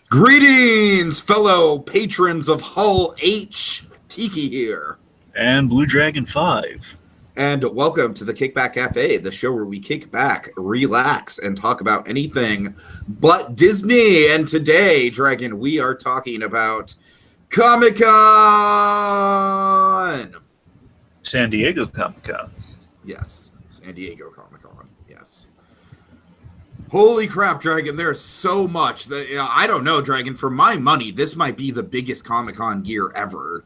Greetings, fellow patrons of Hull H. Tiki here. And BlueDragonFive. And welcome to the Kickback Cafe, the show where we kick back, relax, and talk about anything but Disney. And today, Dragon, we are talking about Comic-Con! San Diego Comic-Con. Yes, San Diego Comic-Con, yes. Holy crap, Dragon, there's so much. I don't know, Dragon, for my money, this might be the biggest Comic-Con year ever.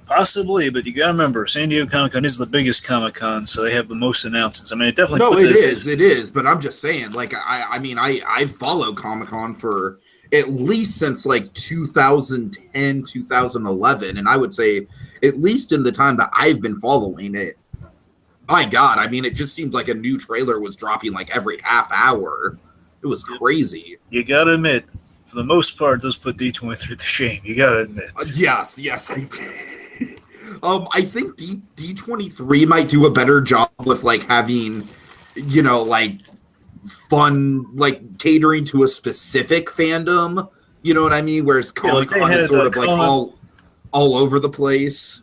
Possibly, but you gotta remember, San Diego Comic-Con is the biggest Comic-Con, so they have the most announcements. I mean, it definitely it is, but I'm just saying, like, I followed Comic-Con for at least since, like, 2010, 2011, and I would say, at least in the time that I've been following it, my God, I mean, it just seemed like a new trailer was dropping, like, every half hour. It was crazy. You gotta admit, for the most part, those put D23 to shame. You gotta admit. Yes, I I think D23 might do a better job with, like, having, you know, like, fun, like, catering to a specific fandom. You know what I mean? Whereas Comic-Con is sort of, like, all over the place.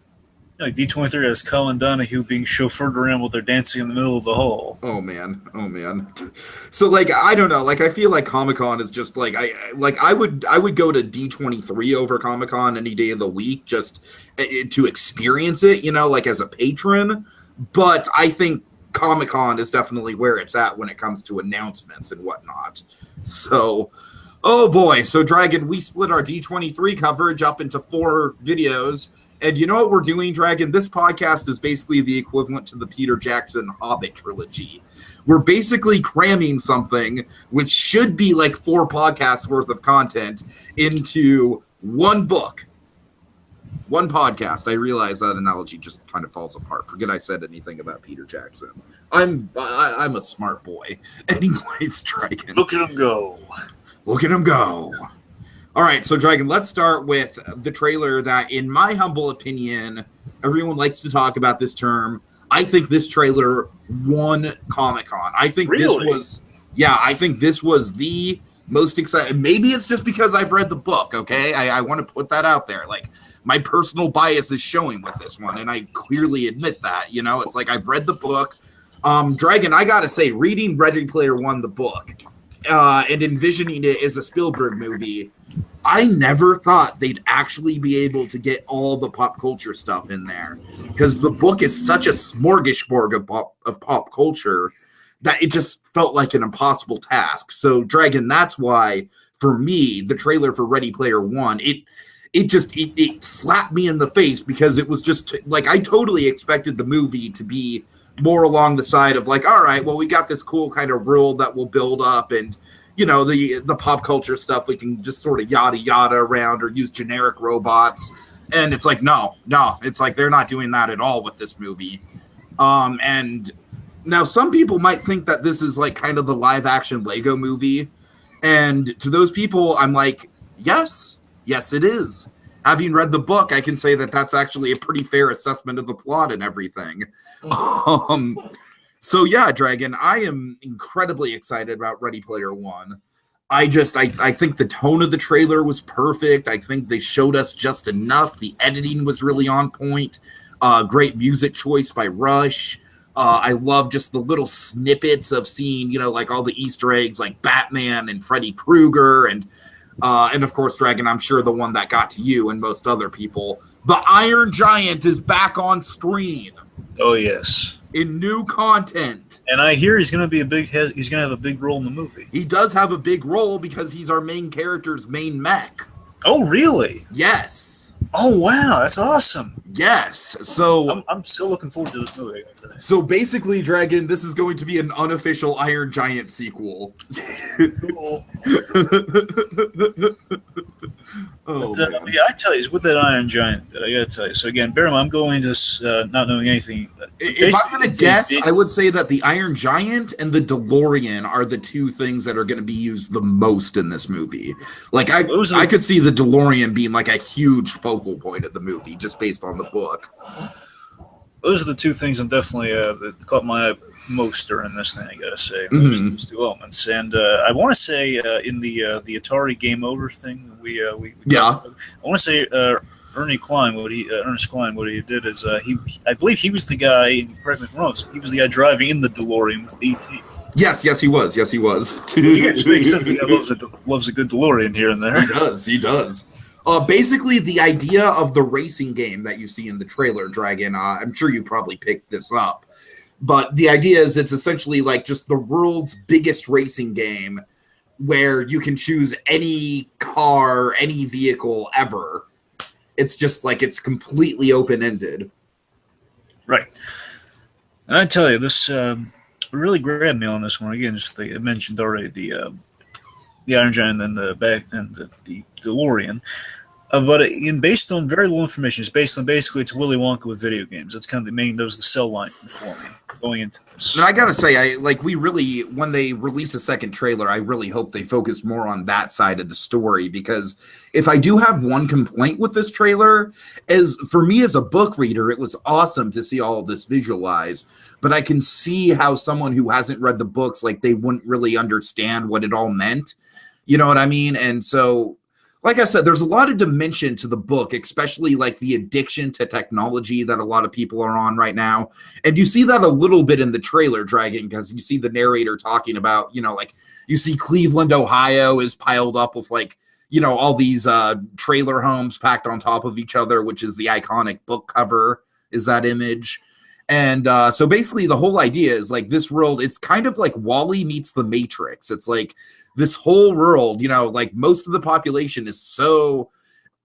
Like D23 has Colin Donahue being chauffeured around while they're dancing in the middle of the hall. Oh man. So, like, I don't know. Like, I feel like Comic-Con is just like I would go to D23 over Comic-Con any day of the week just to experience it, you know, like as a patron. But I think Comic-Con is definitely where it's at when it comes to announcements and whatnot. So, oh boy. So, Dragon, we split our D23 coverage up into 4 videos. And you know what we're doing, Dragon? This podcast is basically the equivalent to the Peter Jackson Hobbit trilogy. We're basically cramming something which should be like 4 podcasts worth of content into one book. One podcast. I realize that analogy just kind of falls apart. Forget I said anything about Peter Jackson. I'm a smart boy. Anyways, Dragon. Look at him go. Look at him go. All right, so Dragon, let's start with the trailer that, in my humble opinion, everyone likes to talk about this term. I think this trailer won Comic-Con. I think this was the most exciting. Maybe it's just because I've read the book, okay? I want to put that out there. Like, my personal bias is showing with this one, and I clearly admit that. You know, it's like I've read the book. Dragon, I got to say, reading Ready Player One, the book, and envisioning it as a Spielberg movie, I never thought they'd actually be able to get all the pop culture stuff in there, because the book is such a smorgasbord of pop culture that it just felt like an impossible task. So, Dragon, that's why, for me, the trailer for Ready Player One, it slapped me in the face, because it was just, like, I totally expected the movie to be more along the side of, like, all right, well, we got this cool kind of world that will build up, and you know, the pop culture stuff we can just sort of yada around or use generic robots. And it's like, no, it's like they're not doing that at all with this movie. And now some people might think that this is like kind of the live action Lego movie. And to those people, I'm like, yes, it is. Having read the book, I can say that that's actually a pretty fair assessment of the plot and everything. So yeah, Dragon, I am incredibly excited about Ready Player One. I think the tone of the trailer was perfect. I think they showed us just enough. The editing was really on point. Great music choice by Rush. I love just the little snippets of seeing, you know, like all the Easter eggs, like Batman and Freddy Krueger, and of course, Dragon, I'm sure the one that got to you and most other people, the Iron Giant is back on screen. Oh yes. In new content. And I hear he's going to have a big role in the movie. He does have a big role because he's our main character's main mech. Oh, really? Yes. Oh, wow. That's awesome. Yes. So I'm still looking forward to this movie. So basically, Dragon, this is going to be an unofficial Iron Giant sequel. Cool. Oh, yeah, I tell you, it's with that Iron Giant, I gotta tell you. So again, bear in mind, I'm going into this not knowing anything. If I'm going to guess, I would say that the Iron Giant and the DeLorean are the 2 things that are going to be used the most in this movie. Like, I could see the DeLorean being like a huge focal point of the movie, just based on the book. Those are the 2 things I'm definitely that caught my eye most are in this thing. I gotta say, most of those two elements. And I want to say in the Atari Game Over thing, we I want to say Ernest Klein, what he did is I believe he was the guy. And correct me if I'm wrong. He was the guy driving in the DeLorean with E.T. Yes, he was. Yes, he was. It makes sense. The guy loves a good DeLorean here and there. He does. Basically, the idea of the racing game that you see in the trailer, Dragon, I'm sure you probably picked this up, but the idea is it's essentially like just the world's biggest racing game where you can choose any car, any vehicle ever. It's just like it's completely open-ended. Right. And I tell you, this really grabbed me on this one. Again, just I mentioned already the Iron Giant and the DeLorean. But based on very little information, it's based on basically it's Willy Wonka with video games. That's kind of the sell line for me going into this. And I gotta say, when they release a second trailer, I really hope they focus more on that side of the story, because if I do have one complaint with this trailer, is for me as a book reader, it was awesome to see all of this visualized, but I can see how someone who hasn't read the books, like they wouldn't really understand what it all meant. You know what I mean? And so, like I said, there's a lot of dimension to the book, especially like the addiction to technology that a lot of people are on right now. And you see that a little bit in the trailer, Dragon, because you see the narrator talking about, like you see Cleveland, Ohio is piled up with like, all these trailer homes packed on top of each other, which is the iconic book cover, is that image. And so basically the whole idea is like this world, it's kind of like WALL-E meets the Matrix. It's like this whole world, like most of the population is so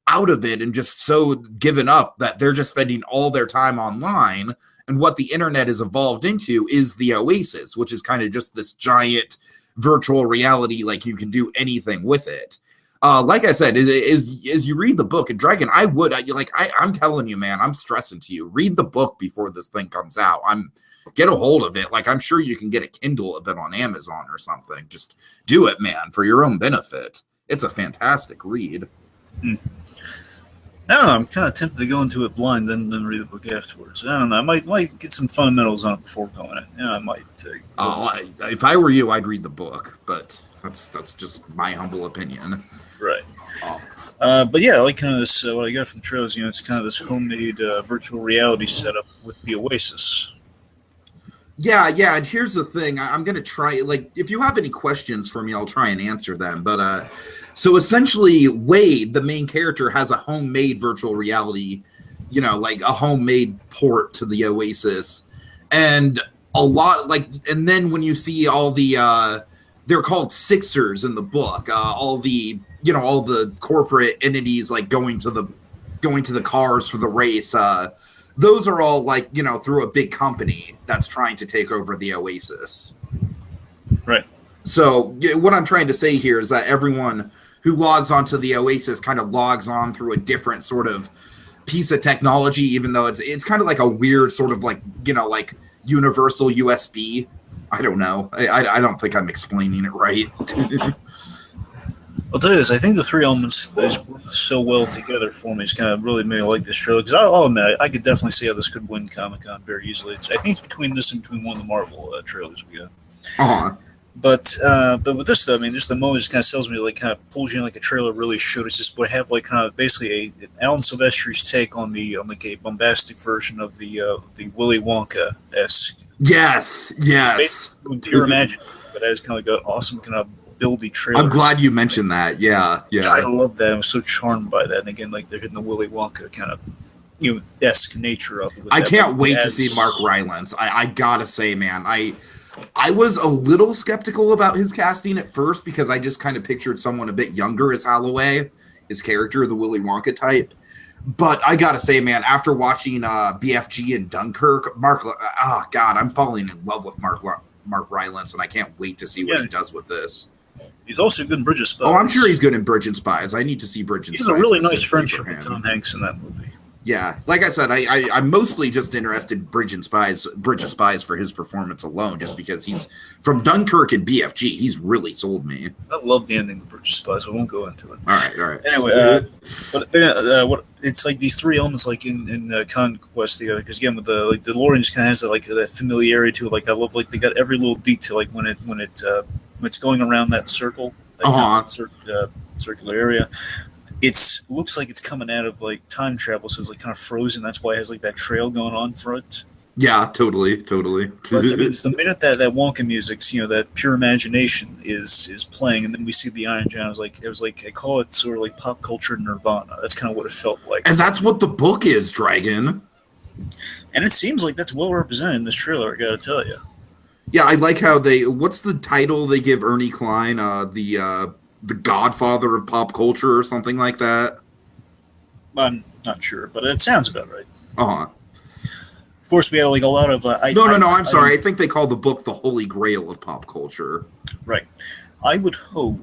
out of it and just so given up that they're just spending all their time online. And what the internet has evolved into is the Oasis, which is kind of just this giant virtual reality, like you can do anything with it. Like I said, as you read the book, and Dragon, I'm telling you, man, I'm stressing to you. Read the book before this thing comes out. Get a hold of it. Like, I'm sure you can get a Kindle of it on Amazon or something. Just do it, man, for your own benefit. It's a fantastic read. I don't know. I'm kind of tempted to go into it blind, then read the book afterwards. I don't know. I might get some fundamentals on it before going in. I might. If I were you, I'd read the book, but that's just my humble opinion. Right. But yeah, I like kind of this, what I got from the trailers, it's kind of this homemade virtual reality setup with the Oasis. Yeah, and here's the thing. I'm going to try, like, if you have any questions for me, I'll try and answer them. But, so essentially, Wade, the main character, has a homemade virtual reality, like a homemade port to the Oasis. And a lot, like, and then when you see all the, they're called Sixers in the book, all the corporate entities like going to the cars for the race, those are all like through a big company that's trying to take over the Oasis. Right. So what I'm trying to say here is that everyone who logs onto the Oasis kind of logs on through a different sort of piece of technology, even though it's kind of like a weird sort of like like universal USB. I don't know. I don't think I'm explaining it right. I'll tell you this. I think the three elements that work so well together for me is kind of really made me like this trailer. Because I'll admit, I could definitely see how this could win Comic-Con very easily. I think it's between this and between one of the Marvel trailers we got. But with this, though, just the moment just kind of sells me, like, kind of pulls you in like a trailer really should. It's just, but have like kind of basically an Alan Silvestri's take on like a bombastic version of the Willy Wonka-esque. Yes. Basically, to your imagination, but as kind of like an awesome kind of buildy trailer. I'm glad you mentioned that. Yeah. I love that. I was so charmed by that. And again, like they're hitting the Willy Wonka kind of esque nature of it. I can't wait to see Mark Rylance. I gotta say, man, I was a little skeptical about his casting at first because I just kind of pictured someone a bit younger as Holloway, his character, the Willy Wonka type. But I gotta say, man, after watching BFG and Dunkirk, I'm falling in love with Mark Rylance, and I can't wait to see what he does with this. He's also good in Bridge of Spies. Oh, I'm sure he's good in Bridge and Spies. I need to see Bridge and Spies. He's a really nice friendship with Tom Hanks in that movie. Yeah, like I said, I'm mostly just interested in Bridge of Spies for his performance alone, just because he's from Dunkirk and BFG. He's really sold me. I love the ending of Bridge of Spies. I won't go into it. All right. Anyway, it's like these three elements, like in Conquest together. Because again, with the DeLorean just kind of has that familiarity to it. Like I love like they got every little detail. Like when it's going around that circle, that kind of circular area. It looks like it's coming out of like time travel, so it's like kind of frozen. That's why it has like that trail going on for it. Yeah, totally. But I mean, it's the minute that Wonka music's, that pure imagination is playing, and then we see the Iron Giant. It was like I call it sort of like pop culture nirvana. That's kind of what it felt like. And that's what the book is, Dragon. And it seems like that's well represented in this trailer, I gotta tell you. Yeah, I like how what's the title they give Ernie Klein? The Godfather of pop culture or something like that? I'm not sure, but it sounds about right. Uh-huh. Of course, we had like a lot of. I'm sorry. I think they call the book the Holy Grail of pop culture. Right. I would hope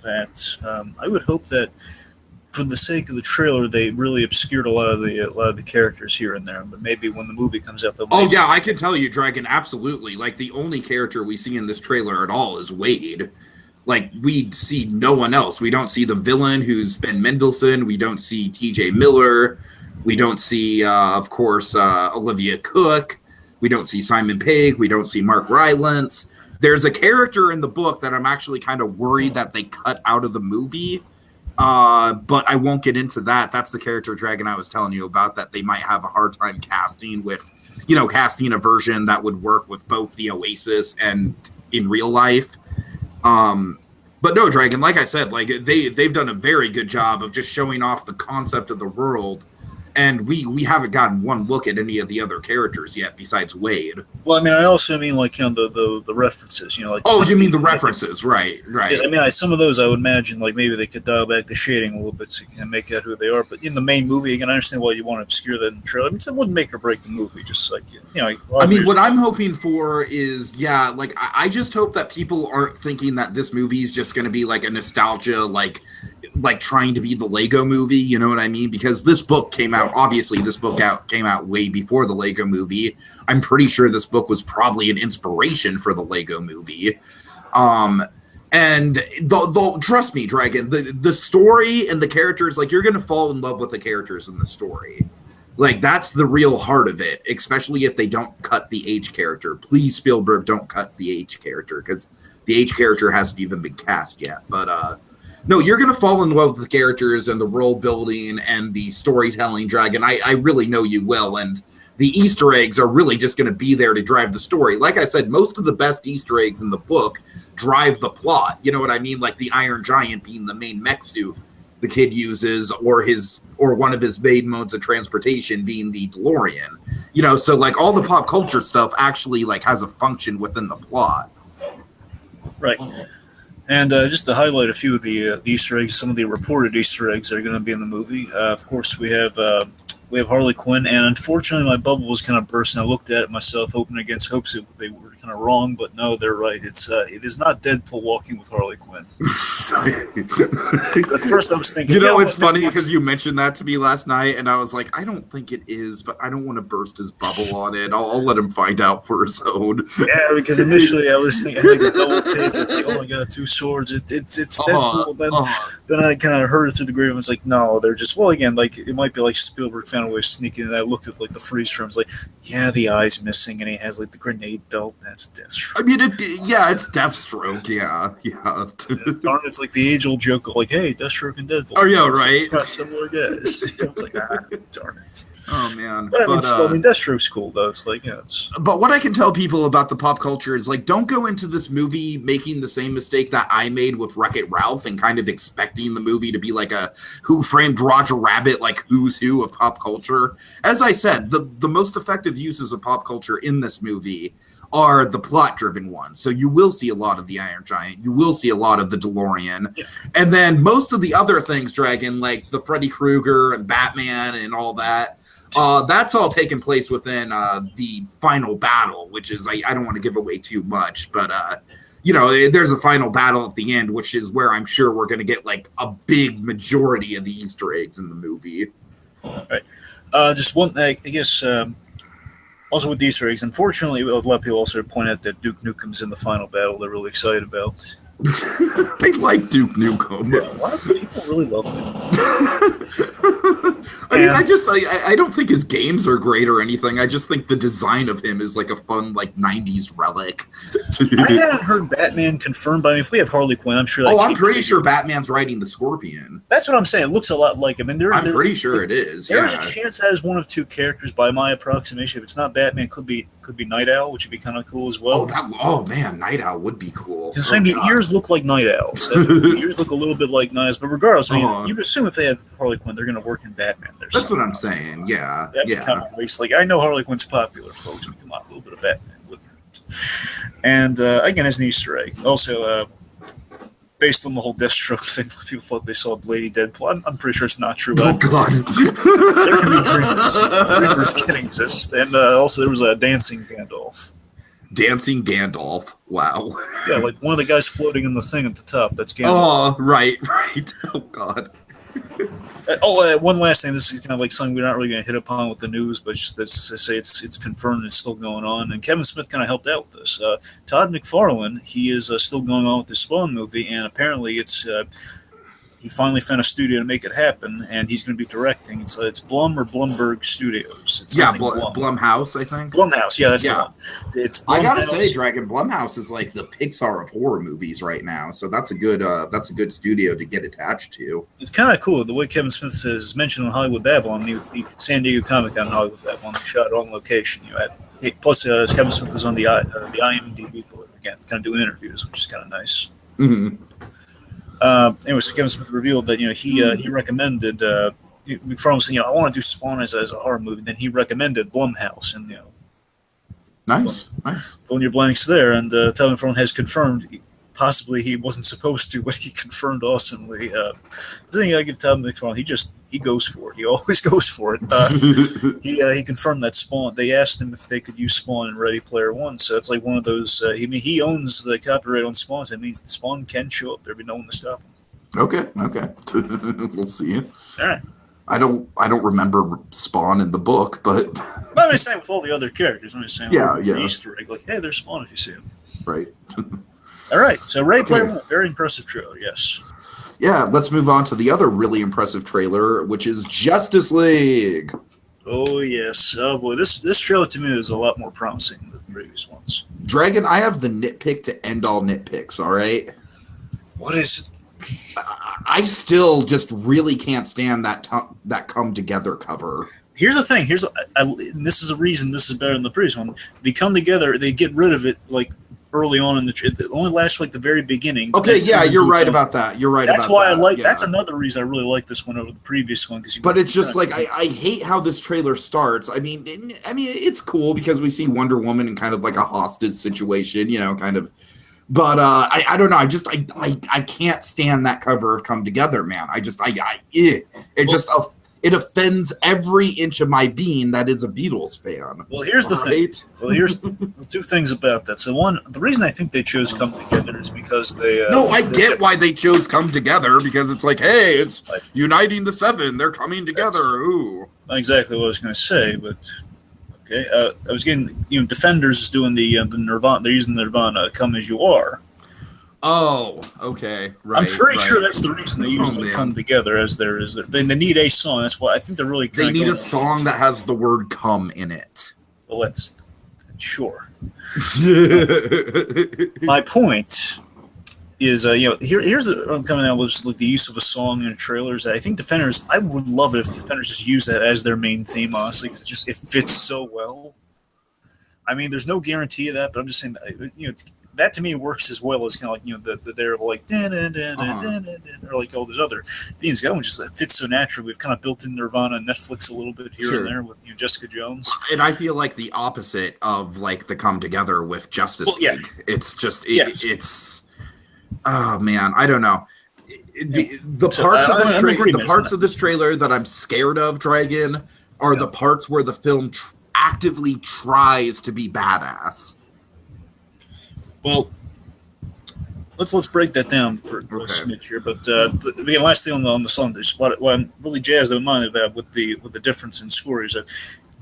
that, for the sake of the trailer, they really obscured a lot of the characters here and there. But maybe when the movie comes out, they'll. Oh yeah, I can tell you, Dragon. Absolutely. Like the only character we see in this trailer at all is Wade. Like we see no one else. We don't see the villain, who's Ben Mendelsohn. We don't see T.J. Miller. We don't see, of course, Olivia Cook. We don't see Simon Pegg. We don't see Mark Rylance. There's a character in the book that I'm actually kind of worried that they cut out of the movie, but I won't get into that. That's the character, Dragon, I was telling you about, that they might have a hard time casting with, casting a version that would work with both the Oasis and in real life. But no, Dragon, like I said, like they've done a very good job of just showing off the concept of the world. And we haven't gotten one look at any of the other characters yet besides Wade. Well, I mean, I also mean like the references, like. Oh, you mean the references, right? Yes, I mean, some of those I would imagine like maybe they could dial back the shading a little bit so you can make out who they are. But in the main movie, again, I understand why you want to obscure that in the trailer. I mean, it wouldn't make or break the movie. Just like I mean, what I'm hoping for is like I just hope that people aren't thinking that this movie is just going to be like a nostalgia like trying to be the Lego movie, you know what I mean? Because this book came out, obviously this book came out way before the Lego movie. I'm pretty sure this book was probably an inspiration for the Lego movie. And trust me, Dragon, the story and the characters, like you're going to fall in love with the characters in the story. Like that's the real heart of it, especially if they don't cut the H character. Please, Spielberg, don't cut the H character because the H character hasn't even been cast yet. But, no, you're going to fall in love with the characters and the world building and the storytelling, Dragon. I really know you will. And the Easter eggs are really just going to be there to drive the story. Like I said, most of the best Easter eggs in the book drive the plot. You know what I mean? Like the Iron Giant being the main mech suit the kid uses, or one of his main modes of transportation being the DeLorean. So like all the pop culture stuff actually like has a function within the plot. Right. And just to highlight a few of the Easter eggs, some of the reported Easter eggs that are going to be in the movie. Of course, we have Harley Quinn, and unfortunately, my bubble was kind of burst. And I looked at it myself, hoping against hopes that they were kind of wrong, but no, they're right. It is not Deadpool walking with Harley Quinn. At first, I was thinking, it's funny because you mentioned that to me last night, and I was like, I don't think it is, but I don't want to burst his bubble on it. I'll let him find out for his own. Yeah, because initially I was thinking, like a double take. It's like, oh my god, two swords. It's Deadpool. Then I kind of heard it through the grave and was like, no, they're just, well, again, like it might be like Spielberg found a way of sneaking in. I looked at like the freeze frames, like, yeah, the eye's missing, and he has like the grenade belt. That's Deathstroke. I mean, it's Deathstroke. Yeah. Darn, it's like the age-old joke of like, hey, Deathstroke and Deadpool. Oh yeah, right. It's got similar guys. It's like, darn it. Oh man, but I mean, Deathstroke's cool though. It's like, it's. But what I can tell people about the pop culture is like, don't go into this movie making the same mistake that I made with Wreck-It Ralph and kind of expecting the movie to be like a Who Framed Roger Rabbit, like who's who of pop culture. As I said, the most effective uses of pop culture in this movie are the plot-driven ones. So you will see a lot of the Iron Giant. You will see a lot of the DeLorean. Yeah. And then most of the other things, Dragon, like the Freddy Krueger and Batman and all that, that's all taking place within the final battle, which is, I don't want to give away too much, but, there's a final battle at the end, which is where I'm sure we're going to get, like, a big majority of the Easter eggs in the movie. All right. Just one, I guess... Also with the Easter eggs, unfortunately, a lot of people also point out that Duke Nukem's in the final battle they're really excited about. They like Duke Nukem. Yeah, a lot of people really love him. I mean, I don't think his games are great or anything. I just think the design of him is like a fun, like, 90s relic. I haven't heard Batman confirmed, but I mean, if we have Harley Quinn, I'm sure. I'm pretty sure Batman's riding the Scorpion. That's what I'm saying. It looks a lot like him. And I'm pretty sure it is. There's a chance that is one of two characters, by my approximation. If it's not Batman, could be Night Owl, which would be kind of cool as well. Oh man, Night Owl would be cool. Because the ears look like Night Owls. The ears look a little bit like Night Owls, but regardless, I mean, you'd assume if they have Harley Quinn, they're going to work in Batman. That's what I'm saying. Yeah, that'd be kind of waste. Like, I know Harley Quinn's popular, folks. But come on, a little bit of Batman with it. And again, as an Easter egg, also based on the whole Deathstroke thing, people thought they saw Lady Deadpool. I'm pretty sure it's not true. Oh God, there can be dreamers. Dreamers can exist, and also there was a dancing Gandalf. Dancing Gandalf. Wow. Yeah, like one of the guys floating in the thing at the top. That's Gandalf. Oh, right. Oh, God. One last thing. This is kind of like something we're not really going to hit upon with the news, but just to say it's confirmed it's still going on. And Kevin Smith kind of helped out with this. Todd McFarlane, he is still going on with the Spawn movie, and apparently he finally found a studio to make it happen, and he's going to be directing. It's Blum or Blumberg Studios. It's Blumhouse, I think. Blumhouse, yeah, that's the one. It's I gotta say, Dragon Blumhouse is like the Pixar of horror movies right now, so that's a good studio to get attached to. It's kind of cool the way Kevin Smith is mentioned on Hollywood Babylon. San Diego Comic-Con and Hollywood Babylon, they shot on location. Plus, Kevin Smith is on the IMDb board again, kind of doing interviews, which is kind of nice. Mm-hmm. Anyway, so Kevin Smith revealed that he recommended McFarlane said, I want to do Spawn as a horror movie. Then he recommended Blumhouse, and nice. Fill in your blanks there. And Todd McFarlane has confirmed. Possibly he wasn't supposed to, but he confirmed awesomely. The thing I give Todd McFarlane, he goes for it. He always goes for it. He confirmed that Spawn. They asked him if they could use Spawn in Ready Player One. So it's like one of those. He owns the copyright on Spawn. So it means Spawn can show up. There'll be no one to stop him. Okay. We'll see. All right. I don't remember Spawn in the book, but I'm just saying with all the other characters. I'm just saying, it's an Easter egg. Like, hey, there's Spawn if you see him. Right. All right, so Ready Player One, very impressive trailer, yes. Yeah, let's move on to the other really impressive trailer, which is Justice League. Oh, yes. Oh, boy, this trailer to me is a lot more promising than the previous ones. Dragon, I have the nitpick to end all nitpicks, all right? What is it? I still just really can't stand that come together cover. Here's the thing. And this is a reason this is better than the previous one. They come together, they get rid of it, like, early on in it only lasts like the very beginning. Okay, yeah, you're right about that. You're right. That's why I like. Yeah. That's another reason I really like this one over the previous one. But it's just like I hate how this trailer starts. I mean, it's cool because we see Wonder Woman in kind of like a hostage situation, kind of. But I don't know. I can't stand that cover of Come Together, man. It offends every inch of my being that is a Beatles fan. Well, here's the thing. Well, here's two things about that. So, one, the reason I think they chose Come Together is because they... I get why they chose Come Together, because it's like, hey, it's uniting the seven. They're coming together. Ooh. Not exactly what I was going to say, but... Okay, I was getting... Defenders is doing the Nirvana... They're using the Nirvana, Come As You Are. Oh, okay, right. I'm pretty sure that's the reason they usually come together as there is. They need a song. That's why I think they're really. They need a song that has the word "come" in it. Well, that's sure. My point is, here's I'm coming out with like the use of a song in trailers. I think Defenders. I would love it if Defenders just use that as their main theme, honestly, because it fits so well. I mean, there's no guarantee of that, but I'm just saying, that to me works as well as kind of like the Daredevil like or like all those other themes. That one just fits so naturally. We've kind of built in Nirvana and Netflix a little bit here and there with Jessica Jones. And I feel like the opposite of like the Come Together with Justice League. Yeah. It's just it's oh man, I don't know. The parts of this trailer that I'm scared of, Dragon, are the parts where the film actively tries to be badass. Well, let's break that down for a smidge here. But again, last thing on the song, what I'm really jazzed in mind about with the difference in score is that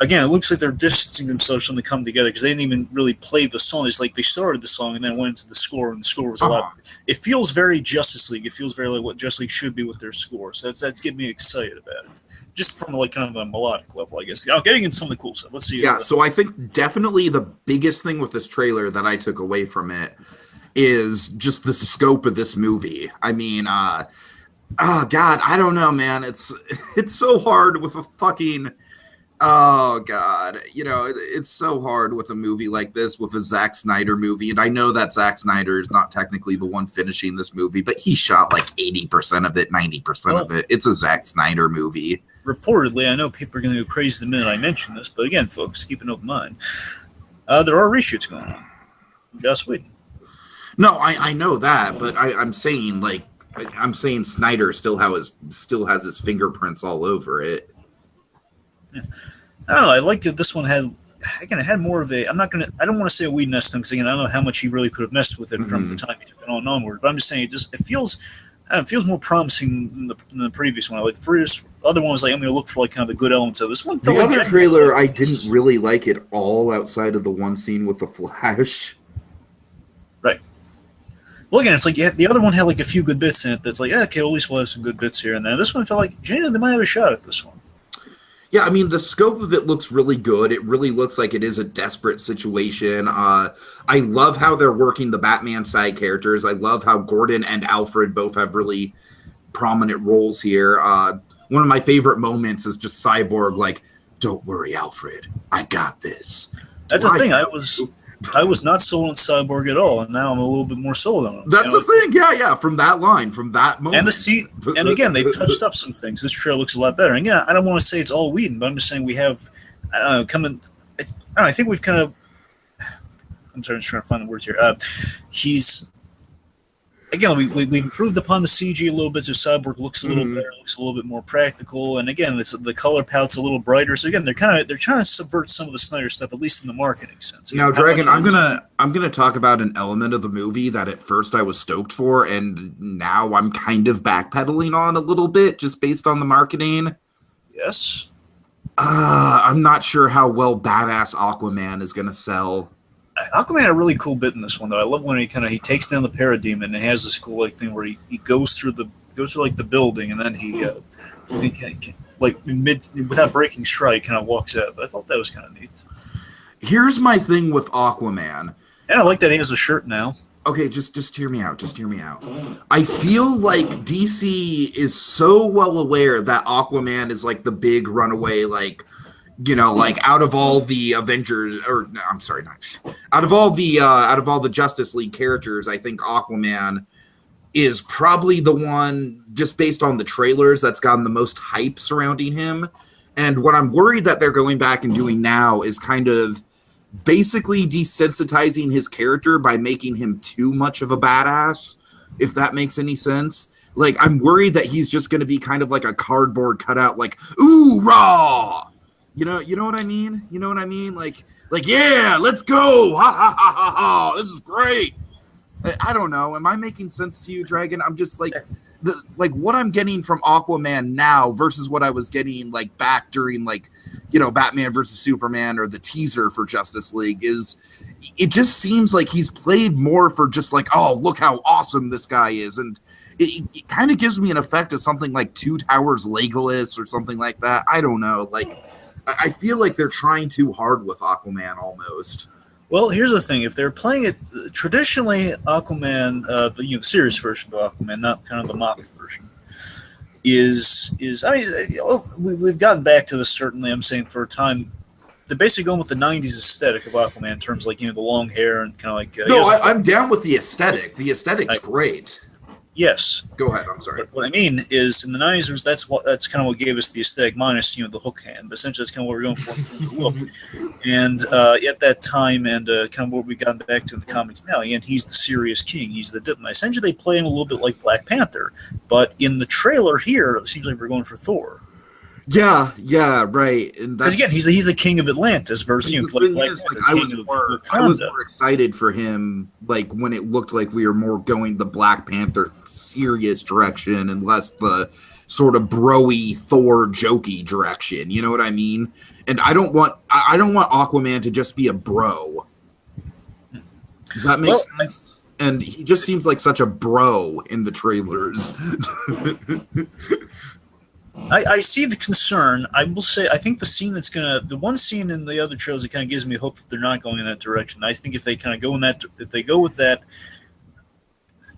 again, it looks like they're distancing themselves when they come together because they didn't even really play the song. It's like they started the song and then went into the score, and the score was a lot. It feels very Justice League. It feels very like what Justice League should be with their score. So that's getting me excited about it. Just from like kind of a melodic level, I guess. Getting into some of the cool stuff. Let's see. Yeah, so I think definitely the biggest thing with this trailer that I took away from it is just the scope of this movie. I mean, oh God, I don't know, man. It's so hard with a fucking, oh God, you know, it's so hard with a movie like this, with a Zack Snyder movie. And I know that Zack Snyder is not technically the one finishing this movie, but he shot like 80% of it, 90% of it. It's a Zack Snyder movie. Reportedly, I know people are going to go crazy the minute I mention this, but again, folks, keep an open mind. There are reshoots going on. Joss Whedon. No, I know that, but I'm saying Snyder still has his fingerprints all over it. Yeah. I don't know. I like that this one had. Again, it had more of a. I don't want to say a Whedon nest because again, I don't know how much he really could have messed with it from the time he took it on onward. But I'm just saying, it feels more promising than the previous one. Like the first other one was like, I'm going to look for like kind of the good elements of this one. The other trailer, I didn't really like it all outside of the one scene with the Flash. Right. Well, again, it's like the other one had like a few good bits in it. That's like, yeah, okay, at least we'll have some good bits here and there. This one felt like, genuinely, they might have a shot at this one. Yeah, I mean, the scope of it looks really good. It really looks like it is a desperate situation. I love how they're working the Batman side characters. I love how Gordon and Alfred both have really prominent roles here. One of my favorite moments is just Cyborg like, "Don't worry, Alfred. I got this." That's the thing. I was not sold on Cyborg at all, and now I'm a little bit more sold on him. That's the thing, yeah. From that line, from that moment, and again, they touched up some things. This trailer looks a lot better. And again, I don't want to say it's all Whedon, but I'm just saying we have. I think we've kind of. I'm sorry, I'm just trying to find the words here. Again, we've improved upon the CG a little bit, so Cyborg looks a little better, looks a little bit more practical, and again, the color palette's a little brighter. So again, they're trying to subvert some of the Snyder stuff, at least in the marketing sense. Now, Dragon, I'm gonna talk about an element of the movie that at first I was stoked for, and now I'm kind of backpedaling on a little bit, just based on the marketing. Yes. I'm not sure how well badass Aquaman is gonna sell. Aquaman had a really cool bit in this one though. I love when he takes down the parademon and has this cool like thing where he goes through like the building and then he without breaking stride kind of walks out. I thought that was kind of neat. Here's my thing with Aquaman. And I like that he has a shirt now. Okay, just hear me out. Just hear me out. I feel like DC is so well aware that Aquaman is like the big runaway, like, you know, like out of all the Avengers, or no, I'm sorry, not out of all the Justice League characters, I think Aquaman is probably the one, just based on the trailers, that's gotten the most hype surrounding him. And what I'm worried that they're going back and doing now is kind of basically desensitizing his character by making him too much of a badass, if that makes any sense. Like, I'm worried that he's just going to be kind of like a cardboard cutout, like, ooh, rah! You know what I mean? You know what I mean? Like, yeah, let's go! Ha ha ha ha ha! This is great! I don't know. Am I making sense to you, Dragon? I'm just like, what I'm getting from Aquaman now versus what I was getting like back during like, you know, Batman versus Superman or the teaser for Justice League is, it just seems like he's played more for just like, oh, look how awesome this guy is, and it kind of gives me an effect of something like Two Towers Legolas or something like that. I don't know. Like, I feel like they're trying too hard with Aquaman almost. Well, here's the thing: if they're playing it traditionally, Aquaman, the serious version of Aquaman, not kind of the mock version, is I mean, we've gotten back to this certainly. I'm saying for a time, they're basically going with the '90s aesthetic of Aquaman in terms of like, you know, the long hair and kind of like. No, I'm down with the aesthetic. The aesthetic's great. Yes. Go ahead. I'm sorry. But what I mean is, in the '90s, that's kind of what gave us the aesthetic, minus, you know, the hook hand. But essentially, that's kind of what we're going for. And at that time, and kind of what we've gotten back to in the comics now, and he's the serious king. He's the diplomat. Essentially, they play him a little bit like Black Panther. But in the trailer here, it seems like we're going for Thor. Yeah, right. And Because that's again, he's the king of Atlantis versus the Black thing is, Panther, like, king of I was Wakanda. more excited for him, like when it looked like we were more going the Black Panther serious direction and less the sort of broy Thor jokey direction. You know what I mean? And I don't want Aquaman to just be a bro. Does that make sense? And he just seems like such a bro in the trailers. I see the concern. I will say, I think the one scene in the other trailers that kind of gives me hope that they're not going in that direction. I think if they kind of go in that, if they go with that,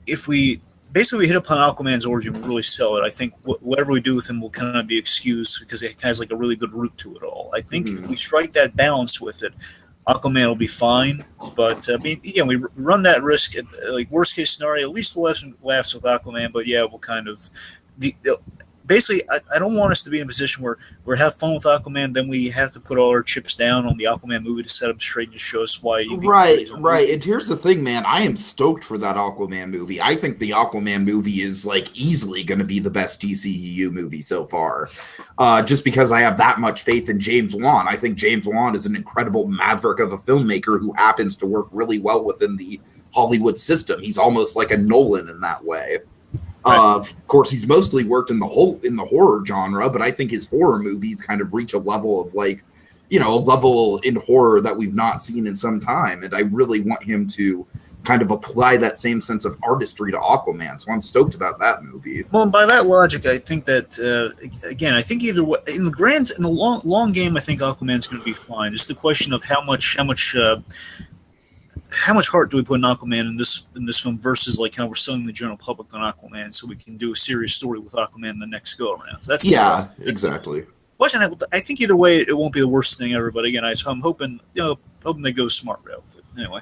if we basically hit upon Aquaman's origin, we really sell it. I think whatever we do with him will kind of be excused because it has like a really good root to it all. I think if we strike that balance with it, Aquaman will be fine. But I mean, again, we run that risk. Like worst case scenario, at least we'll have some laughs with Aquaman. But yeah, we'll kind of basically, I don't want us to be in a position where we have fun with Aquaman, then we have to put all our chips down on the Aquaman movie to set up straight and just show us why. Right. And here's the thing, man. I am stoked for that Aquaman movie. I think the Aquaman movie is like easily going to be the best DCEU movie so far, just because I have that much faith in James Wan. I think James Wan is an incredible maverick of a filmmaker who happens to work really well within the Hollywood system. He's almost like a Nolan in that way. Of course, he's mostly worked in the horror genre, but I think his horror movies kind of reach a level of like, a level in horror that we've not seen in some time. And I really want him to kind of apply that same sense of artistry to Aquaman. So I'm stoked about that movie. Well, by that logic, I think that again, I think either way, in the long game, I think Aquaman's going to be fine. It's the question of how much heart do we put in Aquaman in this film versus like how we're selling the general public on Aquaman, so we can do a serious story with Aquaman in the next go around. So that's exactly. I think either way it won't be the worst thing ever. But again, I'm hoping they go smart route with it. Anyway,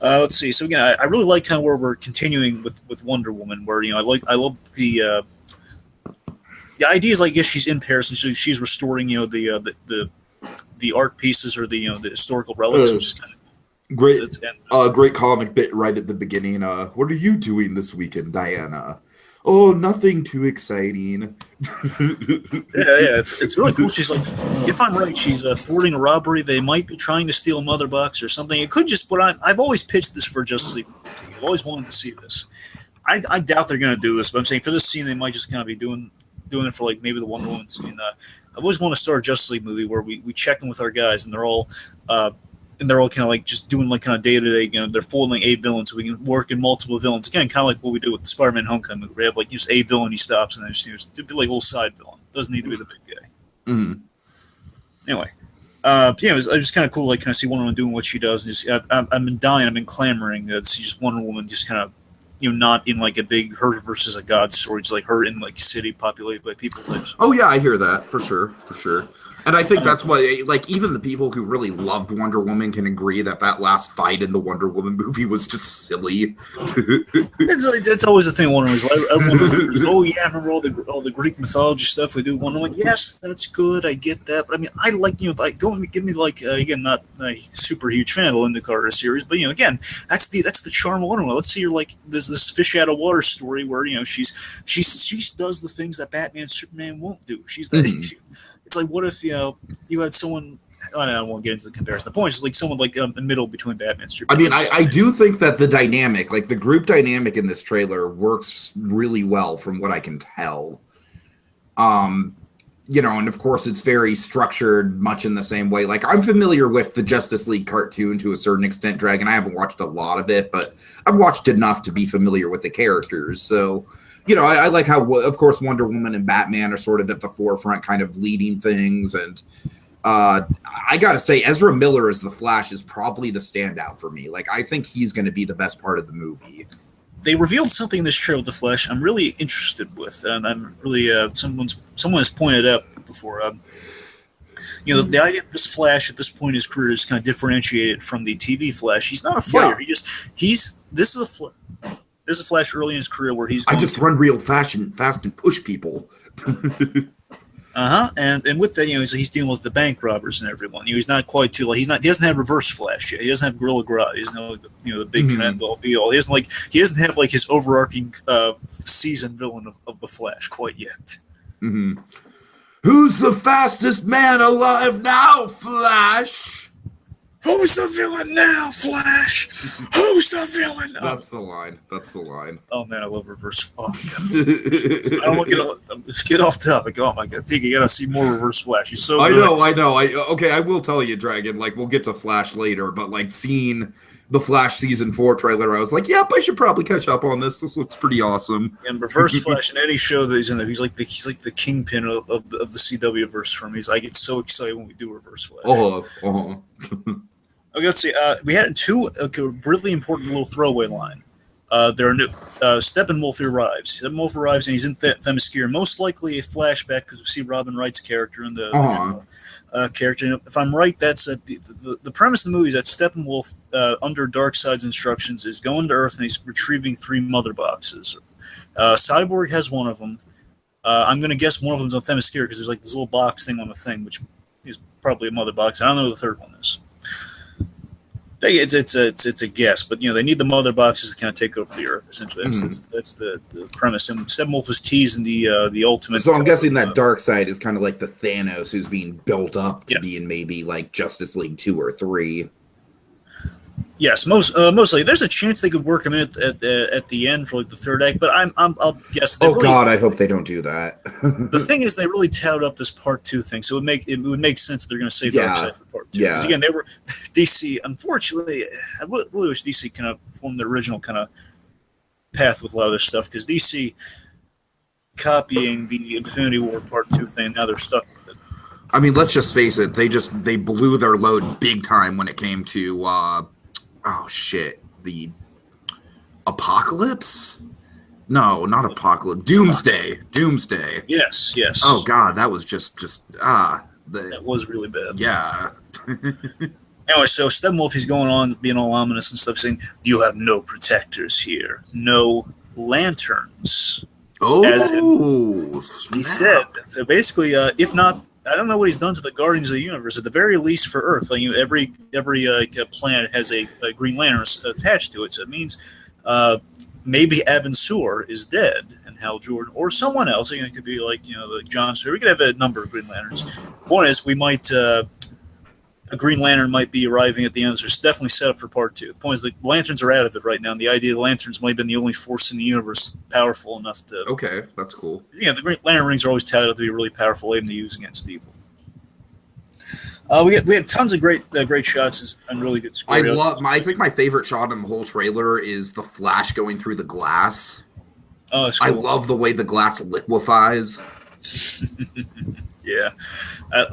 let's see. So again, I really like kind of where we're continuing with Wonder Woman, where I love the idea is like if she's in Paris and so she's restoring the art pieces or the historical relics, which is kind of great comic bit right at the beginning. What are you doing this weekend, Diana? Oh, nothing too exciting. yeah, it's really cool. She's like, if I'm right, she's thwarting a robbery. They might be trying to steal Mother Box or something. It could just. But I've always pitched this for Justice League. I've always wanted to see this. I doubt they're going to do this, but I'm saying for this scene, they might just kind of be doing it for like maybe the Wonder Woman scene. I've always wanted to start a Justice League movie where we check in with our guys and they're all kind of like just doing like kind of day to day. They're folding a villain so we can work in multiple villains. Again, kind of like what we do with the Spider-Man Homecoming movie. We have like just a villain, he stops, and then just be like a little side villain. Doesn't need to be the big guy. Mm-hmm. Anyway, it's just kind of cool. Like, kind of see Wonder Woman doing what she does, and just I've been dying. I've been clamoring to see just Wonder Woman just kind of not in like a big her versus a god story. It's like her in like city populated by people types. Oh yeah, I hear that for sure. And I think that's why, like, even the people who really loved Wonder Woman can agree that last fight in the Wonder Woman movie was just silly. It's always the thing. Wonder Woman's like, oh yeah, I remember all the Greek mythology stuff we do. Wonder Woman, yes, that's good. I get that, but I mean, I like like go and give me like again, not a super huge fan of the Linda Carter series, but again, that's the charm of Wonder Woman. Let's see her like this fish out of water story where she does the things that Batman, Superman won't do. She's that. It's like, what if you had someone? I won't get into the comparison. The point is like someone like in the middle between Batman and Superman. I mean, I do think that the dynamic, like the group dynamic in this trailer, works really well from what I can tell. And of course it's very structured, much in the same way. Like I'm familiar with the Justice League cartoon to a certain extent, Dragon. I haven't watched a lot of it, but I've watched enough to be familiar with the characters. So. I like how, of course, Wonder Woman and Batman are sort of at the forefront, kind of leading things. And I got to say, Ezra Miller as the Flash is probably the standout for me. Like, I think he's going to be the best part of the movie. They revealed something in this trailer with the Flash I'm really interested with. And I'm really, someone has pointed out before, the idea of this Flash at this point in his career is kind of differentiated from the TV Flash. He's not a fighter. Yeah. This is a Flash. There's a Flash early in his career where he's. I just run real fast and push people. And with that, he's dealing with the bank robbers and everyone. He's not quite too like he doesn't have Reverse Flash yet. He doesn't have Gorilla Grodd. He doesn't have the big kind of be all. He doesn't have like his overarching season villain of the Flash quite yet. Mm-hmm. Who's the fastest man alive now, Flash? Who's the villain now, Flash? Who's the villain? That's the line. That's the line. Oh man, I love reverse. Oh, I don't want to get off topic. Oh my god, Tiki, you gotta see more Reverse Flash. He's so good. I know. Okay, I will tell you, Dragon. Like, we'll get to Flash later, but like seeing the Flash season 4 trailer, I was like, yep, I should probably catch up on this. This looks pretty awesome. And Reverse Flash in any show that he's in there, he's like the kingpin of the CW verse for me. I get so excited when we do Reverse Flash. Okay, let's see. We had a really important little throwaway line. There are new Steppenwolf arrives. Steppenwolf arrives and he's in Themyscira. Most likely a flashback because we see Robin Wright's character in the character. And if I'm right, that's the premise of the movie is that Steppenwolf, under Darkseid's instructions, is going to Earth and he's retrieving 3 mother boxes. Cyborg has one of them. I'm going to guess one of them's on Themyscira because there's like this little box thing on the thing, which is probably a mother box. I don't know what the third one is. It's a guess, but they need the mother boxes to kind of take over the Earth. Essentially, that's the premise. And Steppenwolf was teasing the ultimate. So I'm guessing that Darkseid is kind of like the Thanos who's being built up to be in maybe like Justice League 2 or 3. Yes, mostly. There's a chance they could work him in at the end for like the third act, but I'll guess. God, I hope they don't do that. The thing is, they really touted up this part 2 thing, so it would make sense that they're going to save Darkseid for part 2. Yeah. Because again, they were DC. Unfortunately, I really wish DC kind of formed the original kind of path with a lot of their stuff because DC copying the Infinity War part 2 thing, now they're stuck with it. I mean, let's just face it. They blew their load big time when it came to. The Apocalypse? No, not Apocalypse. Doomsday. Yes. Oh God, that was just that was really bad. Yeah. Anyway, so Steppenwolf, he's going on being all ominous and stuff, saying, "You have no protectors here, no lanterns." Oh, he said. So basically, if not. I don't know what he's done to the Guardians of the Universe. At the very least, for Earth, like every planet has a Green Lantern attached to it. So it means maybe Abin Sur is dead, and Hal Jordan, or someone else. It could be like like John Stewart. We could have a number of Green Lanterns. One is we might a Green Lantern might be arriving at the end. So it's definitely set up for part 2. The point is the Lanterns are out of it right now. And the idea of the Lanterns might have been the only force in the universe powerful enough to. Okay, that's cool. The Green Lantern rings are always touted to be a really powerful aim to use against evil. We had tons of great shots and really good story. I think my favorite shot in the whole trailer is the Flash going through the glass. Oh, that's cool. I love the way the glass liquefies. Yeah,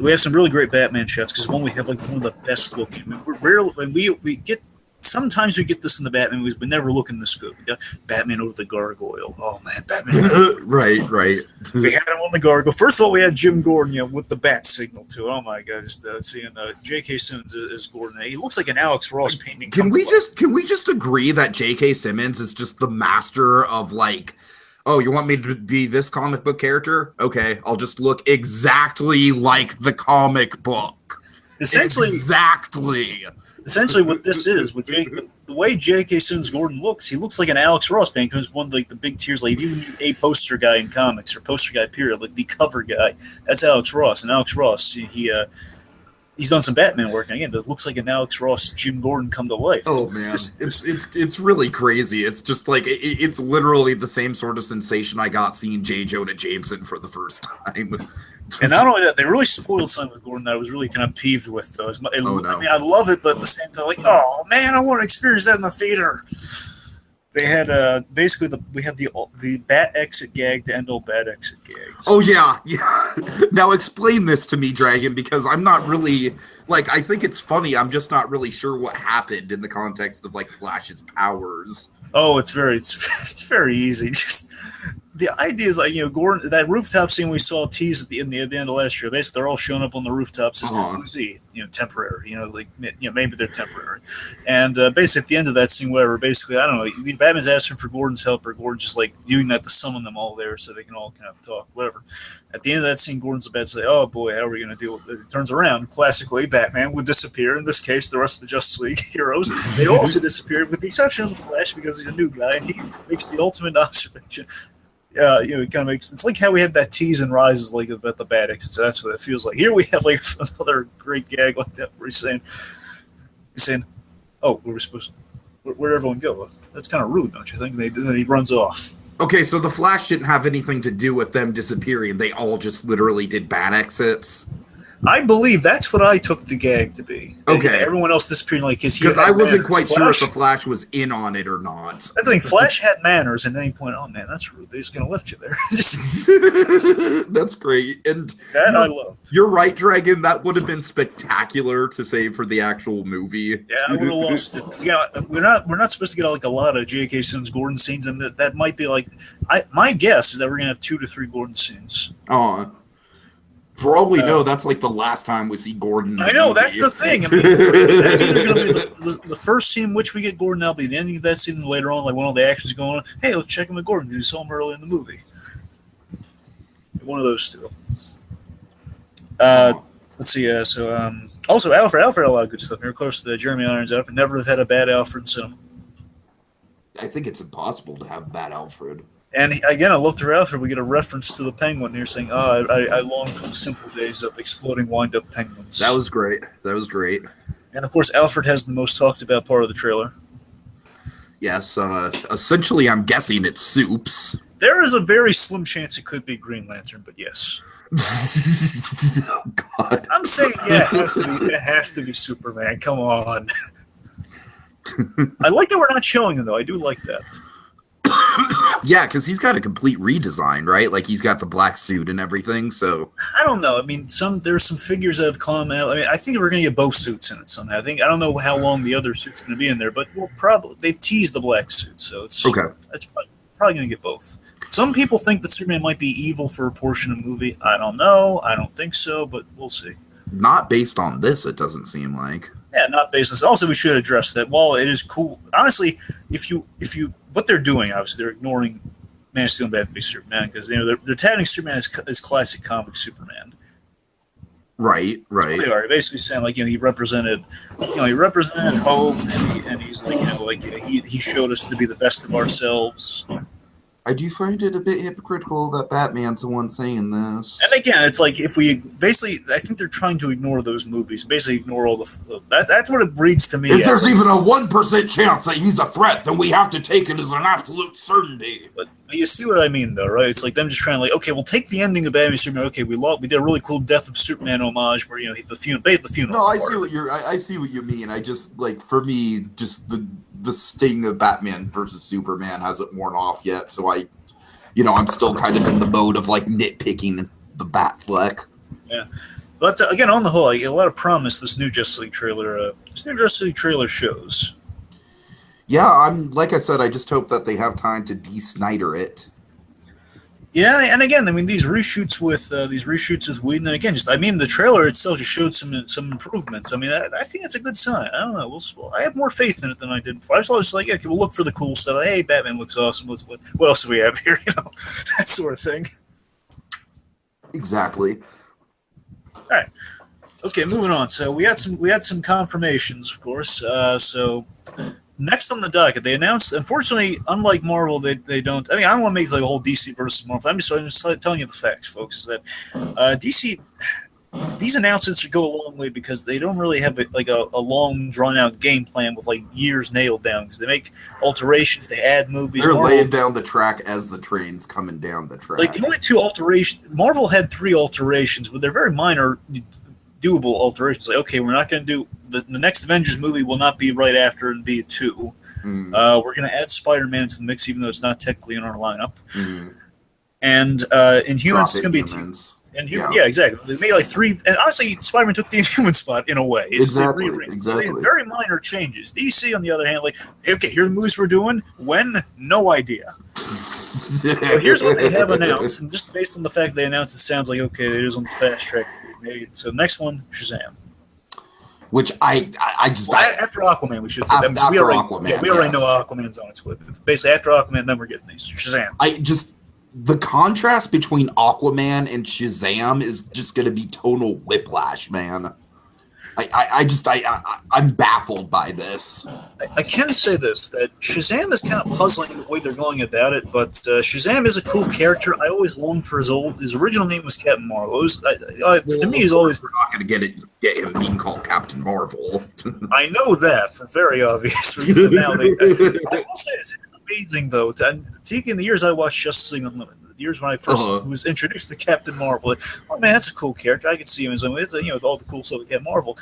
we have some really great Batman shots because we have like one of the best looking. We get sometimes we get this in the Batman movies, but never looking this good. We got Batman over the gargoyle. Oh man, Batman! right. We had him on the gargoyle. First of all, we had Jim Gordon, with the bat signal too. Oh my god, just seeing J.K. Simmons as Gordon. He looks like an Alex Ross painting. Can we just agree that J.K. Simmons is just the master of like? Oh, you want me to be this comic book character? Okay, I'll just look exactly like the comic book. Essentially, what this is, with the way J.K. Simmons Gordon looks, he looks like an Alex Ross painting because one of the big tiers, like even a poster guy in comics or poster guy period, like the cover guy, that's Alex Ross. And Alex Ross, he's done some Batman work again. That looks like an Alex Ross, Jim Gordon come to life. Oh man, it's really crazy. It's just like it's literally the same sort of sensation I got seeing J. Jonah Jameson for the first time. And not only that, they really spoiled something with Gordon that I was really kind of peeved with. Though. I mean, I love it, but at the same time, like, oh man, I want to experience that in the theater. They had we had the bat exit gag to end all bat exit gags. Oh yeah. Now explain this to me, Dragon, because I'm not really I think it's funny. I'm just not really sure what happened in the context of like Flash's powers. Oh, it's very easy. Just the idea is Gordon, that rooftop scene we saw teased at the end of last year. Basically, they're all showing up on the rooftops as Uzi, temporary. Maybe they're temporary. And basically, at the end of that scene, whatever. Basically, I don't know. Batman's asking for Gordon's help, or Gordon just doing that to summon them all there so they can all kind of talk, whatever. At the end of that scene, Gordon's about to say, "Oh boy, how are we going to deal with it?" It turns around. Classically, Batman would disappear. In this case, the rest of the Justice League heroes they also disappeared, with the exception of the Flash because he's a new guy and he makes the ultimate observation. You know, it kind of makes it's like how we had that tease and rises like about the bad exits. So that's what it feels like. Here we have like another great gag like that where he's saying, "Oh, where we supposed to, where'd everyone go? That's kind of rude, don't you think?" And then he runs off. Okay, so the Flash didn't have anything to do with them disappearing. They all just literally did bad exits. I believe that's what I took the gag to be. Okay. Everyone else disappeared like because I wasn't quite sure if the Flash was in on it or not. I think Flash had manners, and then he pointed, "Oh man, that's rude. They're just gonna lift you there." That's great, and that I loved. You're right, Dragon. That would have been spectacular to save for the actual movie. Yeah, I would have lost it. Yeah, we're not supposed to get like a lot of J.K. Simmons Gordon scenes, and that might be like my guess is that we're gonna have 2 to 3 Gordon scenes. For all we know, that's like the last time we see Gordon. I know, that's the thing. I mean, that's either going to be the first scene in which we get Gordon, that'll be the ending of that scene, and later on, like when all the action's going on, hey, let's check in with Gordon. You saw him early in the movie. One of those two. Let's see. Also, Alfred had a lot of good stuff. Here, of course, the Jeremy Irons Alfred. Never have had a bad Alfred in cinema. I think it's impossible to have bad Alfred. And again, I love through Alfred, we get a reference to the Penguin here saying, I long for the simple days of exploding wind-up penguins. That was great. And of course, Alfred has the most talked about part of the trailer. Yes, essentially, I'm guessing it's Soups. There is a very slim chance it could be Green Lantern, but yes. Oh, God. I'm saying, yeah, it has to be Superman. Come on. I like that we're not showing him, though. I do like that. Yeah, because he's got a complete redesign, right? Like he's got the black suit and everything. So I don't know. I mean, there's some figures that have come out. I mean, I think we're going to get both suits in it somehow. I don't know how long the other suit's going to be in there, but we'll probably they've teased the black suit, so it's okay. It's probably going to get both. Some people think that Superman might be evil for a portion of the movie. I don't know. I don't think so, but we'll see. Not based on this, it doesn't seem like. Yeah, not based on this. Also, we should address that while it is cool, honestly, if you what they're doing, obviously, they're ignoring Man of Steel and Batman v Superman because they're touting Superman as classic comic Superman. Right. They are basically saying like he represented hope, and he's like he showed us to be the best of ourselves. I do find it a bit hypocritical that Batman's the one saying this. And again, it's like if we basically, I think they're trying to ignore those movies, basically ignore all the. That's what it reads to me. If there's even a 1% chance that he's a threat, then we have to take it as an absolute certainty. But you see what I mean, though, right? It's like them just trying to okay, we'll take the ending of Batman v Superman. Okay, we did a really cool Death of Superman homage where the funeral. No, I see what you mean. I just for me, just the sting of Batman versus Superman hasn't worn off yet, so I'm still kind of in the mode of nitpicking the Batfleck. Yeah, but again, on the whole, I get a lot of promise. This new Justice League trailer shows. Yeah, like I said, I just hope that they have time to de-Snyder it. Yeah, and again, I mean these reshoots with Whedon, and again, the trailer itself just showed some improvements. I mean, I think it's a good sign. I don't know. I have more faith in it than I did before. I was always like, okay, we'll look for the cool stuff. Hey, Batman looks awesome. What else do we have here? That sort of thing. Exactly. All right. Okay, moving on. So we had some confirmations, of course. So. Next on the docket, they announced. Unfortunately, unlike Marvel, they don't. I mean, I don't want to make a whole DC versus Marvel. I'm just telling you the facts, folks. Is that DC? These announcements go a long way because they don't really have a long drawn out game plan with years nailed down. Because they make alterations, they add movies. They're laying down the track as the train's coming down the track. The only 2 alterations. Marvel had 3 alterations, but they're very minor. Doable alterations. Okay, we're not going to do the next Avengers movie will not be right after and be a 2. We're going to add Spider-Man to the mix, even though it's not technically in our lineup. And Inhumans is going to be 2. And yeah, exactly. They made 3, and honestly, Spider-Man took the Inhuman spot in a way. Exactly. Very minor changes. DC, on the other hand, okay, here are the movies we're doing. When? No idea. So here's what they have announced, and just based on the fact they announced, it sounds like okay, it is on the fast track. Maybe. So next one, Shazam. Which after Aquaman, we should say that. We already know Aquaman's on its way. Basically, after Aquaman, then we're getting these Shazam. The contrast between Aquaman and Shazam is just going to be tonal whiplash, man. I'm baffled by this. I can say this, that Shazam is kind of puzzling the way they're going about it, but Shazam is a cool character. I always longed for his original name was Captain Marvel. To me, he's always... We're not going to get him being called Captain Marvel. I know that for very obvious reason now. I will say it's amazing, though. Tiki, in the years I watched Justice League Unlimited, the years when I first was introduced to Captain Marvel, oh man, that's a cool character. I could see him as all the cool stuff with Captain Marvel.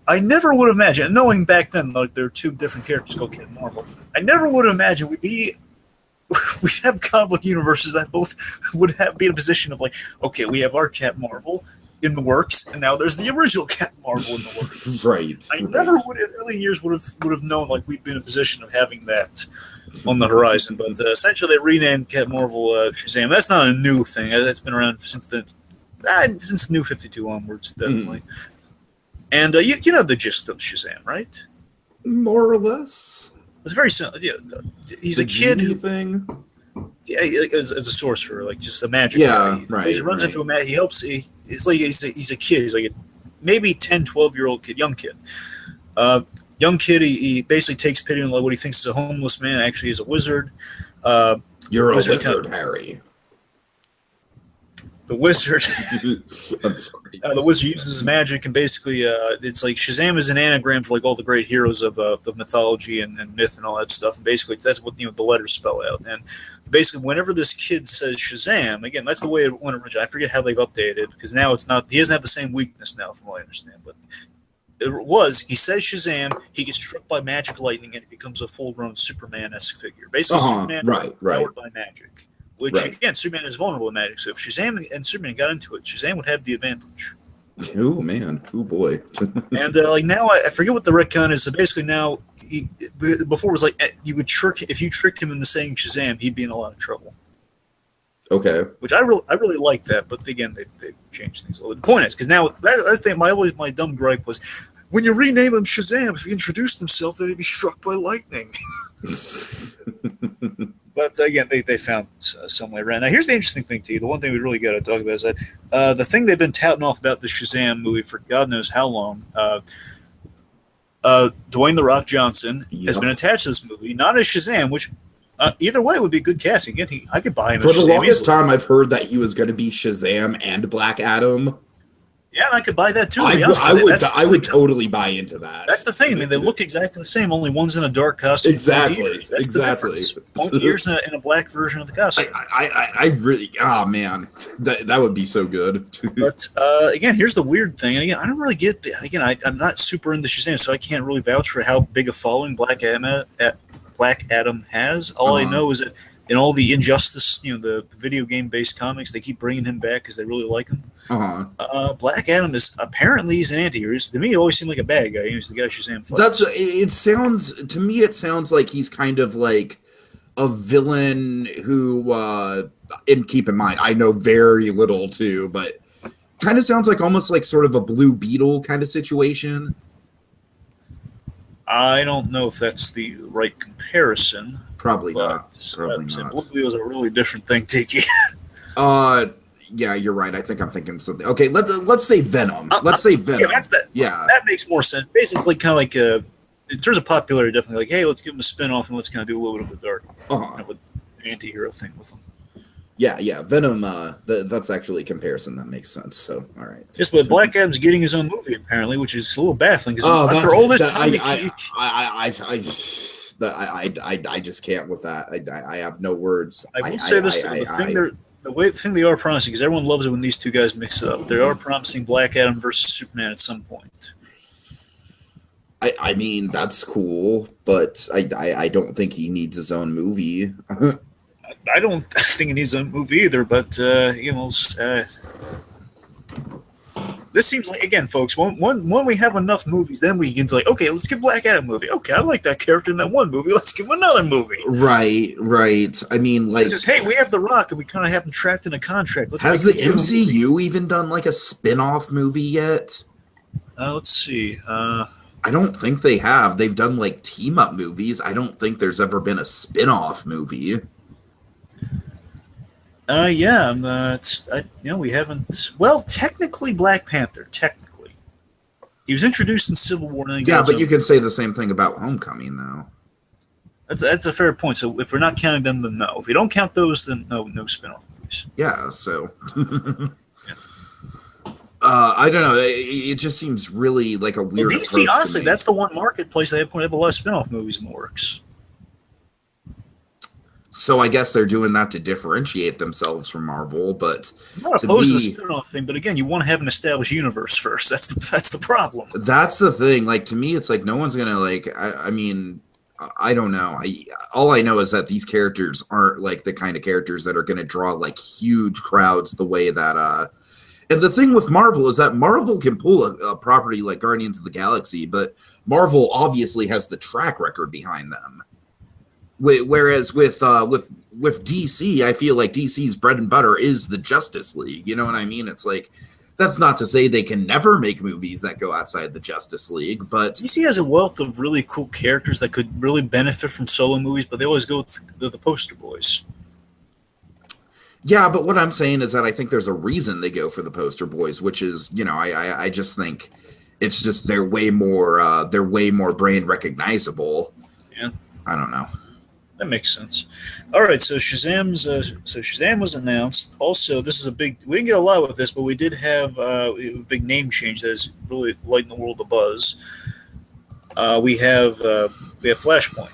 I never would have imagined, knowing back then like there were two different characters called Captain Marvel. I never would have imagined we'd have comic book universes that both would be in a position of like, okay, we have our Captain Marvel in the works, and now there's the original Captain Marvel in the works. Right. I never would in early years would have known like we'd be in a position of having that on the horizon. But essentially, they renamed Captain Marvel Shazam. That's not a new thing. That's been around since the New 52 onwards, definitely. And you know the gist of Shazam, right? More or less. It's very simple. Yeah, he's a kid who thing. Yeah, as a sorcerer, like just a magic guy. Right. He runs into a man. He helps. It's like he's a kid. He's like maybe 10, 12-year-old kid, young kid. He basically takes pity on like what he thinks is a homeless man. Actually, is a wizard. You're a wizard, Harry. The wizard. I'm sorry. The wizard uses his magic, and basically, it's like Shazam is an anagram for like all the great heroes of mythology and myth and all that stuff. And basically, that's what the letters spell out. And basically, whenever this kid says Shazam, again, that's the way it went originally. I forget how they've updated it because now it's not. He doesn't have the same weakness now, from what I understand. But he says Shazam, he gets struck by magic lightning, and he becomes a full-grown Superman-esque figure. Basically, Superman powered by magic. Which, again, Superman is vulnerable to magic. So if Shazam and Superman got into it, Shazam would have the advantage. Oh, man. Oh, boy. And, now I forget what the retcon is. So basically now, before it was like, if you tricked him into saying Shazam, he'd be in a lot of trouble. Okay. Which I really like that. But, again, they changed things a little bit. The point is, because now, I think my dumb gripe was, when you rename him Shazam, if he introduced himself, then he'd be struck by lightning. But again, they found some way around. Now, here's the interesting thing to you. The one thing we really got to talk about is that the thing they've been touting off about the Shazam movie for God knows how long. Dwayne "The Rock" Johnson has been attached to this movie, not as Shazam, which either way would be good casting. Again, I could buy him. For the longest time, I've heard that he was going to be Shazam and Black Adam. Yeah, and I could buy that too. I would totally buy into that. That's the thing. I mean, they look exactly the same. Only one's in a dark costume. Exactly. That's the difference. Pointy ears in a black version of the costume. I really, man, that would be so good. But again, here's the weird thing. And again, I don't really get. I'm not super into Shazam, so I can't really vouch for how big a following Black Adam has. All I know is that in all the Injustice, the video game-based comics, they keep bringing him back because they really like him. Black Adam is apparently he's an anti-hero. To me, he always seemed like a bad guy. He was the guy Shazam fought. It sounds like he's kind of like a villain who, and keep in mind, I know very little too, but kind of sounds like almost like sort of a Blue Beetle kind of situation. I don't know if that's the right comparison. Probably not. Blue Beetle is a really different thing, Tiki. Yeah, you're right. I think I'm thinking something. Okay, let's say Venom. Let's say Venom. That makes more sense. Basically, it's like kind of like in terms of popularity, definitely like, hey, let's give him a spin-off and let's kind of do a little bit of the dark, anti-hero thing with him. Yeah, Venom. That's actually a comparison that makes sense. So, all right. Just but Black Adam's getting his own movie apparently, which is a little baffling because after all this time, I just can't with that. I have no words. I will say this: the thing they are promising, because everyone loves it when these two guys mix it up. They are promising Black Adam versus Superman at some point. I mean, that's cool, but I don't think he needs his own movie. I don't think he needs a movie either, but this seems like, again, folks, when we have enough movies, then we can like, okay, let's give Black Adam a movie. Okay, I like that character in that one movie. Let's give him another movie. Right. I mean, like, just, hey, we have The Rock, and we kind of have him trapped in a contract. Has the MCU even done like a spin-off movie yet? Let's see. I don't think they have. They've done like team-up movies. I don't think there's ever been a spin-off movie. We haven't. Well, technically, Black Panther. Technically, He was introduced in Civil War. And yeah, but you can say the same thing about Homecoming, though. That's a fair point. So if we're not counting them, then no. If we don't count those, then no spin-off movies. Yeah, so... I don't know. It just seems really like a weird approach to honestly, me. that's the one marketplace they have a lot of spin-off movies in the works. So I guess they're doing that to differentiate themselves from Marvel, but I'm not opposed to the spin-off thing, but again, you want to have an established universe first. That's the problem. That's the thing. Like, to me, it's like no one's gonna like. I mean, I don't know. All I know is that these characters aren't like the kind of characters that are gonna draw like huge crowds the way that. And the thing with Marvel is that Marvel can pull a property like Guardians of the Galaxy, but Marvel obviously has the track record behind them. Whereas with DC, I feel like DC's bread and butter is the Justice League. You know what I mean? It's like, that's not to say they can never make movies that go outside the Justice League, but DC has a wealth of really cool characters that could really benefit from solo movies, but they always go with the poster boys. Yeah, but what I'm saying is that I think there's a reason they go for the poster boys, which is, you know, I just think it's just they're way more brand recognizable. Yeah, I don't know. That makes sense. All right, so Shazam was announced. Also, this is we didn't get a lot with this, but we did have a big name change that is really lighting the world of buzz. We have Flashpoint.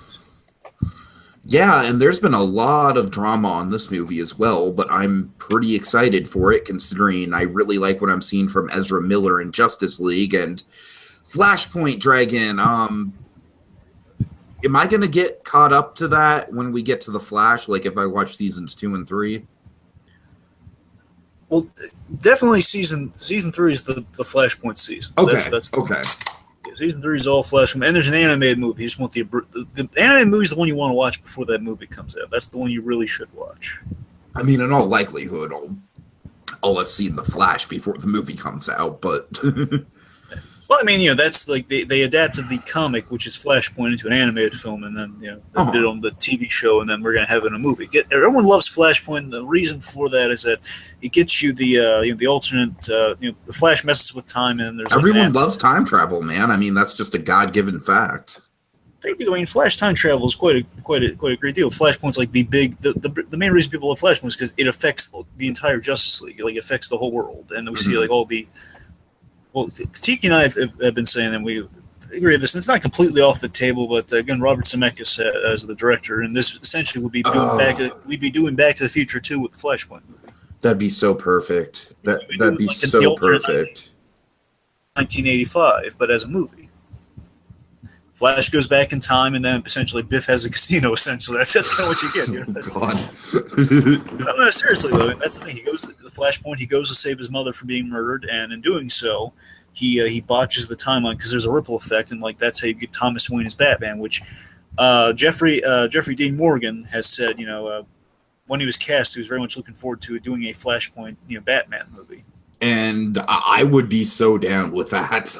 Yeah, and there's been a lot of drama on this movie as well, but I'm pretty excited for it considering I really like what I'm seeing from Ezra Miller in Justice League and Flashpoint Dragon. Am I going to get caught up to that when we get to The Flash, like if I watch seasons 2 and 3? Well, definitely season 3 is the Flashpoint season. So okay, that's okay. Season 3 is all Flashpoint, and there's an animated movie. You just want the animated movie is the one you want to watch before that movie comes out. That's the one you really should watch. I mean, in all likelihood, I'll have seen The Flash before the movie comes out, but... Well, I mean, you know, that's like they adapted the comic, which is Flashpoint, into an animated film, and then, you know, they did it on the TV show, and then we're going to have it in a movie. Everyone loves Flashpoint. The reason for that is that it gets you the alternate, the Flash messes with time, and there's everyone loves time travel, man. I mean, that's just a God-given fact. They do. I mean, Flash time travel is quite a great deal. Flashpoint's like the main reason people love Flashpoint is because it affects the entire Justice League. Like, it affects the whole world, and we see like all the. Well, Tiki and I have been saying that we agree with this, and it's not completely off the table, but again, Robert Zemeckis as the director, and this essentially would be doing Back to the Future 2 with the Flashpoint movie. That'd be so perfect. That'd be so perfect. 1985, but as a movie. Flash goes back in time, and then essentially Biff has a casino. Essentially, that's kind of what you get. You know? God. No, seriously though, that's the thing. He goes to the Flashpoint. He goes to save his mother from being murdered, and in doing so, he botches the timeline because there's a ripple effect, and like that's how you get Thomas Wayne as Batman. Which Jeffrey Dean Morgan has said, you know, when he was cast, he was very much looking forward to doing a Flashpoint, Batman movie. And I would be so down with that.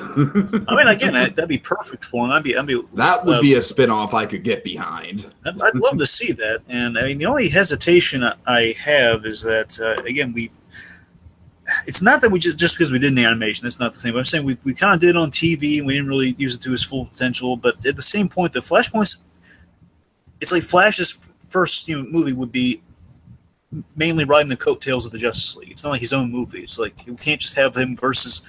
I mean, again, that'd be perfect for him. That would be a spin-off I could get behind. I'd love to see that. And I mean, the only hesitation I have is that again, it's not that we just because we did the animation. That's not the thing. But I'm saying we kind of did it on TV and we didn't really use it to its full potential. But at the same point, the Flashpoints, it's like Flash's first movie would be mainly riding the coattails of the Justice League. It's not like his own movie. It's like you can't just have him versus,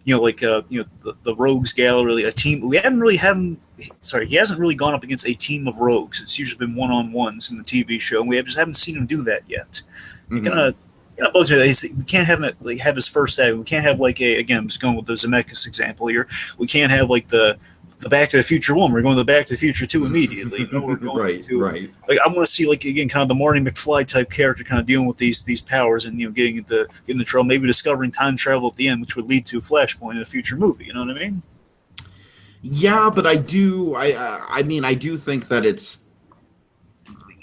the Rogues Gallery, a team. We haven't really he hasn't really gone up against a team of rogues. It's usually been one-on-ones in the TV show, and we just haven't seen him do that yet. Mm-hmm. Kind of bugs me that we can't have him have his first act. We can't have again, I'm just going with the Zemeckis example here. We can't have the Back to the Future one. We're going to the Back to the Future 2 immediately. We're going right. Like, I want to see again kind of the Marty McFly type character kind of dealing with these powers and getting the trouble, maybe discovering time travel at the end, which would lead to a Flashpoint in a future movie. You know what I mean? Yeah, but I do think that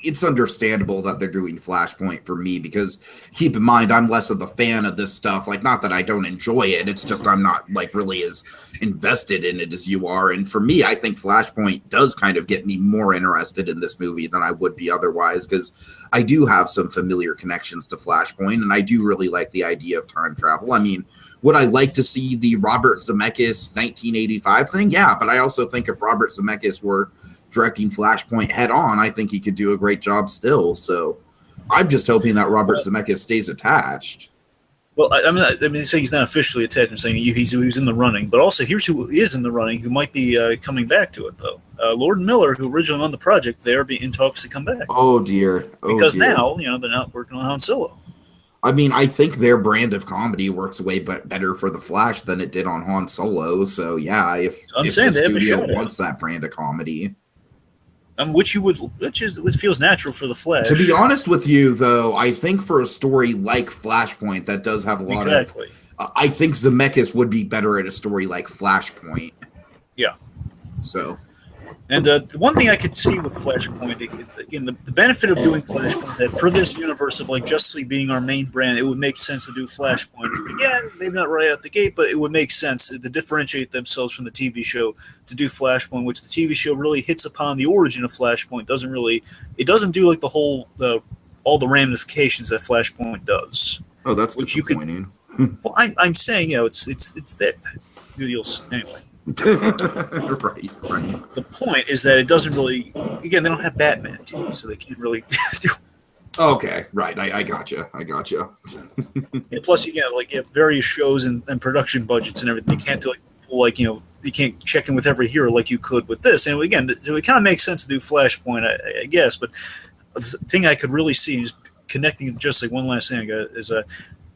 it's understandable that they're doing Flashpoint for me, because keep in mind, I'm less of a fan of this stuff. Like, not that I don't enjoy it, it's just I'm not like really as invested in it as you are. And for me, I think Flashpoint does kind of get me more interested in this movie than I would be otherwise, because I do have some familiar connections to Flashpoint, and I do really like the idea of time travel. I mean, would I like to see the Robert Zemeckis 1985 thing? Yeah, but I also think if Robert Zemeckis were directing Flashpoint head on, I think he could do a great job still. So I'm just hoping that Robert Zemeckis stays attached. Well, I mean, saying he's not officially attached. I'm saying he's in the running, but also here's who is in the running, who might be coming back to it though. Lord and Miller, who originally on the project, they are in talks to come back. Oh dear! Because now they're not working on Han Solo. I mean, I think their brand of comedy works way better for the Flash than it did on Han Solo. So yeah, if the studio wants that brand of comedy. Which feels natural for the Flash. To be honest with you, though, I think for a story like Flashpoint that does have a lot of, I think Zemeckis would be better at a story like Flashpoint. Yeah. So. And the one thing I could see with Flashpoint, again, the benefit of doing Flashpoint is that for this universe of like Justice League being our main brand, it would make sense to do Flashpoint. Again, maybe not right out the gate, but it would make sense to differentiate themselves from the TV show to do Flashpoint, which the TV show really hits upon the origin of Flashpoint. It doesn't do like the whole all the ramifications that Flashpoint does. Oh, that's disappointing. Well, I'm saying it's that anyway. Right. The point is that it doesn't really. Again, they don't have Batman TV, so they can't really do. Okay, right. I gotcha. And plus, you have various shows and production budgets and everything. You can't do you can't check in with every hero like you could with this. And again, it kind of makes sense to do Flashpoint, I guess. But the thing I could really see is connecting just like one last thing is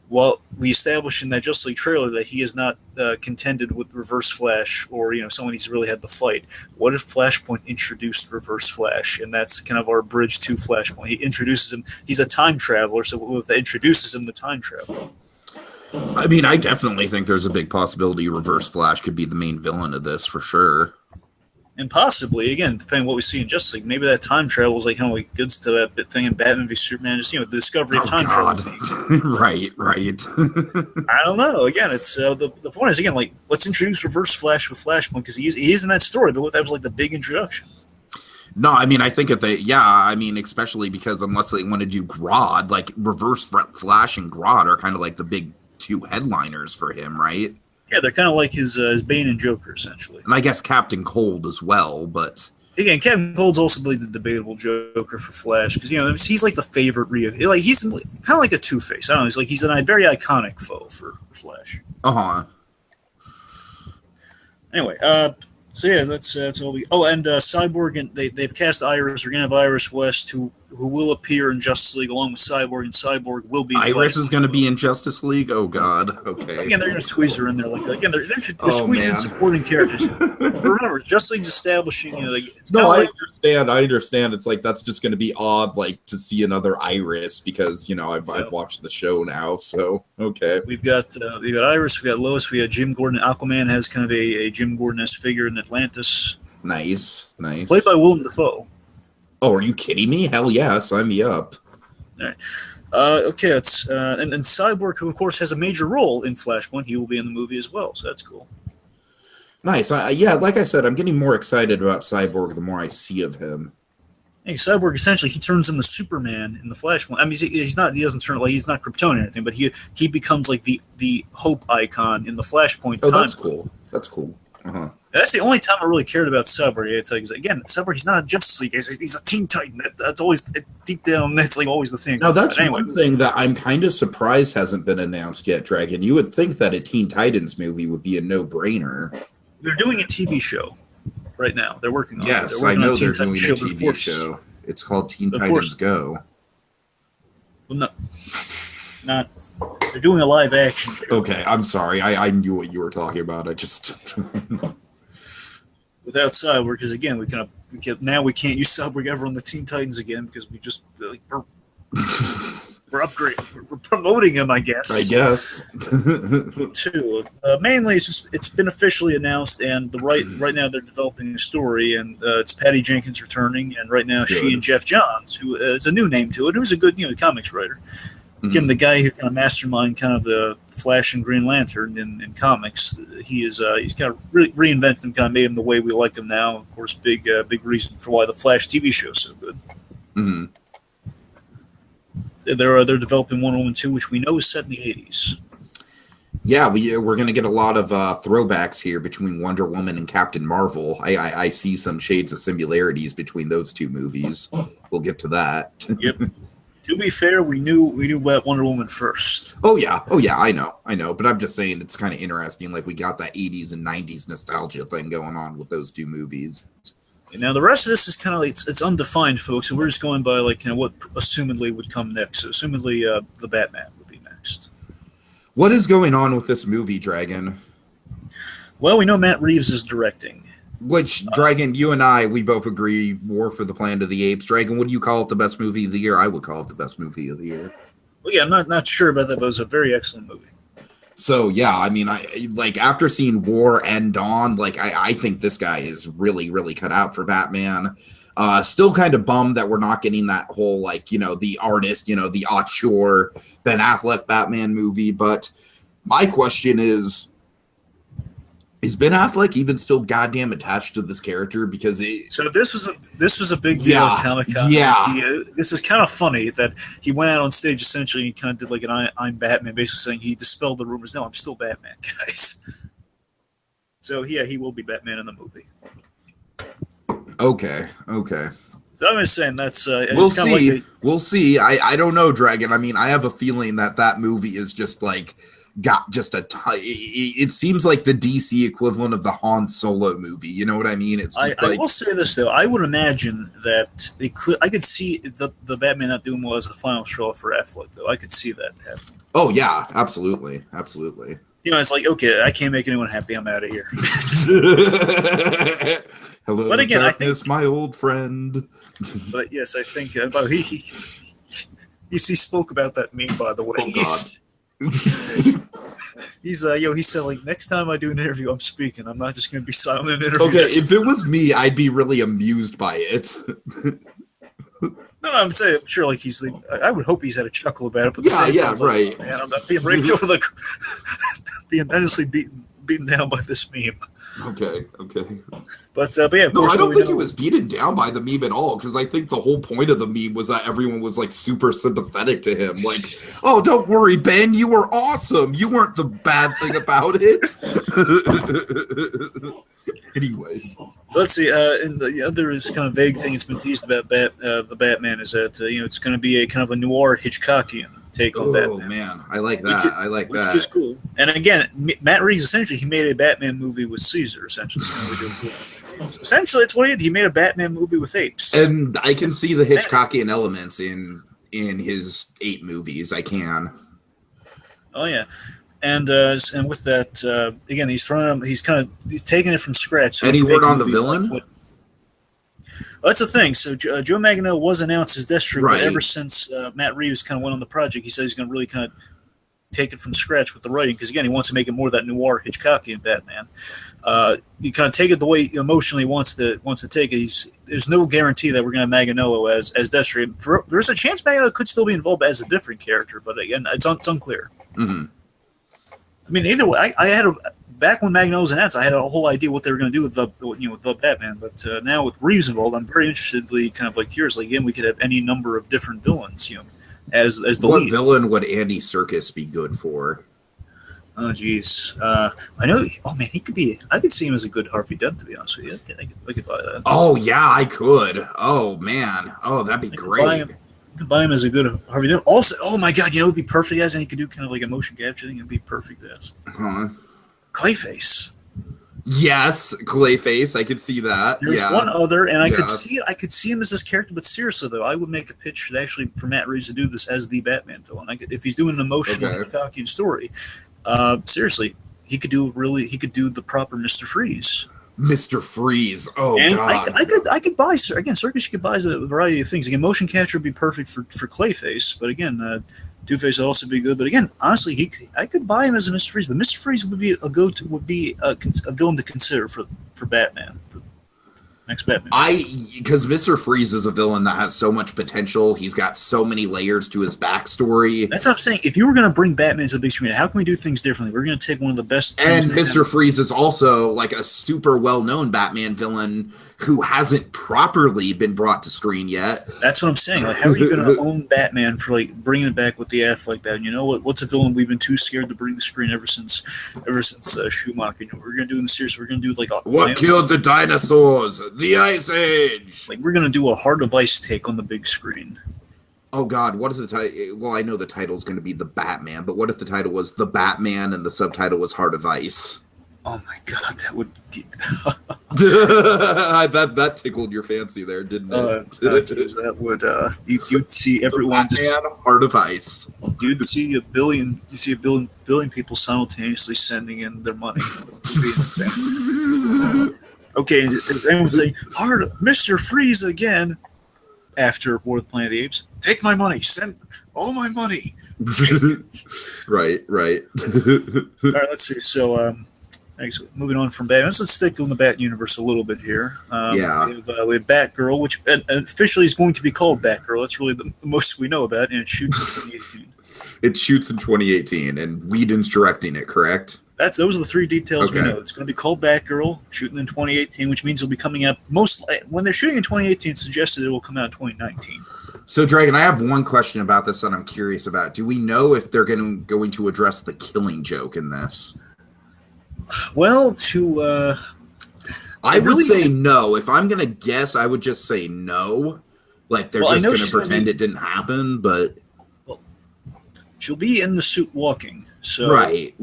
well, we established in that Justice League trailer that he has not contended with Reverse Flash or someone he's really had the fight. What if Flashpoint introduced Reverse Flash, and that's kind of our bridge to Flashpoint? He introduces him. He's a time traveler, so if that introduces him to time travel. I mean, I definitely think there's a big possibility Reverse Flash could be the main villain of this for sure. And possibly, again, depending on what we see in Justice League, maybe that time travel is kind of goods to that bit thing in Batman v Superman, just the discovery of time travel. Right. I don't know. Again, it's the point is let's introduce Reverse Flash with Flashpoint because he is in that story, but that was the big introduction. No, I mean, I think especially because unless they want to do Grodd, like Reverse Flash and Grodd are kind of like the big two headliners for him, right? Yeah, they're kind of like his Bane and Joker, essentially. And I guess Captain Cold as well, but... Again, Captain Cold's also the debatable Joker for Flash, because, he's like the favorite... he's kind of like a Two-Face. I don't know, he's a very iconic foe for Flash. Uh-huh. Anyway, so yeah, that's all we... Oh, and Cyborg, and they've cast Iris. We're going to have Iris West, who will appear in Justice League along with Cyborg, and Cyborg will be in Iris is going to be in Justice League? Oh, God. Okay. Again, they're going to squeeze her in there. They're squeezing in supporting characters. Remember, Justice League's establishing, it's no, I understand. It's that's just going to be odd, to see another Iris, because, I've watched the show now, so, okay. We've got Iris, we've got Lois, we got Jim Gordon. Aquaman has kind of a Jim Gordon-esque figure in Atlantis. Nice. Played by Willem Dafoe. Oh, are you kidding me? Hell yeah, sign me up. All right. Okay, it's and Cyborg, who of course has a major role in Flashpoint, he will be in the movie as well, so that's cool. Nice. Yeah, like I said, I'm getting more excited about Cyborg the more I see of him. Hey, Cyborg essentially he turns into Superman in the Flashpoint. I mean, he's not he's not Krypton or anything, but he becomes the hope icon in the Flashpoint. Oh, that's cool. That's cool. Uh-huh. That's the only time I really cared about Cyborg. I tell you, again, Cyborg, he's not a Justice League. He's a Teen Titan. That's always deep down. That's always the thing. Now, that's one thing that I'm kind of surprised hasn't been announced yet, Dragon. You would think that a Teen Titans movie would be a no-brainer. They're doing a TV show right now. They're working on it. Yes, I know they're doing a TV show. It's called Teen Titans Go. Well, no. Not. They're doing a live action show. Okay, I'm sorry. I knew what you were talking about. I just... Without Cyborg, because again, we can't use Cyborg ever on the Teen Titans again because we just We're upgrading. We're promoting him, I guess. I guess. Too. Mainly, it's been officially announced, and right now they're developing a story, and it's Patty Jenkins returning, and right now she and Jeff Johns, who is a new name to it, who's a good comics writer. Again, the guy who kind of mastermind kind of the Flash and Green Lantern in comics, he's kind of reinvented him, kind of made him the way we like him now. Of course, big reason for why the Flash TV show is so good. Mm-hmm. They're developing Wonder Woman 2, which we know is set in the 80s. Yeah, we're going to get a lot of throwbacks here between Wonder Woman and Captain Marvel. I see some shades of similarities between those two movies. We'll get to that. Yep. To be fair, we knew about Wonder Woman first. Oh yeah, I know. But I'm just saying it's kind of interesting. Like we got that 80s and 90s nostalgia thing going on with those two movies. Now the rest of this is kind of like it's undefined, folks, and we're just going by like what assumedly would come next. So assumedly, the Batman would be next. What is going on with this movie, Dragon? Well, we know Matt Reeves is directing. Which, Dragon, you and I, we both agree, War for the Planet of the Apes. Dragon, would you call it the best movie of the year? I would call it the best movie of the year. Well, yeah, I'm not sure about that, but it was a very excellent movie. So, yeah, I mean, after seeing War and Dawn, I think this guy is really, really cut out for Batman. Still kind of bummed that we're not getting that whole, the artist, the auteur Ben Affleck Batman movie. But my question is Ben Affleck even still goddamn attached to this character? Because this was a big deal at Comic-Con. Yeah. This is kind of funny that he went out on stage essentially and he kind of did like an I'm Batman, basically saying he dispelled the rumors. No, I'm still Batman, guys. So yeah, he will be Batman in the movie. Okay. So I'm just saying that's we'll see. We'll see. I don't know, Dragon. I mean, I have a feeling that movie is just got just it seems like the DC equivalent of the Han Solo movie. You know what I mean? It's just I will say this though. I would imagine that I could see the Batman not doing well as a final straw for Affleck though. I could see that happening. Oh yeah, absolutely. It's like, okay, I can't make anyone happy. I'm out of here. Hello, but again, darkness, I think my old friend. But yes, I think he spoke about that meme, by the way. Oh God. He said like, next time I do an interview, I'm speaking. I'm not just going to be silent in an interview. Okay, if it was me, I'd be really amused by it. No, I'm saying, I'm sure, like I would hope he's had a chuckle about it. But right. Man, I'm not being raked over being endlessly beaten down by this meme. Okay. But yeah, of no, course, I don't think he was beaten down by the meme at all, because I think the whole point of the meme was that everyone was super sympathetic to him. Like, oh, don't worry, Ben, you were awesome. You weren't the bad thing about it. Anyways, let's see. And the other is kind of vague thing that's been teased about the Batman is that it's going to be a kind of a noir Hitchcockian take on Batman. Oh man, I like that. Which is cool. And again, Matt Reeves essentially he made a Batman movie with Caesar. Essentially, it's what he did. He made a Batman movie with apes. And I can see the Hitchcockian elements in his 8 movies. I can. Oh yeah. And with that, again, he's taking it from scratch. So any word on the villain? Well, that's the thing. So Joe Manganiello was announced as Deathstroke, but ever since Matt Reeves kind of went on the project, he said he's going to really kind of take it from scratch with the writing, because again, he wants to make it more of that noir Hitchcockian Batman. You kind of take it the way emotionally wants to take it. There's no guarantee that we're going to have Manganiello as Deathstroke. There's a chance Manganiello could still be involved as a different character, but again, it's unclear. Mm-hmm. I mean, either way, I had back when Magneto was announced, I had a whole idea what they were going to do with the Batman. But now with Reeves involved, I'm very interested. Kind of like curious. Like again, we could have any number of different villains. As the what lead. villain would Andy Serkis be good for? Oh geez, I know. Oh man, he could be. I could see him as a good Harvey Dent. To be honest with you, I could buy that. Oh yeah, I could. Oh man. Oh, that'd be great. You could buy him as a good Harvey Dent. Also, oh my God, it'd be perfect as, and he could do kind of like a motion capture thing. It'd be perfect as. Clayface. Yes, Clayface. I could see that. There's one other, and I could see him as this character. But seriously, though, I would make a pitch for Matt Reeves to do this as the Batman villain. If he's doing an emotional Hitchcockian story, seriously, he could do the proper Mr. Freeze. Mr. Freeze. Oh, And God. I could buy, again, Circus, you could buy a variety of things. Again, motion capture would be perfect for Clayface, but again, Two-Face would also be good. But again, honestly, I could buy him as a Mr. Freeze, but Mr. Freeze would be a villain to consider for Batman, the next Batman. Because Mr. Freeze is a villain that has so much potential. He's got so many layers to his backstory. That's what I'm saying. If you were going to bring Batman to the big screen, how can we do things differently? We're going to take one of the best. And Mr. Freeze is also like a super well-known Batman villain who hasn't properly been brought to screen yet. That's what I'm saying. Like, how are you going to own Batman for like bringing it back with the Affleck Batman? You know what? What's a villain we've been too scared to bring to screen ever since Schumacher? You know, we're going to do in the series. We're going to do like what killed the dinosaurs? The Ice Age. Like, we're going to do a Heart of Ice take on the big screen. Oh God, what is the title? Well, I know the title is going to be The Batman, but what if the title was The Batman and the subtitle was Heart of Ice? Oh my God, that would. that tickled your fancy there, didn't it? That would. You'd see everyone just Heart of Ice. You'd see a billion people simultaneously sending in their money. Okay, everyone would say, Mr. Freeze again. After War of the Planet of the Apes, take my money, send all my money. Right. All right, let's see. So, moving on from Batman, let's stick in the Bat universe a little bit here. We have Batgirl, which officially is going to be called Batgirl. That's really the most we know about, and it shoots in 2018. It shoots in 2018, and Whedon's directing it, correct? Those are the three details we know. It's going to be called Batgirl, shooting in 2018, which means it'll be coming out when they're shooting in 2018. It's suggested it will come out in 2019. So, Dragon, I have one question about this that I'm curious about. Do we know if they're going to address the Killing Joke in this? Well, I would say no. If I'm going to guess, I would just say no. Like they're just going to pretend it didn't happen, but she'll be in the suit walking. So right.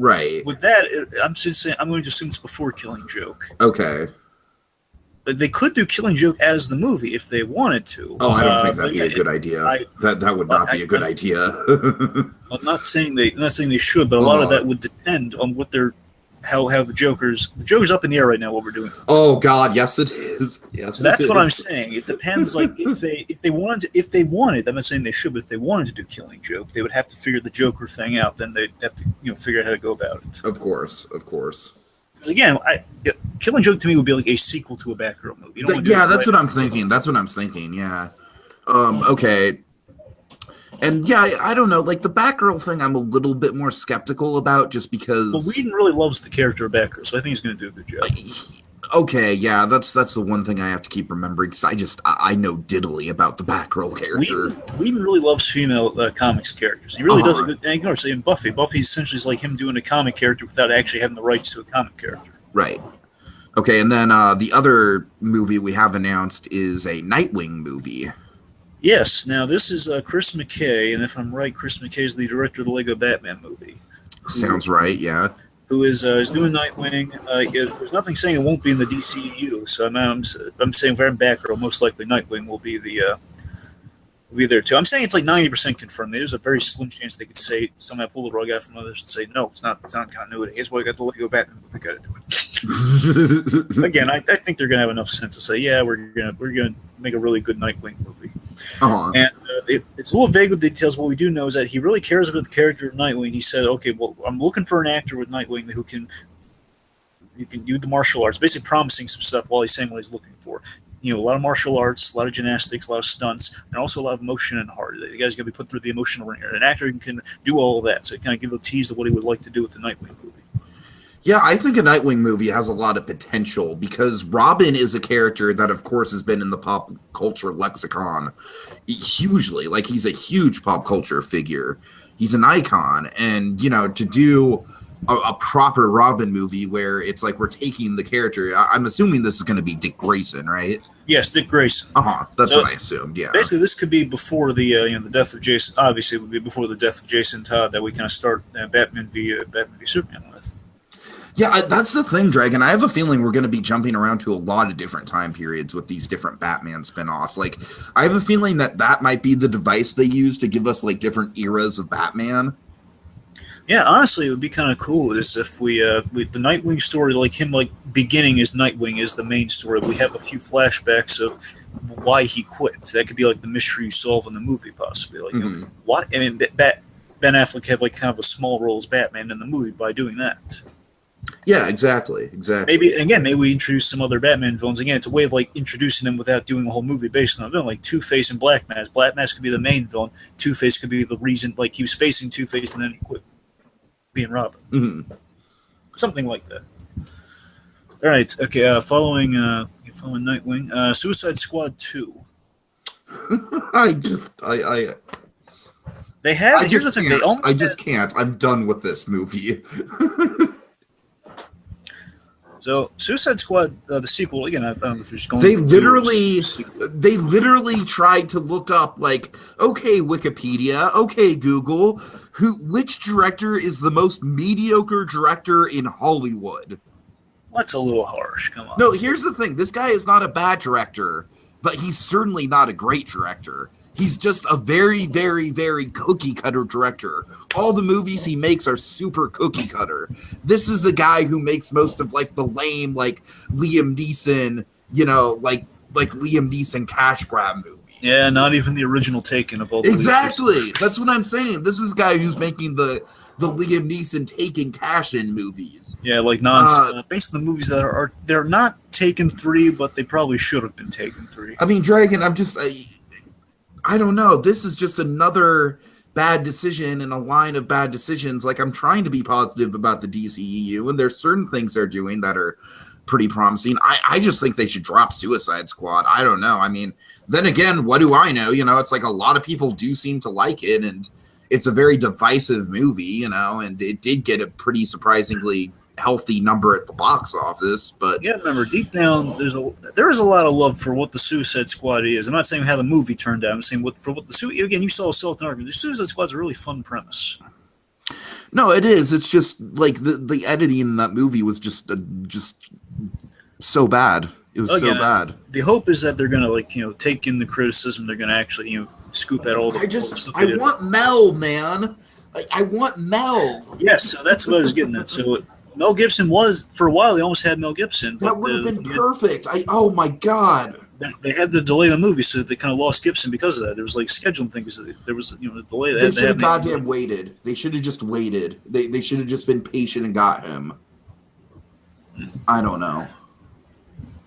With that, I'm going to assume it's before Killing Joke. Okay. They could do Killing Joke as the movie if they wanted to. Oh, I don't think that'd be a good idea. That would not be a good idea. I'm not saying they should, but a lot of that would depend on what they're how the Joker's up in the air right now. What we're doing. Oh God, yes it is. Yes, so that's what I'm saying. It depends. Like if they wanted, I'm not saying they should, but if they wanted to do Killing Joke, they would have to figure the Joker thing out. Then they'd have to figure out how to go about it. Of course. Because again, Killing Joke to me would be like a sequel to a Batgirl movie. That's what I'm thinking. Yeah. Okay. And yeah, I don't know. Like the Batgirl thing, I'm a little bit more skeptical about, just because. But Whedon really loves the character of Batgirl, so I think he's going to do a good job. Okay, yeah, that's the one thing I have to keep remembering, because I know diddly about the Batgirl character. Whedon really loves female comics characters. He really does. And you know, saying Buffy essentially is like him doing a comic character without actually having the rights to a comic character. Right. Okay, and then the other movie we have announced is a Nightwing movie. Yes. Now this is Chris McKay, and if I'm right, Chris McKay is the director of the Lego Batman movie. Sounds right. Yeah. Who is doing Nightwing? There's nothing saying it won't be in the DCEU. So I'm saying if I'm Batgirl, most likely Nightwing will be there too. I'm saying it's like 90% confirmed. There's a very slim chance they could say somehow pull the rug out from others and say no, it's not continuity. Here's why I got the Lego Batman movie. Got to do it. Again, I think they're gonna have enough sense to say, yeah, we're gonna make a really good Nightwing movie. Uh-huh. And it's a little vague with the details. What we do know is that he really cares about the character of Nightwing. He said, okay, well, I'm looking for an actor with Nightwing who can do the martial arts, basically promising some stuff while he's saying what he's looking for. A lot of martial arts, a lot of gymnastics, a lot of stunts, and also a lot of emotion and heart. The guy's going to be put through the emotional ringer. An actor can do all of that, so it kind of give a tease of what he would like to do with the Nightwing movie. Yeah, I think a Nightwing movie has a lot of potential, because Robin is a character that, of course, has been in the pop culture lexicon hugely. Like, he's a huge pop culture figure. He's an icon. And, to do a proper Robin movie where it's like we're taking the character, I'm assuming this is going to be Dick Grayson, right? Yes, Dick Grayson. That's what I assumed, yeah. Basically, this could be before the death of Jason. Obviously, it would be before the death of Jason Todd that we kind of start Batman v Superman with. Yeah, that's the thing, Dragon. I have a feeling we're going to be jumping around to a lot of different time periods with these different Batman spinoffs. Like, I have a feeling that might be the device they use to give us, like, different eras of Batman. Yeah, honestly, it would be kind of cool is if we the Nightwing story, like him, like beginning as Nightwing is the main story. We have a few flashbacks of why he quit. That could be like the mystery you solve in the movie, possibly. Like, you know, why? I mean, Ben Affleck had like kind of a small role as Batman in the movie by doing that. Yeah, exactly. Maybe we introduce some other Batman villains. Again, it's a way of like introducing them without doing a whole movie based on a villain, like Two-Face and Black Mask. Black Mask could be the main villain. Two-Face could be the reason, like he was facing Two-Face and then he quit being Robin. Something like that. All right. Okay. Following Nightwing, Suicide Squad 2. They have. Here's the thing. I just can't. I'm done with this movie. So, Suicide Squad, the sequel, again, I don't know if you're just going They literally tried to look up, like, okay, Wikipedia, okay, Google, which director is the most mediocre director in Hollywood? That's a little harsh, come on. No, here's the thing. This guy is not a bad director, but he's certainly not a great director. He's just a very, very, very cookie-cutter director. All the movies he makes are super cookie-cutter. This is the guy who makes most of, like, the lame, like, Liam Neeson, you know, like Liam Neeson cash grab movies. Yeah, not even the original Taken of all the Exactly! That's what I'm saying. This is the guy who's making the Liam Neeson Taken cash-in movies. Yeah, like based on the movies that they're not Taken 3, but they probably should have been Taken 3. I mean, Dragon, I don't know. This is just another bad decision in a line of bad decisions. Like, I'm trying to be positive about the DCEU, and there's certain things they're doing that are pretty promising. I just think they should drop Suicide Squad. I don't know. I mean, then again, what do I know? You know, it's like a lot of people do seem to like it, and it's a very divisive movie, you know, and it did get a pretty surprisingly healthy number at the box office, but yeah, remember deep down there is a lot of love for what the Suicide Squad is. I'm not saying how the movie turned out. I'm saying what the again, you saw Assault and Argument. The Suicide Squad's a really fun premise. No, it is. It's just like the editing in that movie was just so bad. It was so bad. The hope is that they're gonna take in the criticism. They're gonna actually scoop out all the stuff. I want Mel, man. I want Mel. Yes, so that's what I was getting at. So Mel Gibson was, for a while, they almost had Mel Gibson. That would have been perfect. Oh, my God. They had to delay the movie, so they kind of lost Gibson because of that. There was, like, scheduling things. There was, a delay. They should have goddamn waited. They should have just waited. They should have just been patient and got him. I don't know.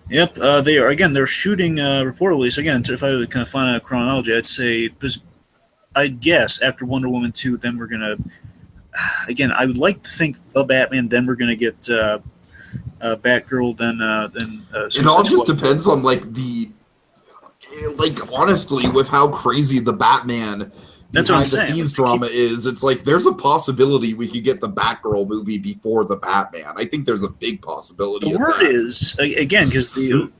Yep. They're shooting, reportedly. So, again, if I would kind of find out chronology, I'd guess after Wonder Woman 2, then we're going to... Again, I would like to think the Batman. Then we're gonna get Batgirl. Then it all just depends on honestly, with how crazy the Batman behind the scenes drama is. It's like there's a possibility we could get the Batgirl movie before the Batman. I think there's a big possibility. The word is again because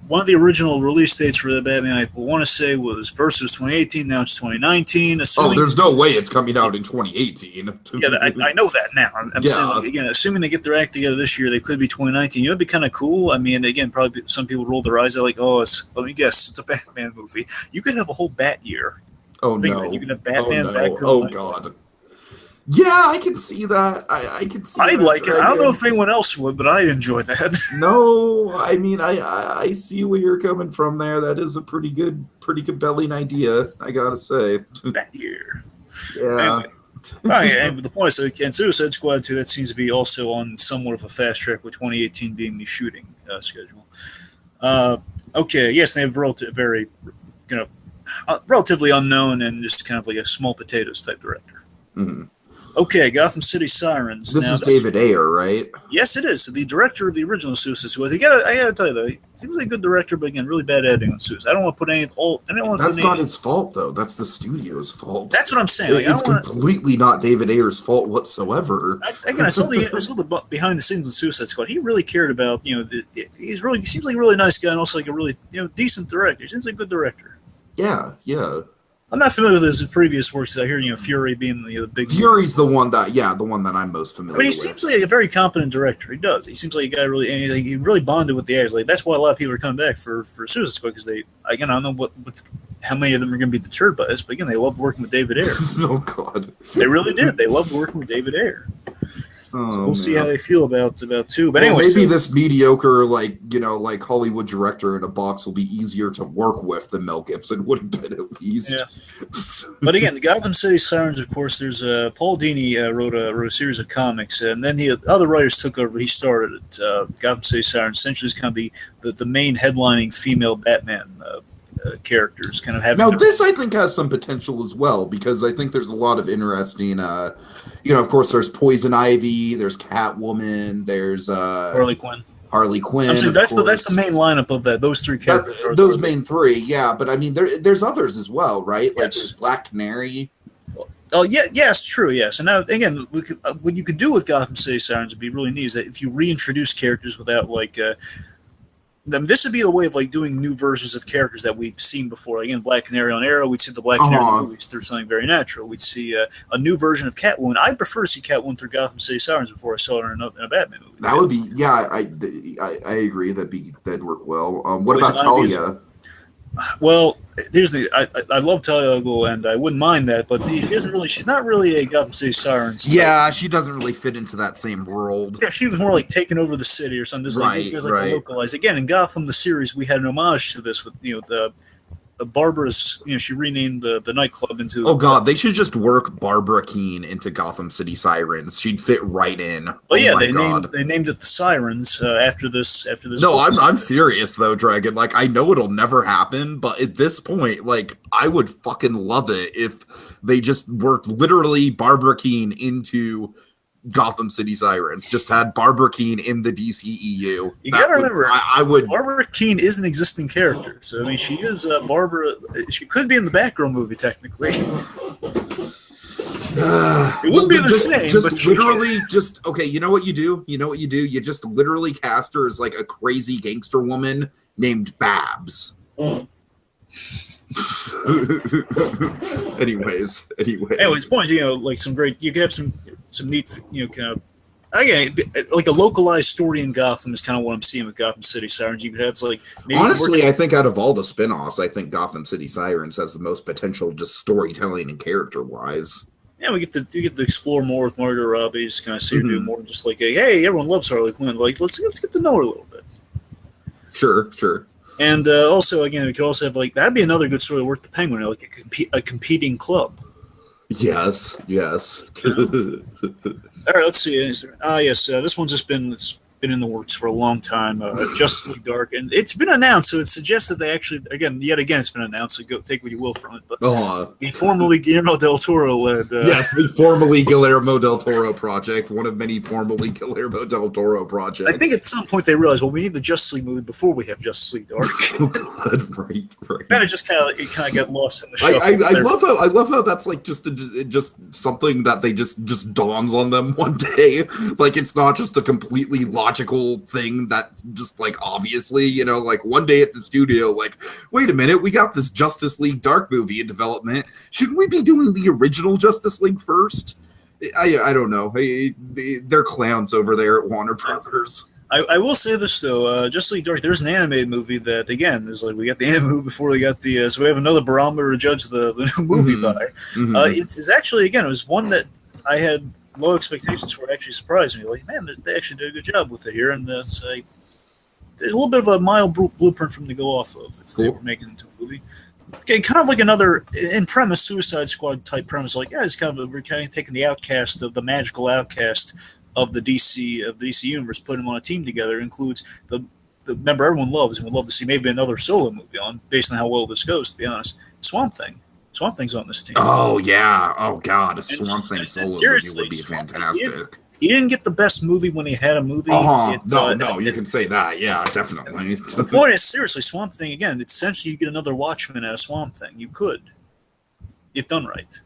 one of the original release dates for the Batman I want to say was first it was 2018, now it's 2019. There's no way it's coming out in 2018. Yeah, I know that now. I'm saying again, assuming they get their act together this year, they could be 2019. It'd be kind of cool. I mean, again, probably some people roll their eyes at like, let me guess, it's a Batman movie. You could have a whole Bat year. Oh, no. You can have Batman, Batgirl. Oh, God. Yeah, I can see that. I can see I'd like it. I don't know if anyone else would, but I'd enjoy that. No, I mean, I see where you're coming from there. That is a pretty compelling idea, I gotta say. That year. Yeah. Anyway. And the point is, and Suicide Squad 2, that seems to be also on somewhat of a fast track with 2018 being the shooting schedule. Okay, yes, they have very, relatively unknown and just kind of like a small potatoes type director. Mm-hmm. Okay, Gotham City Sirens. This is David Ayer, right? Yes, it is. The director of the original Suicide Squad. I gotta tell you though, he seems like a good director, but again, really bad editing on Suicide. I don't want to put That's not his fault though. That's the studio's fault. That's what I'm saying. It's completely not David Ayer's fault whatsoever. I saw the behind the scenes of Suicide Squad. He really cared about he seems like a really nice guy and also like a really decent director. He seems like a good director. Yeah. I'm not familiar with his previous works. I hear Fury being the big. Fury's the one that I'm most familiar with. He seems like a very competent director. He does. He seems like a guy he really bonded with the actors. Like that's why a lot of people are coming back for Suicide Squad because I don't know how many of them are going to be deterred by this, but again, they loved working with David Ayer. Oh God, they really did. They loved working with David Ayer. Oh, we'll see man. how they feel about two. But Well, anyway, maybe so, this mediocre, like Hollywood director in a box will be easier to work with than Mel Gibson would have been at least. yeah. But again, the Gotham City Sirens, of course, there's Paul Dini wrote a series of comics, and then other writers took over. He started it. Gotham City Sirens essentially is kind of the main headlining female Batman characters, kind of having. Now, this I think has some potential as well because I think there's a lot of interesting. Of course, there's Poison Ivy, there's Catwoman, there's Harley Quinn. Harley Quinn. I'm saying that's the main lineup of that. Those three characters. Those main three, yeah. But I mean, there's others as well, right? Like Yes. there's Black Canary. Oh yeah, yes, true, yes. And now again, what you could do with Gotham City Sirens would be really neat is that if you reintroduce characters without this would be the way of doing new versions of characters that we've seen before. Again, Black Canary on Arrow, we'd see the Black Canary movies through something very natural. We'd see a new version of Catwoman. I'd prefer to see Catwoman through Gotham City Sirens before I saw her in a Batman movie. That would be, yeah. I agree. That'd work well. What about Talia? Well, here's the I love Talia al Ghul, and I wouldn't mind that, but she's not really a Gotham City Sirens type. Yeah, she doesn't really fit into that same world. Yeah, she was more like taking over the city or something. These guys like to localize. Again, in Gotham, the series, we had an homage to this with the Barbara's. She renamed the nightclub into. Oh God, they should just work Barbara Keene into Gotham City Sirens. She'd fit right in. Well, yeah, they named it the Sirens after this. No, I'm serious though, Dragon. Like, I know it'll never happen, but at this point, like, I would fucking love it if they just worked literally Barbara Keene into Gotham City Sirens. Just had Barbara Keene in the DCEU. You gotta remember, I would. Barbara Keene is an existing character, so I mean, she is Barbara. She could be in the Batgirl movie technically. It wouldn't be the same. Just literally, okay. You know what you do? You just literally cast her as like a crazy gangster woman named Babs. Anyways, point like some great. You could have some neat, kind of. Again, like a localized story in Gotham is kind of what I'm seeing with Gotham City Sirens. You could have maybe honestly, I think out of all the spin-offs, I think Gotham City Sirens has the most potential, just storytelling and character-wise. Yeah, we get to explore more with Margot Robbie. Just kind of see her do more just like hey, everyone loves Harley Quinn. Like let's get to know her a little bit. Sure. And also, again, we could also have that'd be another good story to work the Penguin, like a competing club. Yes. All right, let's see. Yes, this one's just been in the works for a long time. Justice League Dark, and it's been announced, so it suggests that they actually, yet again, it's been announced. So go take what you will from it. But the formerly Guillermo del Toro led. Yes, the formerly Guillermo del Toro project, one of many formerly Guillermo del Toro projects. I think at some point they realized, well, we need the Justice League movie before we have Justice League Dark. Oh God, right. And it kind of got lost in the shuffle. I love how that's like just something that they just dawns on them one day. Like it's not just a completely logical thing that just obviously, one day at the studio, wait a minute, we got this Justice League Dark movie in development. Shouldn't we be doing the original Justice League first? I don't know. They're clowns over there at Warner Brothers. I will say this though, Justice League Dark. There's an animated movie that again is we got the anime movie before we got the so we have another barometer to judge the new movie by. It's actually it was one that I had low expectations for. It actually surprised me. Man, they actually did a good job with it here, and it's a little bit of a mild blueprint for them to go off of if they were making it into a movie. Okay, kind of like another in premise Suicide Squad type premise. It's we're kind of taking the outcast of the magical outcast of the DC universe, putting them on a team together. It includes the member everyone loves and would love to see maybe another solo movie on based on how well this goes. To be honest, Swamp Thing. Swamp Thing's on this team. Oh yeah. Oh God, a Swamp Thing solo movie would be fantastic. He didn't get the best movie when he had a movie. No, you can say that. Yeah, definitely. The point is, seriously, Swamp Thing, again, it's essentially you get another Watchmen out of Swamp Thing. You could. If done right.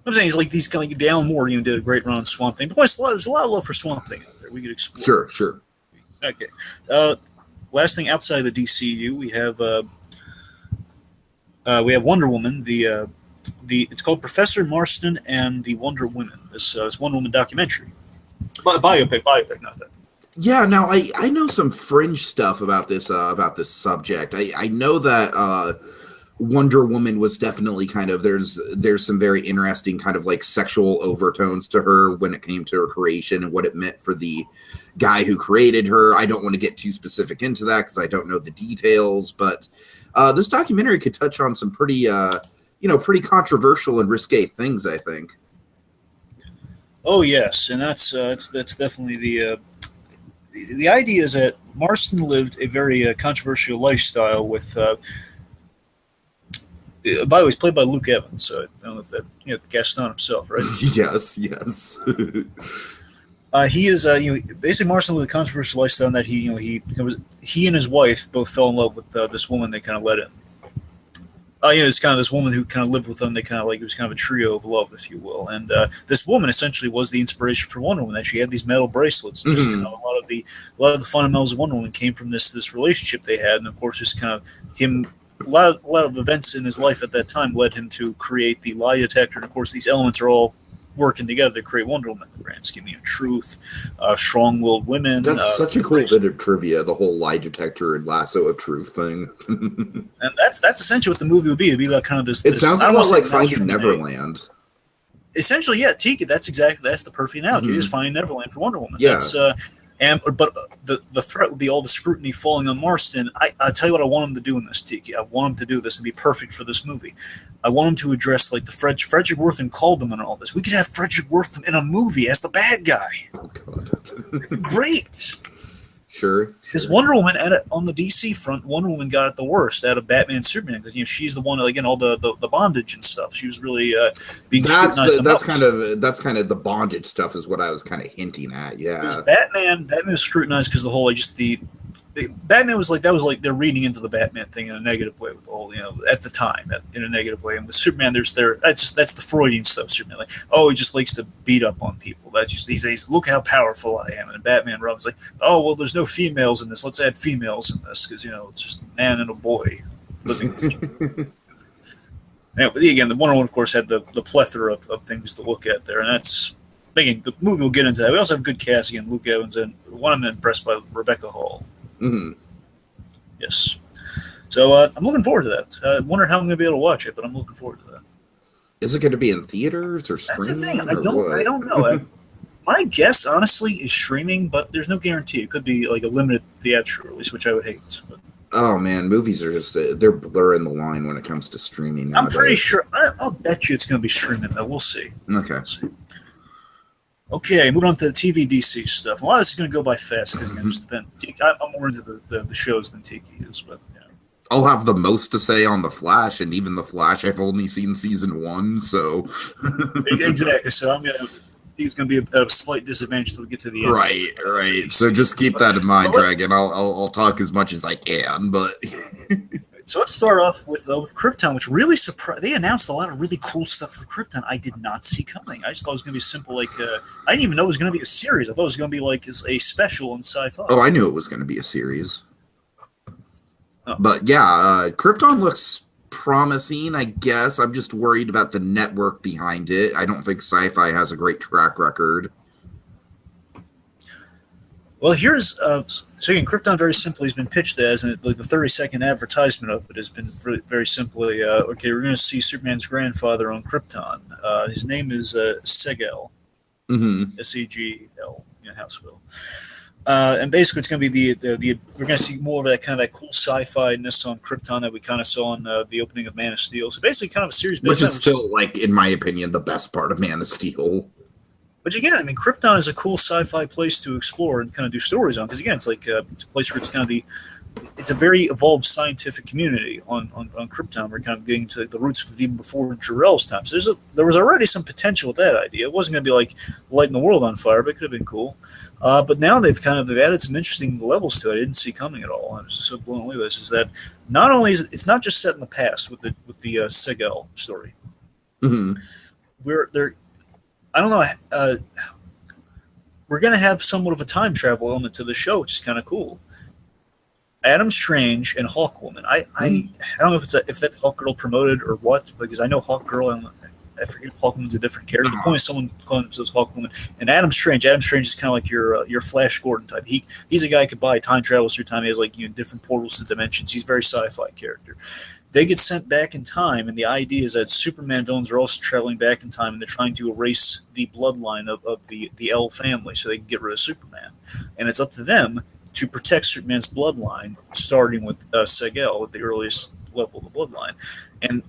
I'm saying he's these kind of the Alan Moore, did a great run on Swamp Thing. But there's a lot of love for Swamp Thing out there. We could explore. Sure. Okay. Last thing outside of the DCU, we have Wonder Woman. It's called Professor Marston and the Wonder Women. This Wonder Woman documentary, biopic, not that. Yeah. Now I know some fringe stuff about this subject. I know that Wonder Woman was definitely kind of there's some very interesting kind of like sexual overtones to her when it came to her creation and what it meant for the guy who created her. I don't want to get too specific into that because I don't know the details, but this documentary could touch on some pretty pretty controversial and risque things, I think. Oh yes, and that's definitely the idea is that Marston lived a very controversial lifestyle with. By the way, he's played by Luke Evans, so I don't know if that the Gaston himself, right? yes. He is basically Marston lived a controversial lifestyle in that he and his wife both fell in love with this woman they kind of let in. It's kind of this woman who kind of lived with them. They kind of it was kind of a trio of love, if you will. And this woman essentially was the inspiration for Wonder Woman. That she had these metal bracelets. And just a lot of the fundamentals of Wonder Woman came from this relationship they had, and of course, just kind of him. A lot of events in his life at that time led him to create the lie detector. And of course, these elements are all working together to create Wonder Woman. The grand scheme of truth, strong-willed women. That's such a cool bit of trivia, the whole lie detector and lasso of truth thing. And that's essentially what the movie would be. It'd be like kind of this. It sounds a lot like Finding Neverland. Essentially, yeah, Tiki. That's the perfect analogy. It is Finding Neverland for Wonder Woman. Yeah. But the threat would be all the scrutiny falling on Marston. I tell you what I want him to do in this, Tiki. I want him to do this and be perfect for this movie. I want him to address like the Frederick Wortham called him and all this. We could have Frederick Wortham in a movie as the bad guy. Oh God, great. Sure. Because Wonder Woman on the DC front, Wonder Woman got it the worst out of Batman and Superman because she's the one again all the bondage and stuff. She was really being scrutinized. That's kind of the bondage stuff is what I was kind of hinting at. Yeah. Batman was scrutinized because the whole Batman was like they're reading into the Batman thing in a negative way with the whole at the time in a negative way, and with Superman that's the Freudian stuff. Superman he just likes to beat up on people. That's just these days. Look how powerful I am. And Batman Robin's like, oh well, there's no females in this. Let's add females in this because it's just a man and a boy living. But again, the Wonder Woman of course had the plethora of things to look at there, and that's. Again, the movie will get into that. We also have good cast again, Luke Evans, and one I'm impressed by Rebecca Hall. Mm-hmm. Yes. So I'm looking forward to that. I wonder how I'm going to be able to watch it, but I'm looking forward to that. Is it going to be in theaters or streaming? That's the thing. I don't know. My guess, honestly, is streaming, but there's no guarantee. It could be like a limited theatrical release, which I would hate. But. Oh man, movies are just they're blurring the line when it comes to streaming nowadays. I'm pretty sure. I'll bet you it's going to be streaming, though. We'll see. Okay. We'll see. Okay, moving on to the TV DC stuff. A lot of this is going to go by fast because I'm more into the shows than Tiki is, but I'll have the most to say on the Flash, and even the Flash I've only seen season 1, so exactly. So he's going to be at a slight disadvantage till we get to the end. Right. So just keep that in mind, Dragon. I'll talk as much as I can, but. So let's start off with Krypton, which really surprised. They announced a lot of really cool stuff for Krypton I did not see coming. I just thought it was going to be simple, I didn't even know it was going to be a series. I thought it was going to be like a special in sci-fi. Oh, I knew it was going to be a series. Oh. But yeah, Krypton looks promising, I guess. I'm just worried about the network behind it. I don't think Sci-Fi has a great track record. Well, here's so again, Krypton very simply has been pitched as, and the 30-second advertisement of it has been very simply, okay, we're going to see Superman's grandfather on Krypton. His name is Segel, S-E-G-L, Houseville. And basically, it's going to be we're going to see more of that kind of that cool sci-fi-ness on Krypton that we kind of saw in the opening of Man of Steel. So basically, kind of a series, which is still, in my opinion, the best part of Man of Steel. But again, I mean, Krypton is a cool sci-fi place to explore and kind of do stories on. Because again, it's like it's a place where it's kind of it's a very evolved scientific community on Krypton. We're kind of getting to the roots of it even before Jor-El's time. So there was already some potential with that idea. It wasn't going to be like lighting the world on fire, but it could have been cool. But now they've added some interesting levels to it. I didn't see coming at all. I was just so blown away by this. Is that not only is it's not just set in the past with the Segel story. Mm-hmm. I don't know. We're going to have somewhat of a time travel element to the show, which is kind of cool. Adam Strange and Hawkwoman. I don't know if that's Hawkgirl promoted or what, because I know Hawkgirl. I forget if Hawkwoman's a different character. The point is someone calling themselves Hawkwoman. And Adam Strange is kind of like your Flash Gordon type. He's a guy who could buy time travels through time. He has different portals to dimensions. He's a very sci-fi character. they get sent back in time, and the idea is that Superman villains are also traveling back in time, and they're trying to erase the bloodline of the L family so they can get rid of Superman. And it's up to them to protect Superman's bloodline, starting with Segel at the earliest level of the bloodline. And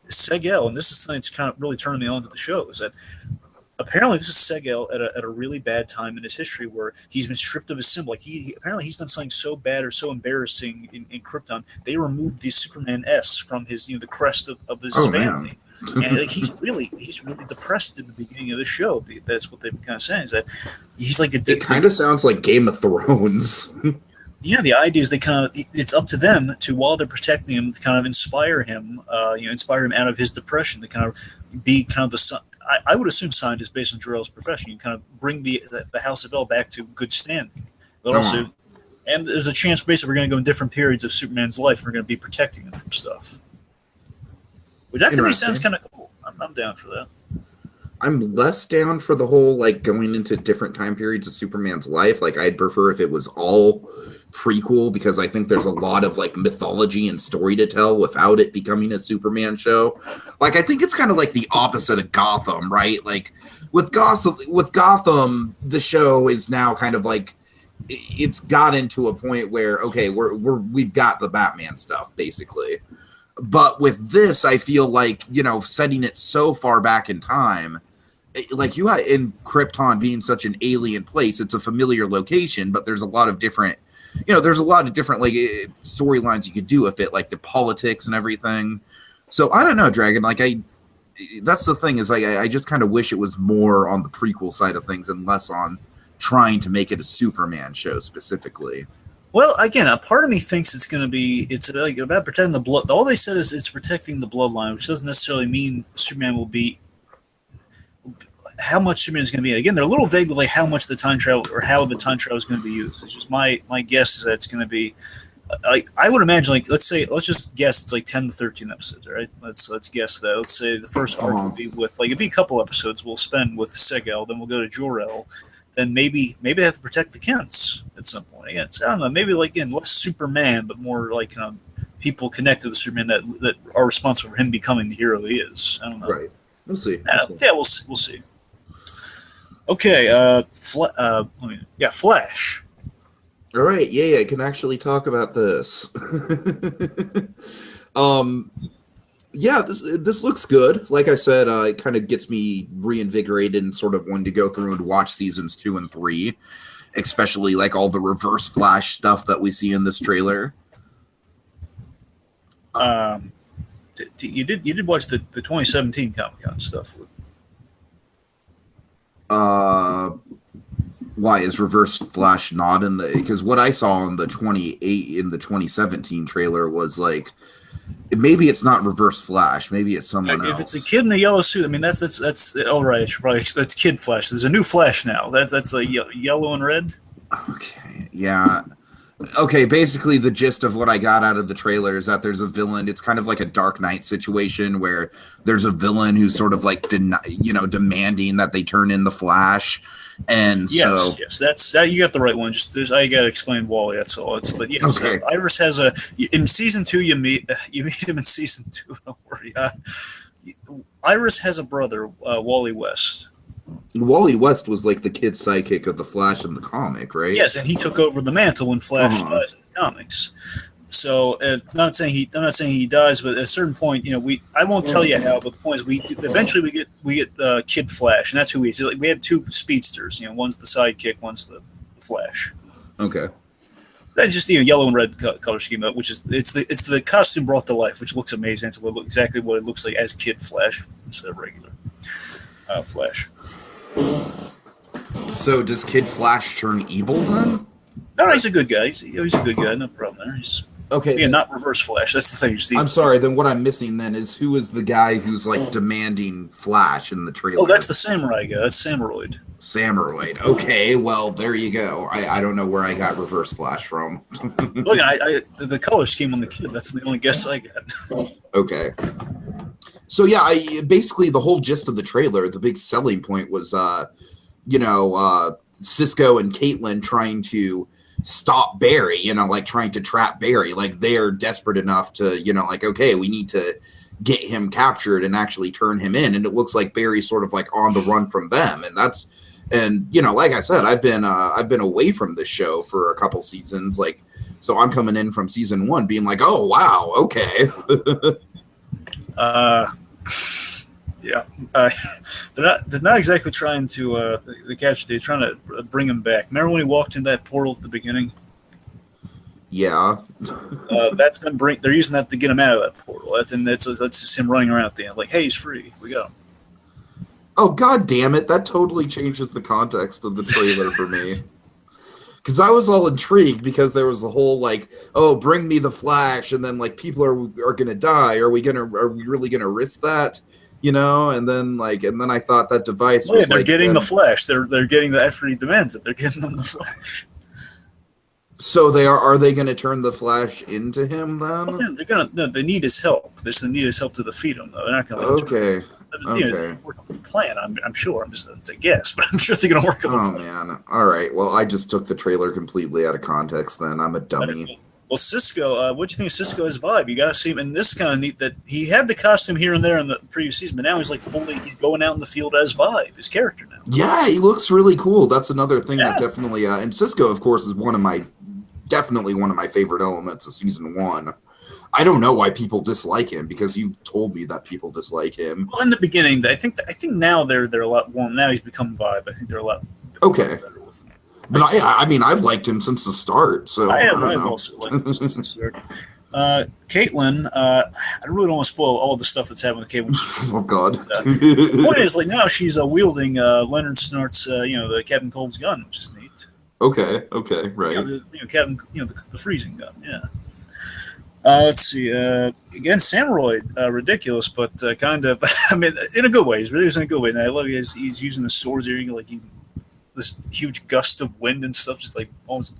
Segel, and this is something that's kind of really turning me on to the show, is that apparently this is Segel at a really bad time in his history where he's been stripped of his symbol. Like apparently he's done something so bad or so embarrassing in Krypton, they removed the Superman S from his the crest of his family. And like, he's really depressed in the beginning of the show. That's what they've been kind of saying, is that he's like it kind of sounds like Game of Thrones. Yeah, the idea is it's up to them to, while they're protecting him, to kind of inspire him out of his depression, to kind of be kind of the I would assume scientist based on Jor-El's profession. You kind of bring the House of L back to good standing. But also, and there's a chance basically we're going to go in different periods of Superman's life and we're going to be protecting him from stuff. Which that to me sounds kind of cool. I'm down for that. I'm less down for the whole, like, going into different time periods of Superman's life. Like, I'd prefer if it was all prequel, because I think there's a lot of, like, mythology and story to tell without it becoming a Superman show. Like, I think it's kind of like the opposite of Gotham, right? Like, with Gotham, the show is now kind of like, it's got into a point where, okay, we've got the Batman stuff, basically. But with this, I feel like, setting it so far back in time, like you had in Krypton being such an alien place, it's a familiar location, but there's a lot of different, like storylines you could do with it, like the politics and everything. So I don't know, Dragon, like that's the thing, is like, I just kind of wish it was more on the prequel side of things and less on trying to make it a Superman show specifically. Well, again, a part of me thinks it's like about protecting the blood. All they said is it's protecting the bloodline, which doesn't necessarily mean Superman will be how much Superman is going to be. Again, they're a little vague with like how much the time travel or how the time travel is going to be used. It's just my guess is that it's going to be. I would imagine, like, let's just guess it's like 10 to 13 episodes. All right, let's guess that. Let's say the first arc will be with it'd be a couple episodes we'll spend with Segel, then we'll go to Jor-El. Then maybe they have to protect the Kents at some point. Again, I don't know. Maybe like less Superman, but more like people connected to Superman that are responsible for him becoming the hero he is. I don't know. Right. We'll see. We'll see. Okay. Flash. All right. Yeah. I can actually talk about this. Yeah, this looks good. Like I said, it kind of gets me reinvigorated and sort of wanting to go through and watch seasons 2 and 3, especially like all the Reverse Flash stuff that we see in this trailer. You did watch the 2017 Comic-Con stuff? Why is Reverse Flash not in the? Because what I saw in the 2017 trailer was like. Maybe it's not Reverse Flash. Maybe it's someone else. If it's a kid in a yellow suit, I mean that's all right. That's Kid Flash. There's a new Flash now. That's a yellow and red. Okay, yeah. Okay, basically the gist of what I got out of the trailer is that there's a villain. It's kind of like a Dark Knight situation where there's a villain who's sort of like demanding that they turn in the Flash. And yes, that's you got the right one. I got to explain Wally. That's all. Okay. So Iris has in season 2. You meet him in season 2. Don't worry. Iris has a brother, Wally West. Wally West was like the kid sidekick of the Flash in the comic, right? Yes, and he took over the mantle when Flash dies in the comics. So, I'm not saying he dies, but at a certain point, I won't tell you how. But the point is, we get Kid Flash, and that's who he is. We have 2 speedsters. One's the sidekick, one's the Flash. Okay. That's just yellow and red color scheme, which is it's the costume brought to life, which looks amazing. It's exactly what it looks like as Kid Flash instead of regular Flash. So does Kid Flash turn evil then? No, he's a good guy. He's a good guy. No problem there. He's not Reverse Flash. That's the thing. I'm sorry. Then what I'm missing then is who is the guy who's like demanding Flash in the trailer? Oh, that's the samurai guy. That's Samuroid. Samuroid. Okay, well there you go. I don't know where I got Reverse Flash from. Look, the color scheme on the kid. That's the only guess I got. Okay. So yeah, basically the whole gist of the trailer, the big selling point was, Cisco and Caitlin trying to stop Barry, you know, like trying to trap Barry. Like they're desperate enough to, you know, like, okay, we need to get him captured and actually turn him in. And it looks like Barry's sort of like on the run from them. And you know, like I said, I've been away from this show for a couple seasons. Like, so I'm coming in from season 1 being like, oh, wow, okay. Yeah, they're not exactly trying to the capture. They're trying to bring him back. Remember when he walked in that portal at the beginning? Yeah, that's them. They're using that to get him out of that portal. That's just him running around at the end, like, hey, he's free. We got him. Oh, god damn it! That totally changes the context of the trailer for me. Because I was all intrigued because there was the whole like, oh, bring me the Flash, and then like people are gonna die. Are we really gonna risk that? You know, and then I thought that device was they're like getting the Flash. They're getting the after he demands it. They're getting them the Flash. So are they going to turn the Flash into him then? Well, they need his help. They need his help to defeat him. Though they're not going to. Okay. Okay. Work on the plan. I'm sure. I'm just a guess, but I'm sure they're going to work on the plan. Oh man! All right. Well, I just took the trailer completely out of context. Then I'm a dummy. Well, Cisco, what do you think of Cisco's vibe? You got to see him, and this is kind of neat that he had the costume here and there in the previous season, but now he's like he's going out in the field as Vibe, his character now. Yeah, he looks really cool. That's another thing that definitely, and Cisco, of course, is definitely one of my favorite elements of season 1. I don't know why people dislike him because you've told me that people dislike him. Well, in the beginning, I think now they're a lot warm. Now he's become Vibe. I think they're a lot okay. But I mean, I've liked him since the start, so I don't know. Also liked him since the start. Caitlin, I really don't want to spoil all the stuff that's happening with Caitlin. Oh God! The point is, like now she's wielding Leonard Snart's, the Captain Cold's gun, which is neat. Okay, right. Captain, the freezing gun. Yeah. Let's see. Again, Samuroid, ridiculous, but kind of. I mean, in a good way. He's really in a good way. And I love he's using the swords here, this huge gust of wind and stuff, just like almost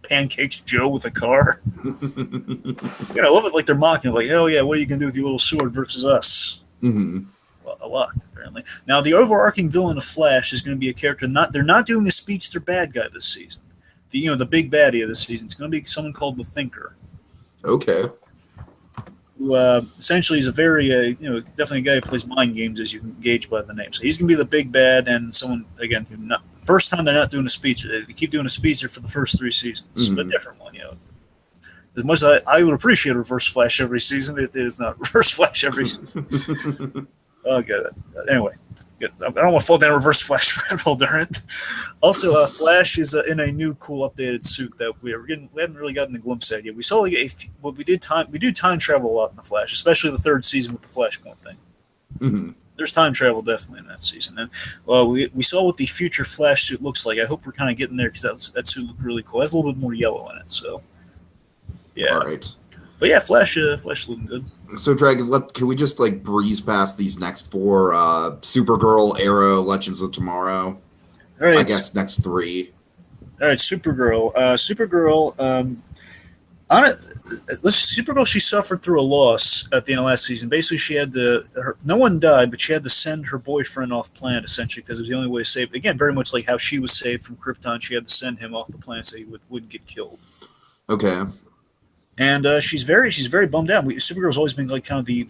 pancakes Joe with a car. I love it. Like they're mocking it, like, oh yeah, what are you gonna do with your little sword versus us? Mm-hmm. Well, a lot apparently. Now the overarching villain of Flash is going to be a character. They're not doing a speedster bad guy this season. The big baddie of this season. It's going to be someone called the Thinker. Okay. Who essentially is a very, definitely a guy who plays mind games, as you can gauge by the name. So he's going to be the big bad, and someone, again, first time they're not doing a speedster. They keep doing a speedster for the first 3 seasons. Mm-hmm. A different one, As much as I would appreciate Reverse Flash every season, it is not Reverse Flash every season. Okay. Anyway, good. I don't want to fall down Reverse Flash rabbit hole during it. Also, Flash is in a new, cool, updated suit that we haven't really gotten a glimpse at yet. We saw we do time travel a lot in the Flash, especially the 3rd season with the Flashpoint thing. Mm-hmm. There's time travel definitely in that season, and we saw what the future Flash suit looks like. I hope we're kind of getting there because that suit looked really cool. It has a little bit more yellow in it, so yeah. All right. But yeah, Flash looking good. So, Dragon, can we just breeze past these next 4? Supergirl, Arrow, Legends of Tomorrow. All right. I guess next 3. All right, Supergirl. Supergirl, she suffered through a loss at the end of last season. Basically, she had no one died, but she had to send her boyfriend off planet, essentially, because it was the only way to save. Again, very much like how she was saved from Krypton. She had to send him off the planet so he wouldn't get killed. Okay. And she's very bummed out. Supergirl's always been like kind of the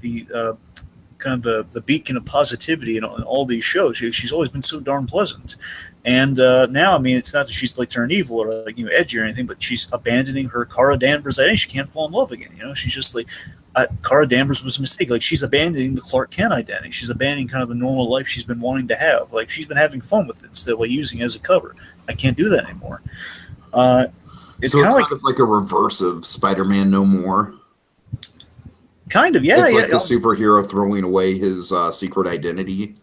beacon of positivity in all these shows. She's always been so darn pleasant. And now, I mean, it's not that she's turned evil or edgy or anything, but she's abandoning her Kara Danvers identity. She can't fall in love again. She's just like Kara Danvers was a mistake. She's abandoning the Clark Kent identity. She's abandoning kind of the normal life she's been wanting to have. She's been having fun with it instead of using it as a cover. I can't do that anymore. It's kind of like a reverse of Spider-Man No More. Kind of, yeah. It's like a superhero throwing away his secret identity.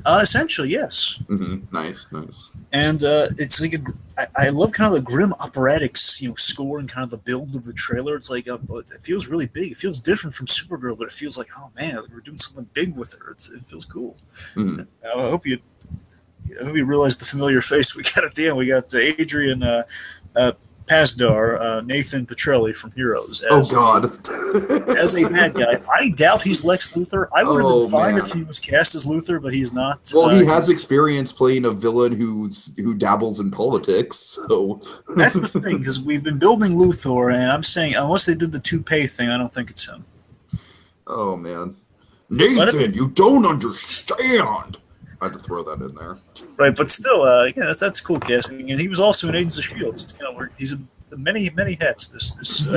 Essentially, yes. Mm-hmm. Nice. And it's like I love kind of the grim operatic, score and kind of the build of the trailer. It's like it feels really big. It feels different from Supergirl, but it feels like, oh man, we're doing something big with her. It feels cool. Mm-hmm. I hope you realize the familiar face we got at the end. We got Adrian. Pasdar, Nathan Petrelli from Heroes. God. As a bad guy. I doubt he's Lex Luthor. I would have been fine man. if he was cast as Luthor, but he's not. Well, he has experience playing a villain who dabbles in politics, so... That's the thing, because we've been building Luthor, and I'm saying, unless they did the toupee thing, I don't think it's him. Oh, man. Nathan, you don't understand! I had to throw that in there. Right, but still, again, that's cool casting. And he was also in Agents of S.H.I.E.L.D., so it's kind of weird. He's in many hats, this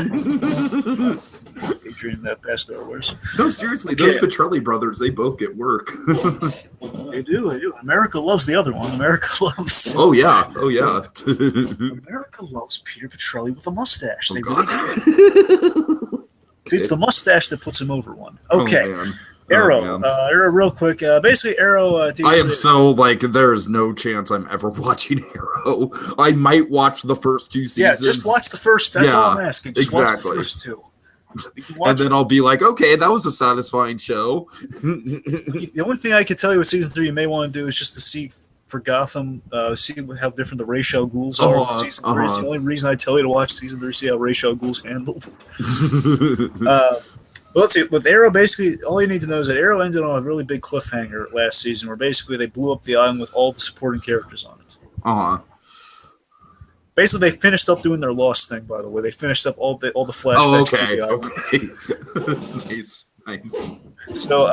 Adrian that Pastor wears. No, seriously, those Petrelli brothers, they both get work. They do. America loves the other one. America loves... Oh, yeah. America loves Peter Petrelli with a mustache. They really do. It's the mustache that puts him over one. Okay. Oh, Arrow, Arrow, real quick. Basically, Arrow. I am so there is no chance I'm ever watching Arrow. I might watch the first 2 seasons. Yeah, just watch the first. That's all I'm asking. Just watch the first 2. And then I'll be like, okay, that was a satisfying show. The only thing I could tell you with season 3 you may want to do is just to see for Gotham, see how different the Ra's al Ghul's are. Season 3 is the only reason I tell you to watch season 3, see how Ra's al Ghul's handled. Well, let's see. With Arrow, basically, all you need to know is that Arrow ended on a really big cliffhanger last season, where basically they blew up the island with all the supporting characters on it. Basically, they finished up doing their Lost thing. By the way, they finished up all the flashbacks to the island. Nice. So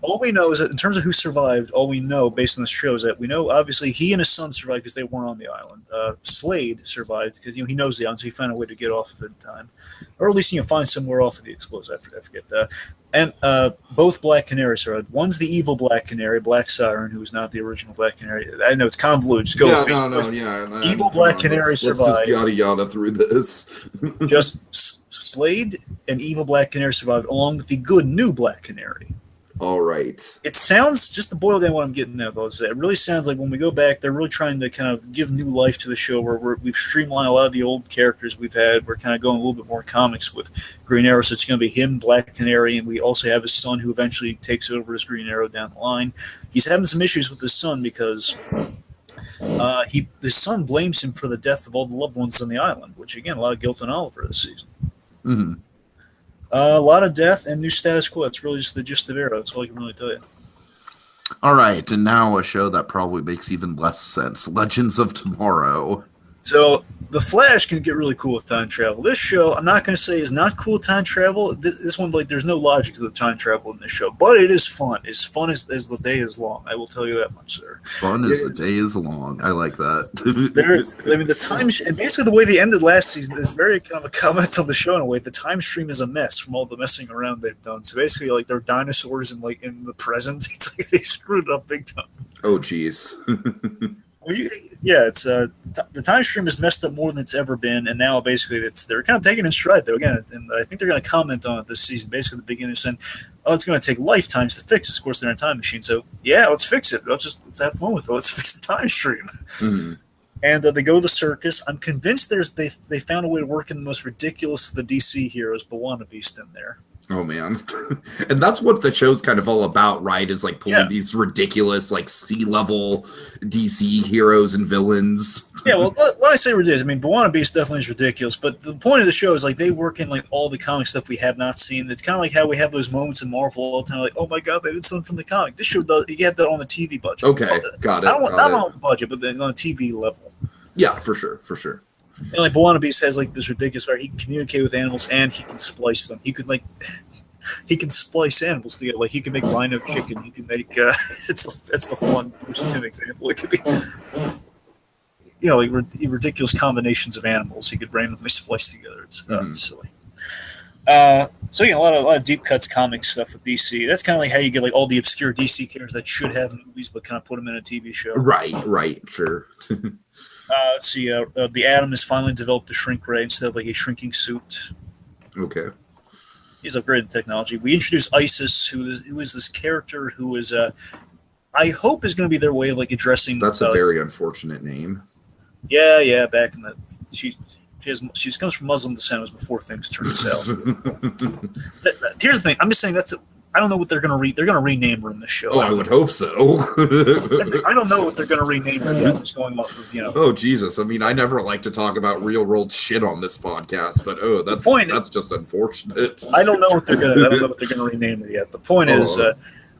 all we know is that in terms of who survived, all we know based on this trail is that we know obviously he and his son survived because they weren't on the island. Slade survived because he knows the island, so he found a way to get off of it in time, or at least find somewhere off of the explosive. I forget that. And both Black Canaries survived. One's the evil Black Canary, Black Siren, who is not the original Black Canary. I know it's convoluted. Just go with it. Evil Black Canary survived. Let's just yada through this. Just Slade and evil Black Canary survived, along with the good new Black Canary. All right. It sounds, just to boil down what I'm getting at, though, is that it really sounds like when we go back, they're really trying to kind of give new life to the show, where we've streamlined a lot of the old characters we've had. We're kind of going a little bit more comics with Green Arrow, so it's going to be him, Black Canary, and we also have his son who eventually takes over as Green Arrow down the line. He's having some issues with his son because his son blames him for the death of all the loved ones on the island, which, again, a lot of guilt on Oliver this season. Mm-hmm. A lot of death and new status quo. It's really just the gist of Arrow. That's all I can really tell you. All right, and now a show that probably makes even less sense. Legends of Tomorrow. So, The Flash can get really cool with time travel. This show, I'm not going to say is not cool with time travel. This one, there's no logic to the time travel in this show, but it is fun. As fun as the day is long. I will tell you that much, sir. Fun as the day is long. I like that. The time, and basically the way they ended last season is very kind of a comment on the show in a way. The time stream is a mess from all the messing around they've done. So basically, they're dinosaurs in the present. It's like they screwed it up big time. Oh, jeez. It's the time stream is messed up more than it's ever been, and now basically they're kind of taking it in stride though. Again, and I think they're going to comment on it this season. Basically, at the beginning, saying, "Oh, it's going to take lifetimes to fix this." Of course, they're in a time machine, so yeah, let's fix it. Let's have fun with it. Let's fix the time stream. Mm-hmm. And they go to the circus. I'm convinced they found a way to work in the most ridiculous of the DC heroes, B'wana Beast, in there. Oh, man. And that's what the show's kind of all about, right? Is pulling these ridiculous, sea-level DC heroes and villains. Yeah, well, when I say ridiculous, I mean, B'wana Beast definitely is ridiculous, but the point of the show is, they work in, all the comic stuff we have not seen. It's kind of like how we have those moments in Marvel all the time, oh my god, they did something from the comic. This show does, you have that on the TV budget. Okay, got it. Not on the budget, but on the TV level. Yeah, for sure. And B'wana Beast has this ridiculous where he can communicate with animals and he can splice them. He could he can splice animals together. He can make rhino chicken. He can make it's the fun Bruce Timm example. It could be ridiculous combinations of animals he could randomly splice together. It's silly. So a lot of deep cuts comic stuff with DC. That's kind of how you get all the obscure DC characters that should have movies but kind of put them in a TV show. Right, sure. Let's see. The Atom has finally developed a shrink ray instead of a shrinking suit. Okay. He's upgraded technology. We introduced Isis, who is this character who is, I hope, is going to be their way of addressing. That's a very unfortunate name. Yeah. Back in the she comes from Muslim descent. It was before things turned south. Here's the thing. I'm just saying I don't know what they're going to They're going to rename her in the show. Oh, I would hope so. I don't know what they're going to rename her yet. Just going off of, Oh, Jesus. I mean, I never like to talk about real-world shit on this podcast, but that's just unfortunate. I don't know what they're going to rename her yet. The point is,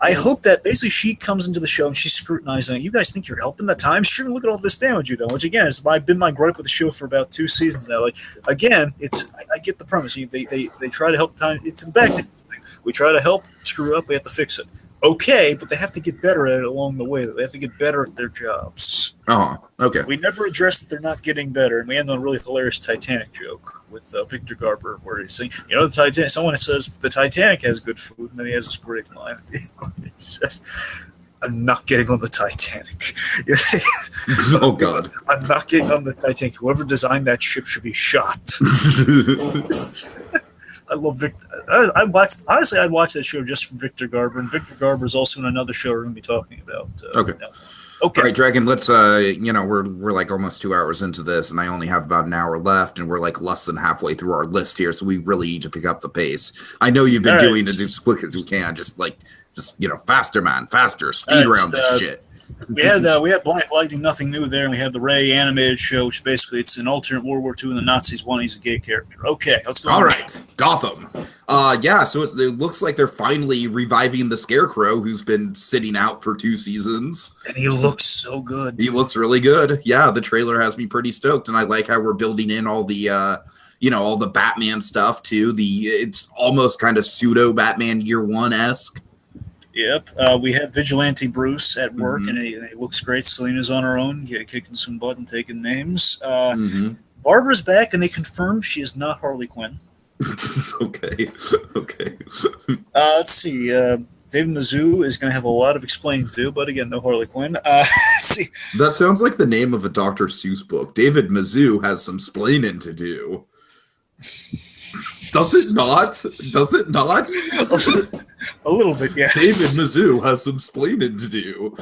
I hope that basically she comes into the show and she's scrutinizing it. You guys think you're helping the time stream? Look at all this damage you've done. Which again, has been my gripe with the show for about 2 seasons now. Like again, I get the premise. They try to help time. It's the back thing. We try to help. Screw up. We have to fix it. Okay, but they have to get better at it along the way. They have to get better at their jobs. Oh, okay. We never address that they're not getting better, and we end on a really hilarious Titanic joke with Victor Garber, where he's saying, the Titanic. Someone says the Titanic has good food, and then he has this great line. He says, "I'm not getting on the Titanic." Oh God! I'm not getting on the Titanic. Whoever designed that ship should be shot. I love Victor. I watched that show just for Victor Garber, and Victor Garber is also in another show we're going to be talking about. Okay. Now. Okay. All right, Dragon, let's, we're like almost 2 hours into this, and I only have about an hour left, and we're like less than halfway through our list here, so we really need to pick up the pace. I know you've been doing it as quick as we can, just faster, man, faster, speed around this shit. We had Black Lightning, nothing new there, and we had the Ray animated show, which basically it's an alternate World War II, and the Nazis won. He's a gay character. Okay, let's go. All right, Gotham. So it looks like they're finally reviving the Scarecrow, who's been sitting out for 2 seasons. And he looks so good. He looks really good. Yeah, the trailer has me pretty stoked, and I like how we're building in all the, all the Batman stuff too. It's almost kind of pseudo Batman Year One-esque. Yep, we have Vigilante Bruce at work, and it looks great. Selina's on her own, kicking some butt and taking names. Barbara's back, and they confirmed she is not Harley Quinn. Okay. Let's see. David Mizzou is going to have a lot of explaining to do, but again, no Harley Quinn. Let's see. That sounds like the name of a Dr. Seuss book. David Mizzou has some splaining to do. Does it not? A little bit, yes. David Mizzou has some splaining to do.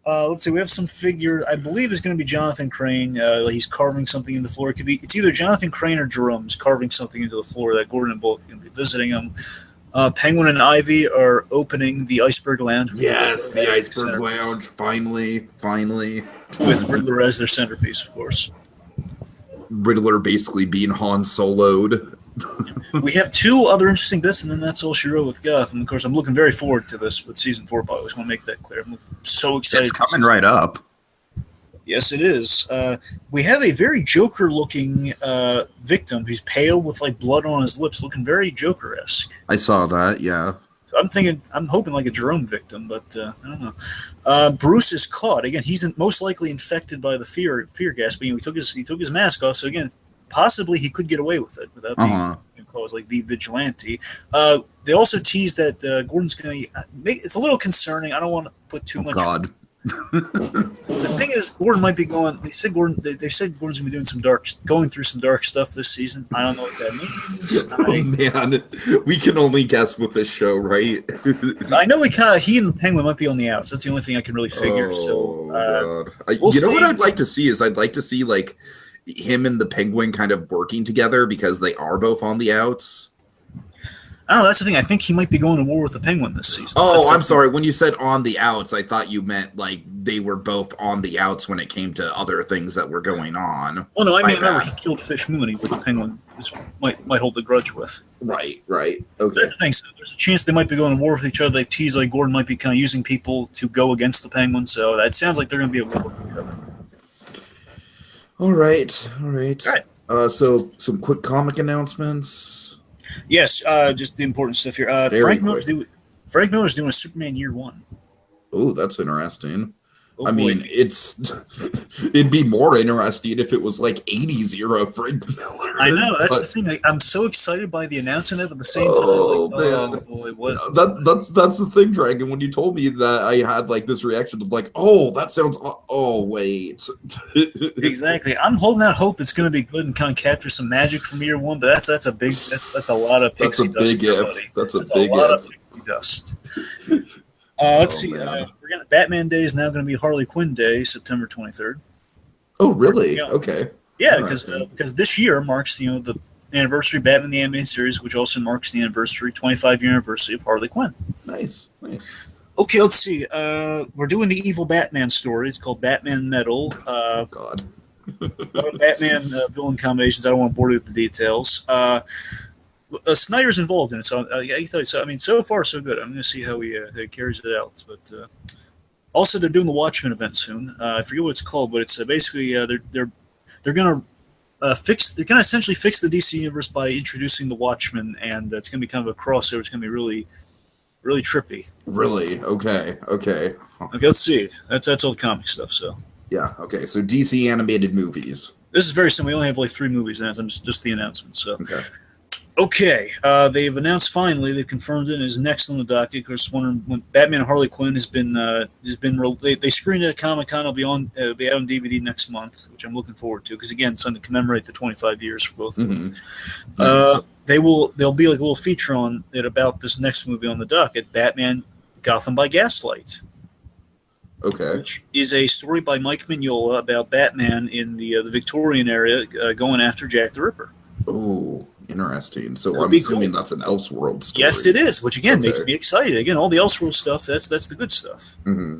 Let's see. We have some figure. I believe it's going to be Jonathan Crane. He's carving something into the floor. It's either Jonathan Crane or Jerome's carving something into the floor that Gordon and Bullock are going to be visiting him. Penguin and Ivy are opening the Iceberg Lounge. Yes, the Iceberg Lounge. Finally. With Riddler as their centerpiece, of course. Riddler basically being Han Solo'd. We have 2 other interesting bits, and then that's all she wrote with Gotham. Of course, I'm looking very forward to this with Season 4, but I always want to make that clear. I'm so excited. It's coming right up. Yes, it is. We have a very Joker-looking victim who's pale with like blood on his lips, looking very Joker-esque. I saw that, yeah. So I'm hoping like a Jerome victim, but I don't know. Bruce is caught again. He's most likely infected by the fear gas. But he took his mask off, so again, possibly he could get away with it without being called like the vigilante. They also tease that Gordon's going to. It's a little concerning. I don't want to put too much. God. The thing is, Gordon might be going. They said Gordon's going to be going through some dark stuff this season. I don't know what that means. Man, we can only guess with this show, right? I know he and the Penguin might be on the outs. That's the only thing I can really figure. God. What I'd like to see is like him and the Penguin kind of working together because they are both on the outs. I don't know. That's the thing. I think he might be going to war with the Penguin this season. Oh, I'm sorry. When you said on the outs, I thought you meant like they were both on the outs when it came to other things that were going on. Well, no, I mean, remember he killed Fish Mooney, which Penguin might hold the grudge with. Right. Okay. That's the thing. So there's a chance they might be going to war with each other. They tease like Gordon might be kind of using people to go against the Penguin. So that sounds like they're going to be at war with each other. All right. So some quick comic announcements. Yes, just the important stuff here. Frank Miller's doing a Superman Year One. Oh, that's interesting. I mean, it'd be more interesting if it was like 80s era Frank Miller. I know, that's the thing. I'm so excited by the announcement of it, at the same time. Man. Boy, what? That's the thing, Dragon. When you told me that, I had like this reaction of like, oh, that sounds. Oh, wait. Exactly. I'm holding out hope it's going to be good and kind of capture some magic from Year One, but that's a lot of pixie dust. That's a big lot of pixie dust. Let's see. Batman Day is now going to be Harley Quinn Day, September 23rd. Oh, really? Okay. Yeah, because this year marks the anniversary Batman the Animated Series, which also marks the 25-year anniversary of Harley Quinn. Nice. Okay, let's see. We're doing the evil Batman story. It's called Batman Metal. God. Batman villain combinations. I don't want to bore you with the details. Snyder's involved in it, so I can tell you. So I mean, so far so good. I'm going to see how he carries it out. But also, they're doing the Watchmen event soon. I forget what it's called, but it's basically they're going to essentially fix the DC universe by introducing the Watchmen, and it's going to be kind of a crossover. It's going to be really trippy. Really? Okay. Okay, let's see. That's all the comic stuff. So yeah. Okay. So DC animated movies. this is very simple. We only have like 3 movies, and that's just the announcement. So. Okay. They've announced finally. They've confirmed it is next on the docket. Of course, when Batman and Harley Quinn has been they screened it at Comic-Con. It'll be out on DVD next month, which I'm looking forward to because again, it's something to commemorate the 25 years for both of them. Nice. There'll be like a little feature on it about this next movie on the docket, Batman Gotham by Gaslight. Okay. Which is a story by Mike Mignola about Batman in the Victorian area going after Jack the Ripper. Oh, interesting. So That'd I'm be assuming cool. that's an Elseworld story. Yes, it is, which again Okay. makes me excited. Again, all the Elseworld stuff, that's the good stuff. Mm-hmm.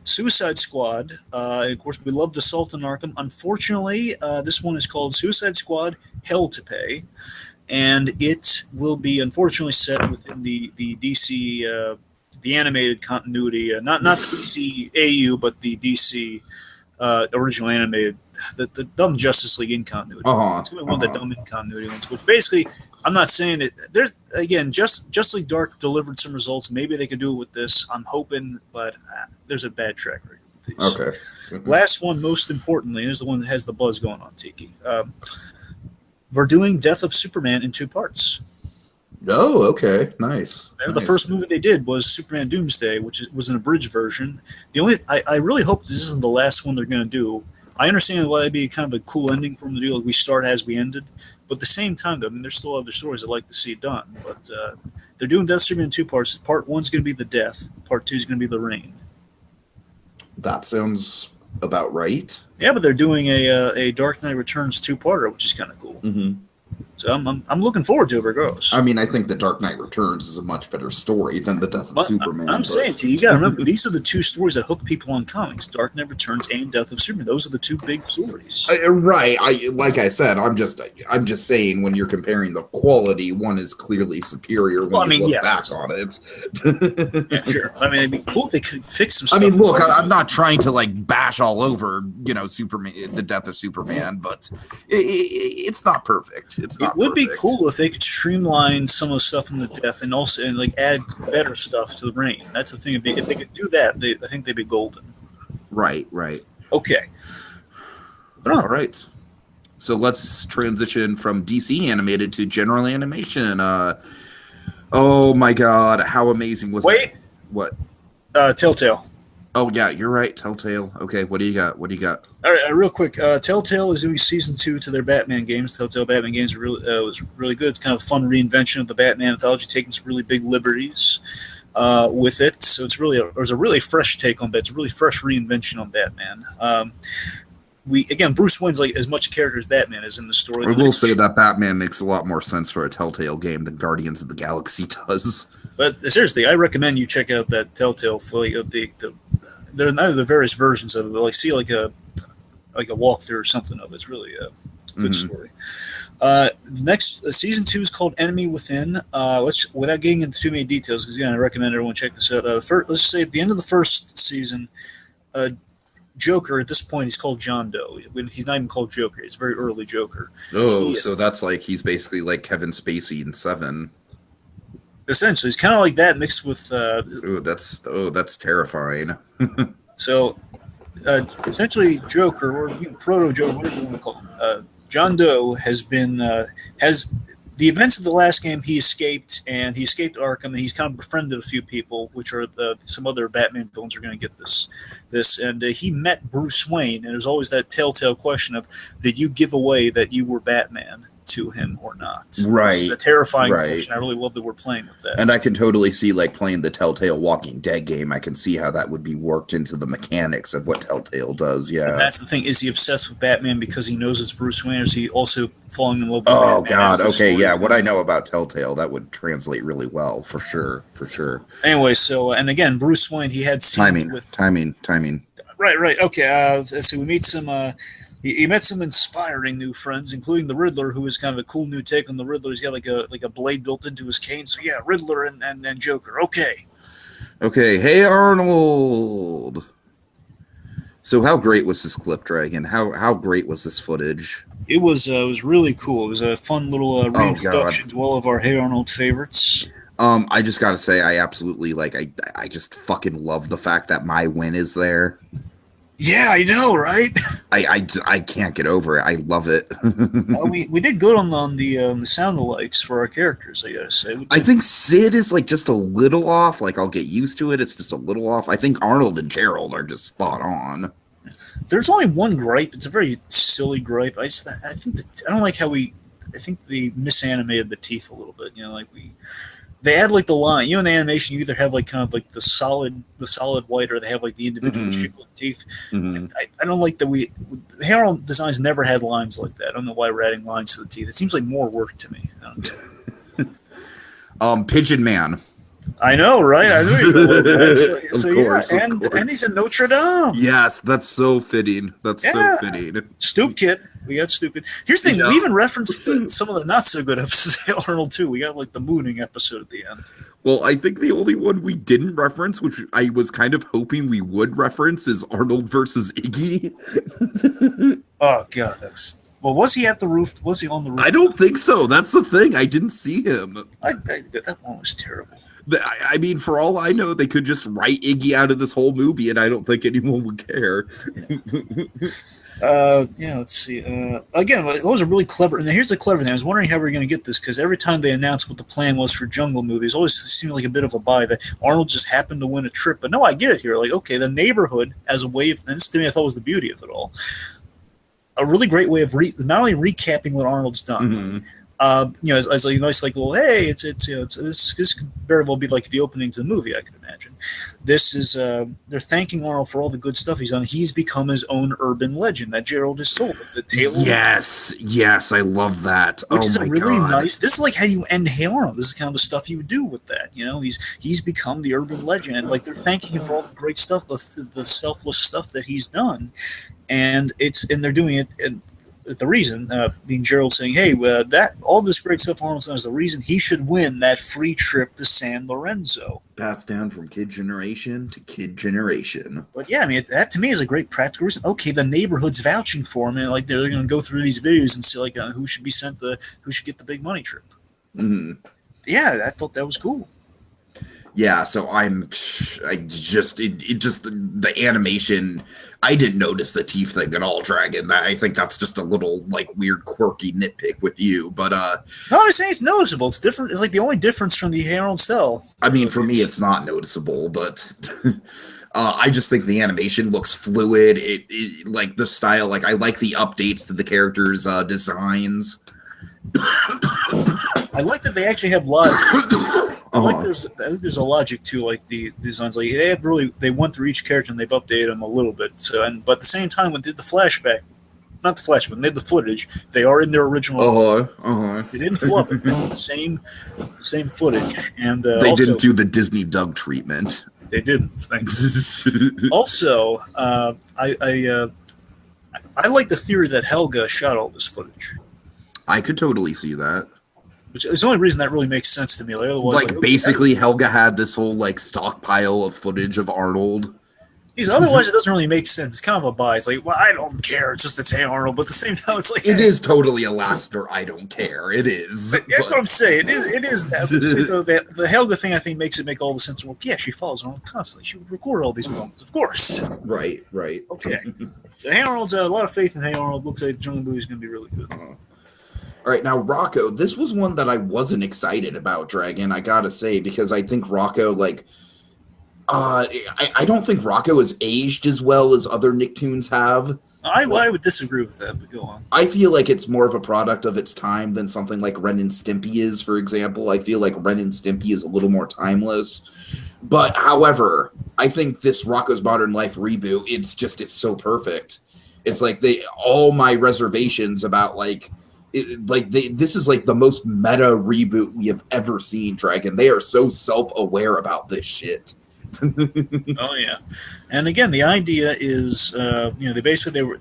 Suicide Squad, of course, we love the Assault on Arkham. Unfortunately, this one is called Suicide Squad Hell to Pay, and it will be unfortunately set within the DC, the animated continuity, not the DC AU, but the DC original animated, the dumb Justice League in continuity. It's going to be one of the dumb in continuity ones, which basically, I'm not saying it. There's again, Justice League Dark delivered some results. Maybe they could do it with this. I'm hoping, but there's a bad track record with these. Okay. Mm-hmm. Last one, most importantly, is the one that has the buzz going on. Tiki. We're doing Death of Superman in 2 parts. Oh, okay. Nice. The first movie they did was Superman Doomsday, which was an abridged version. I really hope this isn't the last one they're going to do. I understand why that'd be kind of a cool ending for them to do, like we start as we ended. But at the same time, though, I mean, there's still other stories I'd like to see done. But they're doing Death of Superman in 2 parts. Part 1's going to be the death. Part 2 is going to be the reign. That sounds about right. Yeah, but they're doing a Dark Knight Returns 2-parter, which is kind of cool. Mm-hmm. So I'm looking forward to it regardless. I mean, I think The Dark Knight Returns is a much better story than The Death of Superman. I'm saying to you, you got to remember, these are the 2 stories that hook people on comics: Dark Knight Returns and Death of Superman. Those are the 2 big stories. Right. Like I said, I'm just saying when you're comparing the quality, one is clearly superior when you look back on it. Yeah, sure. I mean, it'd be cool if they could fix some I stuff. mean, look, I'm not trying to like bash all over, Superman, The Death of Superman, but it's not perfect. It would be cool if they could streamline some of the stuff in the death and also like add better stuff to the reign. That's the thing. If they could do that, I think they'd be golden. Right. Okay. All right. So let's transition from DC animated to general animation. Oh my God, how amazing was that? What? Telltale. Oh yeah, you're right. Telltale. Okay, what do you got? All right, real quick. Telltale is doing season 2 to their Batman games. Telltale Batman games was really good. It's kind of a fun reinvention of the Batman mythology, taking some really big liberties with it. So it's a really fresh take on Batman. It's a really fresh reinvention on Batman. Bruce Wayne's like as much a character as Batman is in the story. I will say that Batman makes a lot more sense for a Telltale game than Guardians of the Galaxy does. But seriously, I recommend you check out that Telltale. There are the various versions of it. Like see like a walkthrough or something of it. It's really a good story. The next season 2 is called Enemy Within. Without getting into too many details, because again, I recommend everyone check this out. Let's just say at the end of the first season, Joker at this point he's called John Doe. He's not even called Joker. It's very early Joker. Oh, so that's like he's basically like Kevin Spacey in Seven. Essentially, it's kind of like that mixed with. That's terrifying. So, essentially, Joker or Proto Joker, whatever you want to call him, John Doe has the events of the last game. He escaped Arkham, and he's kind of befriended a few people, which are some other Batman villains are going to get this, and he met Bruce Wayne, and there's always that telltale question of, did you give away that you were Batman to him or not. Right. It's a terrifying question. I really love that we're playing with that. And I can totally see, like, playing the Telltale Walking Dead game, I can see how that would be worked into the mechanics of what Telltale does, yeah. And that's the thing. Is he obsessed with Batman because he knows it's Bruce Wayne, or is he also falling in love with Oh, Batman? God, okay, yeah, what I know about Telltale, that would translate really well, for sure. Anyway, so, and again, Bruce Wayne, he had scenes with... Timing. Right, okay, so we meet some... He met some inspiring new friends, including the Riddler, who is kind of a cool new take on the Riddler. He's got like a blade built into his cane. So yeah, Riddler and Joker. Okay, hey Arnold. So how great was this clip, Dragon? How great was this footage? It was really cool. It was a fun little reintroduction to all of our Hey Arnold favorites. I just gotta say, I absolutely I just fucking love the fact that my win is there. Yeah, I know, right? I can't get over it. I love it. We did good on the sound alikes for our characters, I gotta say. I think Sid is like just a little off. Like, I'll get used to it. It's just a little off. I think Arnold and Gerald are just spot on. There's only one gripe. It's a very silly gripe. I don't like how I think they misanimated the teeth a little bit. You know, like they add like the line. You know, in the animation, you either have like kind of like the solid white, or they have like the individual chiclet teeth. Mm-hmm. I don't like that Harold designs never had lines like that. I don't know why we're adding lines to the teeth. It seems like more work to me. Pigeon Man. I know, right? I knew you would love that. Of course. And he's in Notre Dame. Yes, that's so fitting. So fitting. Stoop Kid. We got stupid. Here's the thing. We even referenced some of the not so good episodes of Arnold too. We got like the mooning episode at the end. Well, I think the only one we didn't reference, which I was kind of hoping we would reference, is Arnold versus Iggy. Oh God, that was. Well, was he at the roof? Was he on the roof? I don't think so. That's the thing. I didn't see him. That one was terrible. I mean, for all I know, they could just write Iggy out of this whole movie, and I don't think anyone would care. Let's see. Again, those are really clever. And here's the clever thing. I was wondering how we were going to get this, because every time they announced what the plan was for Jungle Movies, it always seemed like a bit of a buy that Arnold just happened to win a trip. But no, I get it here. Like, okay, the neighborhood as a way of, and this to me I thought was the beauty of it all. A really great way of not only recapping what Arnold's done, as like a nice like little hey, this could very well be like the opening to the movie. I could imagine. This is they're thanking Arnold for all the good stuff he's done. He's become his own urban legend that Gerald has told. The tale. Yes, I love that. Which is a really nice. This is like how you end Hey Arnold. This is kind of the stuff you would do with that. You know, he's become the urban legend, and like they're thanking him for all the great stuff, the selfless stuff that he's done, and they're doing it. And the reason being Gerald saying, "Hey, that all this great stuff Arnold's done is the reason he should win that free trip to San Lorenzo." Passed down from kid generation to kid generation. But yeah, I mean, that to me is a great practical reason. Okay, the neighborhood's vouching for him, and like they're going to go through these videos and see like who should be who should get the big money trip. Mm-hmm. Yeah, I thought that was cool. Yeah, so the animation, I didn't notice the teeth thing at all, Dragon. I think that's just a little, like, weird, quirky nitpick with you, but, No, I'm saying it's noticeable. It's different. It's like the only difference from the Harold cell. I mean, for me, it's not noticeable, but... I just think the animation looks fluid. It like the style, like, I like the updates to the characters' designs. I like that they actually have logic. I think there's a logic to like the designs. Like they went through each character and they've updated them a little bit. So but at the same time, when they did the flashback, not the flashback, when they did the footage, they are in their original. They didn't flub it. It's the same footage, and they didn't do the Disney Doug treatment. They didn't. Thanks. Also, I like the theory that Helga shot all this footage. I could totally see that. Which is the only reason that really makes sense to me. Like, otherwise, basically, Helga had this whole like stockpile of footage of Arnold. Otherwise, it doesn't really make sense. It's kind of a buy. It's like, well, I don't care. It's just it's Hey Arnold. But at the same time, it's like it is totally a Lassiter. I don't care. It is. That's what I'm saying. It is that. The Helga thing, I think, makes it make all the sense. Well, yeah, she follows Arnold constantly. She would record all these moments, of course. Right. Okay. So Hey Arnold's a lot of faith in Hey Arnold. Looks like the Jungle Movie is going to be really good. All right, now Rocco, this was one that I wasn't excited about, Dragon, I gotta say, because I think Rocco, like, I don't think Rocco has aged as well as other Nicktoons have. I would disagree with that, but go on. I feel like it's more of a product of its time than something like Ren and Stimpy is, for example. I feel like Ren and Stimpy is a little more timeless. But, however, I think this Rocko's Modern Life reboot, it's so perfect. It's like all my reservations about this is like the most meta reboot we have ever seen, Dragon. They are so self-aware about this shit. Oh yeah, and again, the idea is, they were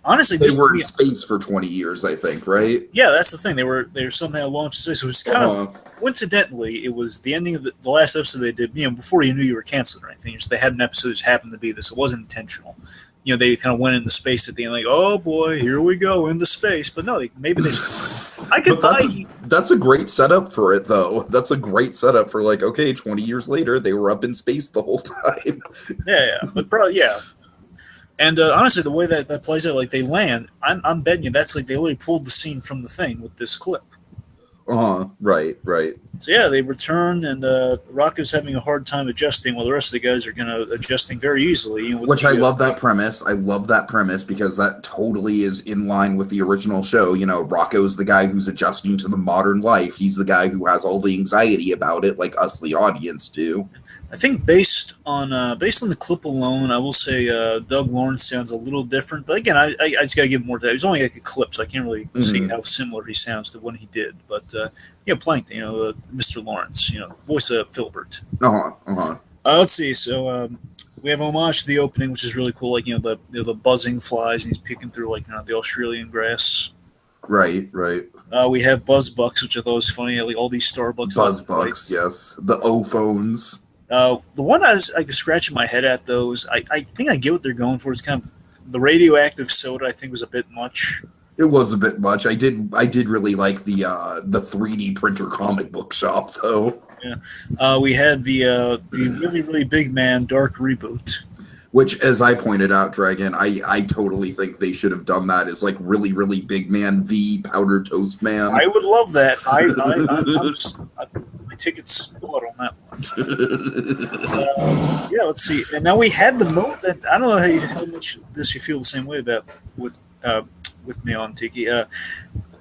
honestly they were in space for 20 years, I think, right? Yeah, that's the thing. They were somehow launched space. So it was kind of coincidentally, it was the ending of the last episode they did. Before you knew you were canceled or anything, they had an episode that just happened to be this. It wasn't intentional. They kind of went into space at the end, like, oh boy, here we go into space. But no, maybe they. That's a great setup for it, though. That's a great setup for 20 years later, they were up in space the whole time. Yeah, but probably yeah. And honestly, the way that plays out, they land, I'm betting you that's they already pulled the scene from the thing with this clip. Right. So yeah, they return, and Rocco's having a hard time adjusting, while the rest of the guys are adjusting very easily. Which I love that premise. I love that premise because that totally is in line with the original show. Rocco's the guy who's adjusting to the modern life. He's the guy who has all the anxiety about it, like us, the audience, do. I think based on the clip alone, I will say Doug Lawrence sounds a little different. But again, I just got to give him more time. It was only a clip, so I can't really see how similar he sounds to when he did. But Plankton, Mr. Lawrence, voice of Filbert. Let's see. So we have homage to the opening, which is really cool. The buzzing flies, and he's picking through the Australian grass. Right. We have Buzzbucks, which I thought was funny. All these Starbucks. Buzzbucks, yes. The O-phones. The one I was scratching my head at, though, is I think I get what they're going for. It's kind of the radioactive soda. I think was a bit much. It was a bit much. I did really like the 3D printer comic book shop, though. Yeah, we had the really really big man Dark reboot. Which, as I pointed out, Dragon, I totally think they should have done that as really really big man V Powder Toast Man. I would love that. My ticket's blood on that one. Yeah, let's see. And now we had the moment that I don't know how much this you feel the same way about with me on Tiki.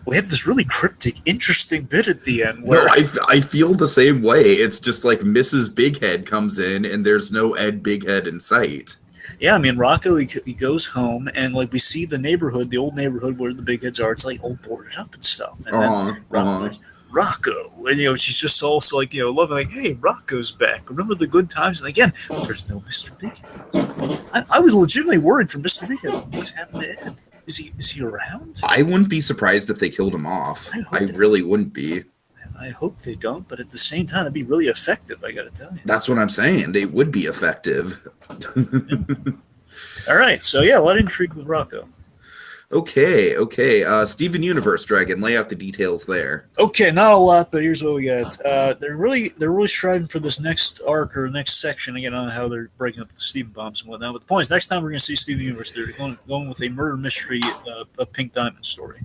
We had this really cryptic, interesting bit at the end. Where I feel the same way. It's just Mrs. Bighead comes in and there's no Ed Bighead in sight. Yeah, Rocco, he goes home, and we see the neighborhood, the old neighborhood where the big heads are. It's all boarded up and stuff. And then Rocco, and she's just also loving, hey, Rocco's back. Remember the good times? And again, there's no Mr. Bighead. I was legitimately worried for Mr. Bighead. What's happened to Ed? Is he around? I wouldn't be surprised if they killed him off. I really wouldn't be. I hope they don't, but at the same time, that'd be really effective, I gotta tell you. That's what I'm saying. They would be effective. All right, so yeah, a lot of intrigue with Rocco. Okay. Steven Universe, Dragon, lay out the details there. Okay, not a lot, but here's what we got. They're really striving for this next arc or next section. Again, I don't know how they're breaking up the Steven bombs and whatnot. But the point is, next time we're going to see Steven Universe, they're going with a murder mystery, a Pink Diamond story.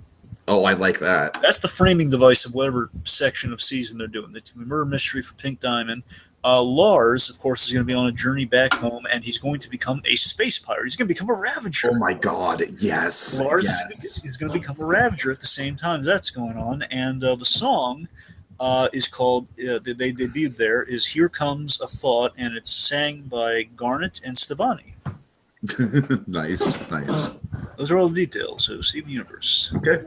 Oh, I like that. That's the framing device of whatever section of season they're doing. It's going to be murder mystery for Pink Diamond. Lars, of course, is going to be on a journey back home, and he's going to become a space pirate. He's going to become a Ravager. Oh my God! Yes, Lars is going to become a Ravager at the same time as that's going on, and the song is called they debuted there is "Here Comes a Thought," and it's sang by Garnet and Stevani. Nice. Those are all the details. So, Steven Universe. Okay.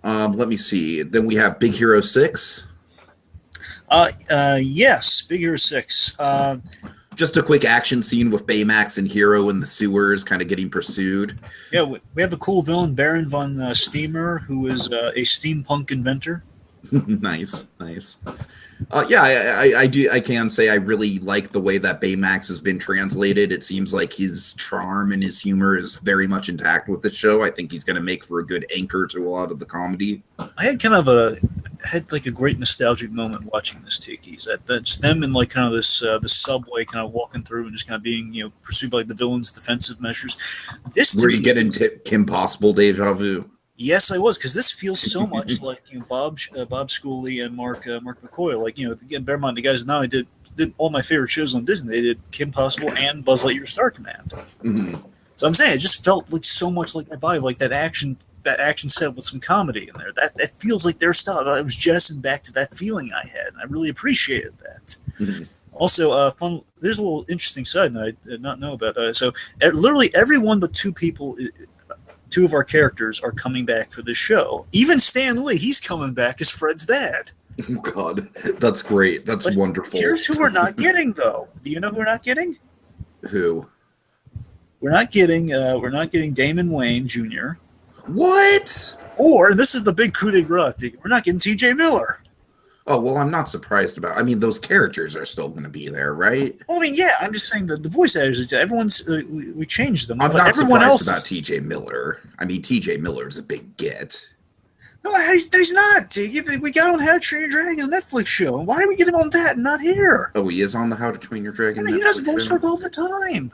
Yeah. Let me see. Then we have Big Hero 6. Yes, Big Hero 6. Just a quick action scene with Baymax and Hero in the sewers, kind of getting pursued. Yeah, we have a cool villain, Baron von Steamer, who is a steampunk inventor. Nice. I do. I can say I really like the way that Baymax has been translated. It seems like his charm and his humor is very much intact with the show. I think he's going to make for a good anchor to a lot of the comedy. I had kind of a great nostalgic moment watching this Tiki. That's them in kind of this subway, kind of walking through and just kind of being pursued by the villain's defensive measures. Were you getting Kim Possible deja vu? Yes, I was, because this feels so much like Bob Schooley and Mark McCoy. Again, bear in mind the guys now did all my favorite shows on Disney. They did Kim Possible and Buzz Lightyear Star Command. Mm-hmm. So I'm saying it just felt like so much like that vibe, like that action set with some comedy in there. That feels like their style. I was jettisoned back to that feeling I had, and I really appreciated that. Mhm. Also, fun. There's a little interesting side note I did not know about. Literally everyone but two people, two of our characters are coming back for this show. Even Stan Lee, he's coming back as Fred's dad. Oh, God, that's great. That's But wonderful. Here's who we're not getting, though. Do you know who we're not getting? Who? We're not getting Damon Wayne Jr. What? Or, and this is the big coup de grace, we're not getting T.J. Miller. Oh, well, I'm not surprised about. I mean, those characters are still going to be there, right? Well, I mean, yeah, I'm just saying that the voice actors, everyone's we changed them. I'm but not everyone surprised else about T.J. Miller. I mean, T.J. Miller's a big get. No, he's not. Tiggy. We got on How to Train Your Dragon Netflix show. Why do we get him on that and not here? Oh, he is on the How to Train Your Dragon. I mean, he does Netflix voice show? work all the time.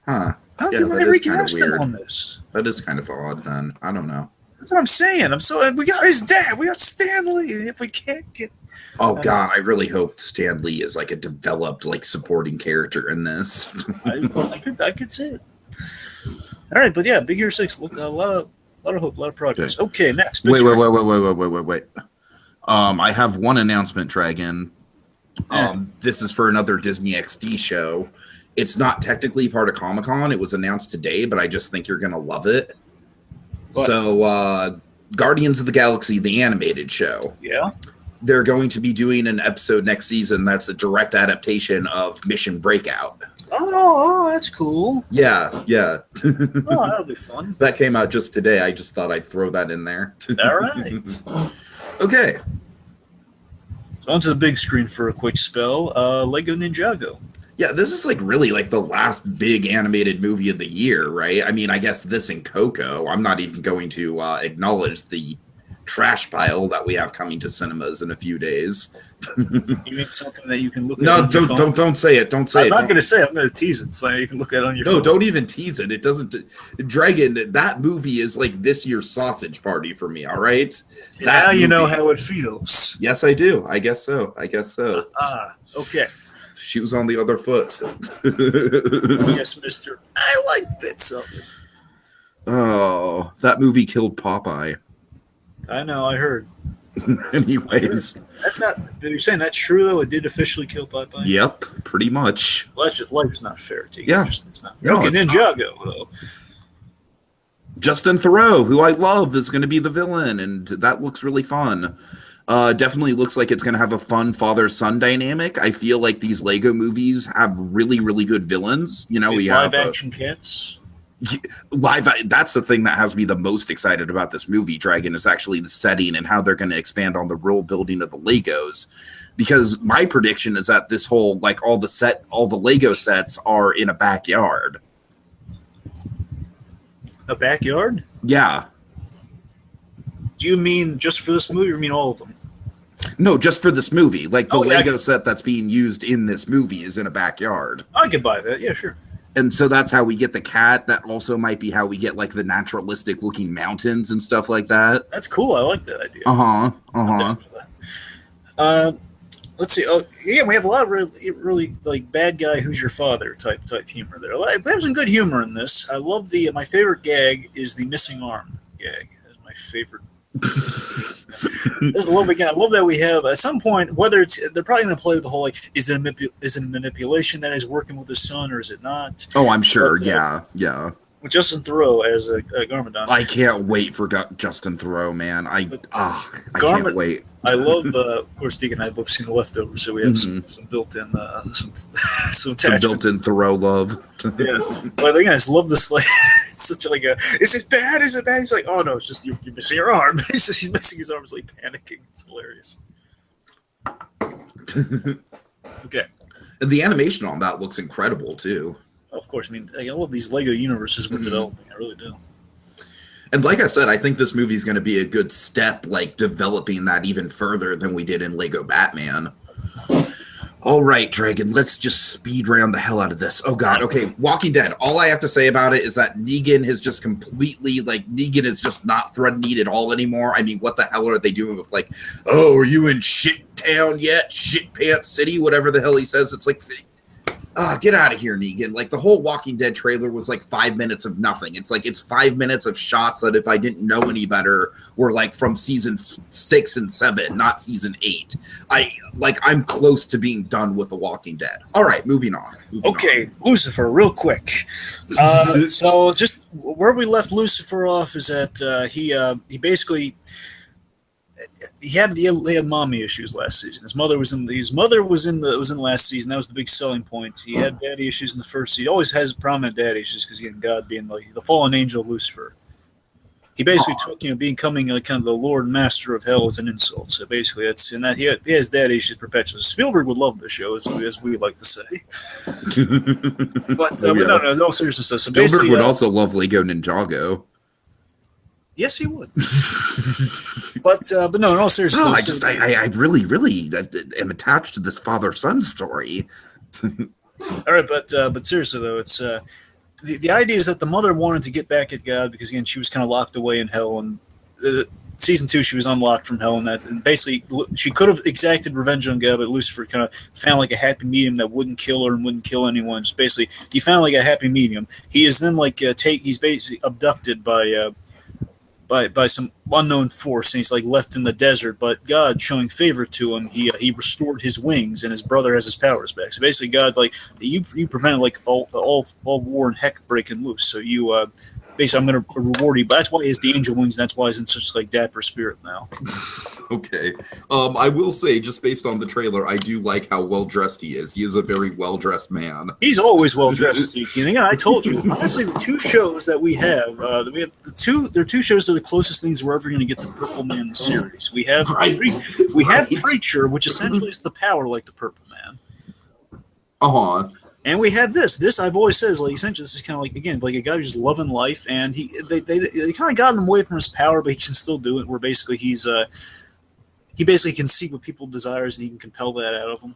Huh? I don't Yeah, think that they is kinda recast him weird. on this. That is kind of odd. Then I don't know. That's what I'm saying. We got his dad. We got Stanley. If we can't get, Oh God, I really hope Stan Lee is like a developed, like supporting character in this. I could see it. All right, but yeah, Big Hero 6. Look, a lot of hope, a lot of progress. Okay, next. Wait. I have one announcement, Dragon. This is for another Disney XD show. It's not technically part of Comic-Con. It was announced today, but I just think you're gonna love it. What? So, Guardians of the Galaxy, the animated show. Yeah. They're going to be doing an episode next season that's a direct adaptation of Mission Breakout. Oh, that's cool. Yeah. Oh, that'll be fun. That came out just today. I just thought I'd throw that in there. All right. Okay. So onto the big screen for a quick spell. Lego Ninjago. Yeah, this is like really like the last big animated movie of the year, right? I mean, I guess this and Coco. I'm not even going to acknowledge the trash pile that we have coming to cinemas in a few days. You mean something that you can look at? No, on your phone? don't say it. Don't say I'm it. not going to say it. I'm going to tease it so you can look at it on your phone. No, don't even tease it. It doesn't. Dragon, that movie is like this year's sausage party for me, all right? Now you know how it feels. Yes, I do. I guess so. Okay. She was on the other foot. Yes, mister. I like bits of it. Oh, that movie killed Popeye. I know, I heard. Anyways. That's not. You're saying that's true, though? It did officially kill Popeye? Yep, pretty much. Well, that's just, life's not fair, T. Yeah. It's not fair. No, Okay, it's Ninjago, though. Justin Theroux, who I love, is going to be the villain, and that looks really fun. Definitely looks like it's going to have a fun father-son dynamic. I feel like these Lego movies have really, really good villains. You know, we have live-action cats. That's the thing that has me the most excited about this movie, Dragon, is actually the setting and how they're going to expand on the world building of the Legos. Because my prediction is that this whole, like, all the Lego sets are in a backyard. A backyard? Yeah. Do you mean just for this movie, or you mean all of them? No, just for this movie. Like, the yeah. Lego set that's being used in this movie is in a backyard. I could buy that. Yeah, sure. And so that's how we get the cat. That also might be how we get, like, the naturalistic looking mountains and stuff like that. That's cool. I like that idea. Uh-huh. down for that. Let's see. Oh, yeah, we have a lot of really like bad guy, who's your father type humor there. We have some good humor in this. I love my favorite gag is the missing arm gag. That's my favorite. This is love again. I love that we have at some point, whether they're probably going to play with the whole like, is it a manipulation that is working with his son, or is it not? Oh, I'm sure. But, Yeah. With Justin Theroux as a Garmadon. I can't wait for Justin Theroux, man. I can't wait. I love, of course, Deacon and I both seen The Leftovers, so we have some built-in some built-in Theroux love. Yeah, but again, I just love this. Like, it's such like a. Is it bad? Is it bad? He's like, oh no, it's just you're missing your arm. He's missing his arm. He's like panicking. It's hilarious. Okay. And the animation on that looks incredible too. Of course, I mean, I love these Lego universes we're developing. I really do. And like I said, I think this movie is going to be a good step, like developing that even further than we did in Lego Batman. All right, Dragon, let's just speed round the hell out of this. Oh, God. Okay, Walking Dead. All I have to say about it is that Negan has just completely, like, Negan is just not thread needed all anymore. I mean, what the hell are they doing with, like, oh, are you in shit town yet? Shit pants city? Whatever the hell he says. It's like, get out of here, Negan. Like, the whole Walking Dead trailer was like 5 minutes of nothing. It's like, it's 5 minutes of shots that, if I didn't know any better, were like from season 6 and 7, not season 8. I'm close to being done with The Walking Dead. All right, moving on. Okay, Lucifer, real quick. So just where we left Lucifer off is that he basically he had mommy issues last season. His mother was in last season. That was the big selling point. He had daddy issues in the first season. He always has prominent daddy issues because again, God being like the fallen angel of Lucifer. He basically took becoming kind of the Lord and Master of Hell as an insult. So basically, that's in that he has daddy issues perpetually. Spielberg would love the show, as we like to say. But no seriousness. So Spielberg would also love Lego Ninjago. Yes, he would. but no, in all seriousness. No, I really am attached to this father-son story. All right, but seriously though, it's the idea is that the mother wanted to get back at God because again she was kind of locked away in hell, and season 2 she was unlocked from hell, and basically she could have exacted revenge on God, but Lucifer kind of found like a happy medium that wouldn't kill her and wouldn't kill anyone. Just basically, he found like a happy medium. He is then he's basically abducted by some unknown force, and he's like left in the desert. But God, showing favor to him, he restored his wings, and his brother has his powers back. So basically, God, like you prevented like all war and heck breaking loose. So you basically, I'm going to reward you. But that's why he has the angel wings, and that's why he's in such like dapper spirit now. Okay. I will say, just based on the trailer, I do like how well dressed he is. He is a very well dressed man. He's always well dressed, Tiki. And again, I told you, honestly, the 2 shows that we have, they're 2 shows that are the closest things we're ever going to get to Purple Man series. We have Preacher, which essentially is the power like the Purple Man. And we have this. I've always said is like essentially this is kind of like again like a guy who's just loving life, and they kind of got him away from his power, but he can still do it. Where basically he basically can see what people desires and he can compel that out of them.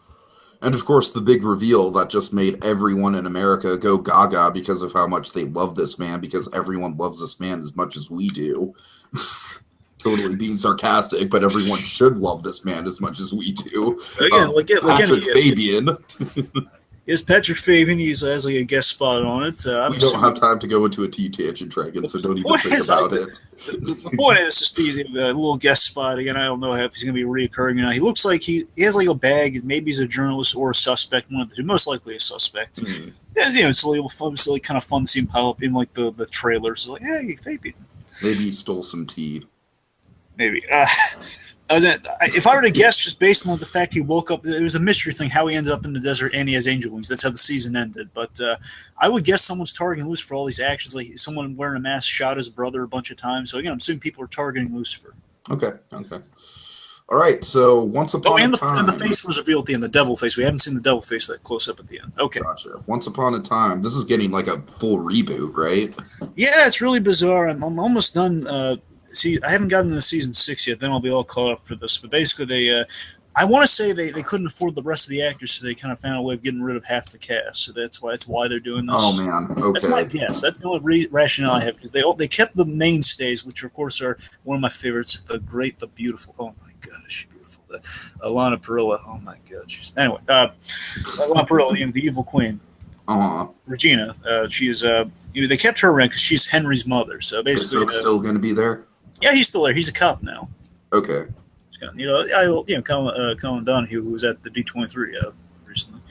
And of course, the big reveal that just made everyone in America go gaga because of how much they love this man, because everyone loves this man as much as we do. Totally being sarcastic, but everyone should love this man as much as we do. Again, Patrick Fabian. Yes, Patrick Fabian. He has like a guest spot on it. We don't have time to go into a tangent, Dragon, so don't even think about it. The point is just a little guest spot. Again, I don't know if he's going to be reoccurring or not. He looks like he has like a bag. Maybe he's a journalist or a suspect. One of the two, most likely a suspect. Mm. Yeah, it's a little fun. It's like kind of fun to see him pile up in like the trailers. So like, hey, Fabian. Maybe he stole some tea. Maybe. If I were to guess, just based on the fact he woke up, it was a mystery thing how he ended up in the desert and he has angel wings. That's how the season ended. But I would guess someone's targeting Lucifer for all these actions. Like someone wearing a mask shot his brother a bunch of times. So again, I'm assuming people are targeting Lucifer. Okay. All right. So once upon a time, and the face was revealed at the end. The devil face. We haven't seen the devil face that close up at the end. Okay. Gotcha. Once upon a time. This is getting like a full reboot, right? Yeah, it's really bizarre. I'm almost done. See, I haven't gotten to season 6 yet. Then I'll be all caught up for this. But basically, I want to say they couldn't afford the rest of the actors, so they kind of found a way of getting rid of half the cast. So that's why they're doing this. Oh man, okay. That's my guess. That's the only rationale I have because they kept the mainstays, which of course are one of my favorites. The great, the beautiful. Oh my God, is she beautiful? Alana Parrilla. Oh my God, anyway. Alana Parrilla, the evil queen. Regina. She is. They kept her around because she's Henry's mother. So basically, is still going to be there. Yeah, he's still there. He's a cop now. Okay. Colin Donahue, who was at the D23 recently.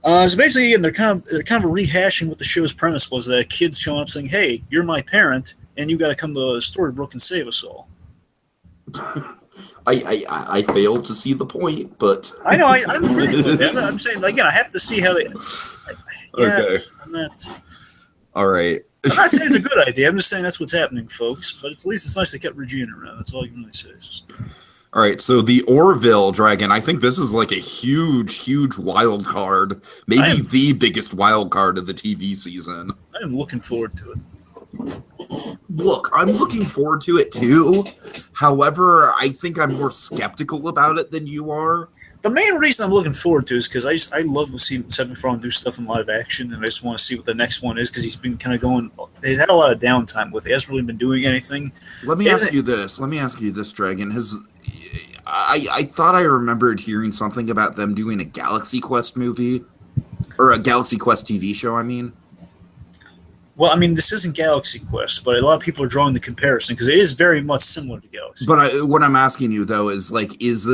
So basically, again, they're kind of rehashing what the show's premise was: that kids showing up saying, "Hey, you're my parent, and you got to come to Storybrooke and save us all." I failed to see the point, but I know I'm agreeing with that. I'm saying again, I have to see how they. Okay. I'm not. All right. I'm not saying it's a good idea. I'm just saying that's what's happening, folks. But at least it's nice they kept Regina around. That's all I can really say. All right, so the Orville Dragon, I think this is like a huge wild card. Maybe the biggest wild card of the TV season. I am looking forward to it. Look, I'm looking forward to it too. However, I think I'm more skeptical about it than you are. The main reason I'm looking forward to is because I love seeing Seth MacFarlane do stuff in live action, and I just want to see what the next one is because he's been kind of going. He's had a lot of downtime with it. He hasn't really been doing anything. Let me ask you this, Dragon. I thought I remembered hearing something about them doing a Galaxy Quest movie. Or a Galaxy Quest TV show, I mean. Well, I mean, this isn't Galaxy Quest, but a lot of people are drawing the comparison because it is very much similar to Galaxy. But what I'm asking you though is like, is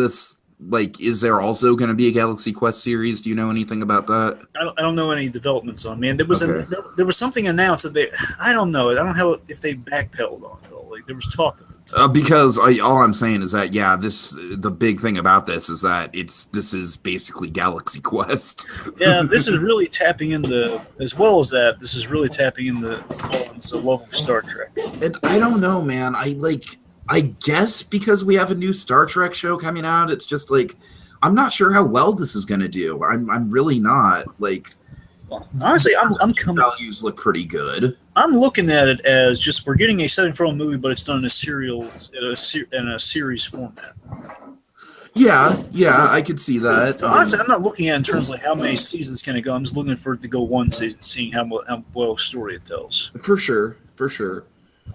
there also going to be a Galaxy Quest series? Do you know anything about that? I don't know any developments on. Man, there was something announced that I don't know. I don't know if they backpedaled on it all. Like there was talk of it. Because all I'm saying is that the big thing about this is that this is basically Galaxy Quest. Yeah, this is really tapping into, as well as that, this is really tapping into Fallen's love of Star Trek. And I don't know, man. I guess because we have a new Star Trek show coming out, it's just like I'm not sure how well this is going to do. I'm really not like. Well, honestly, I'm coming. Values look pretty good. I'm looking at it as just we're getting a setting for a movie, but it's done in a series format. Yeah, I could see that. So honestly, I'm not looking at it in terms of like how many seasons can it go. I'm just looking for it to go one season, seeing how well story it tells. For sure.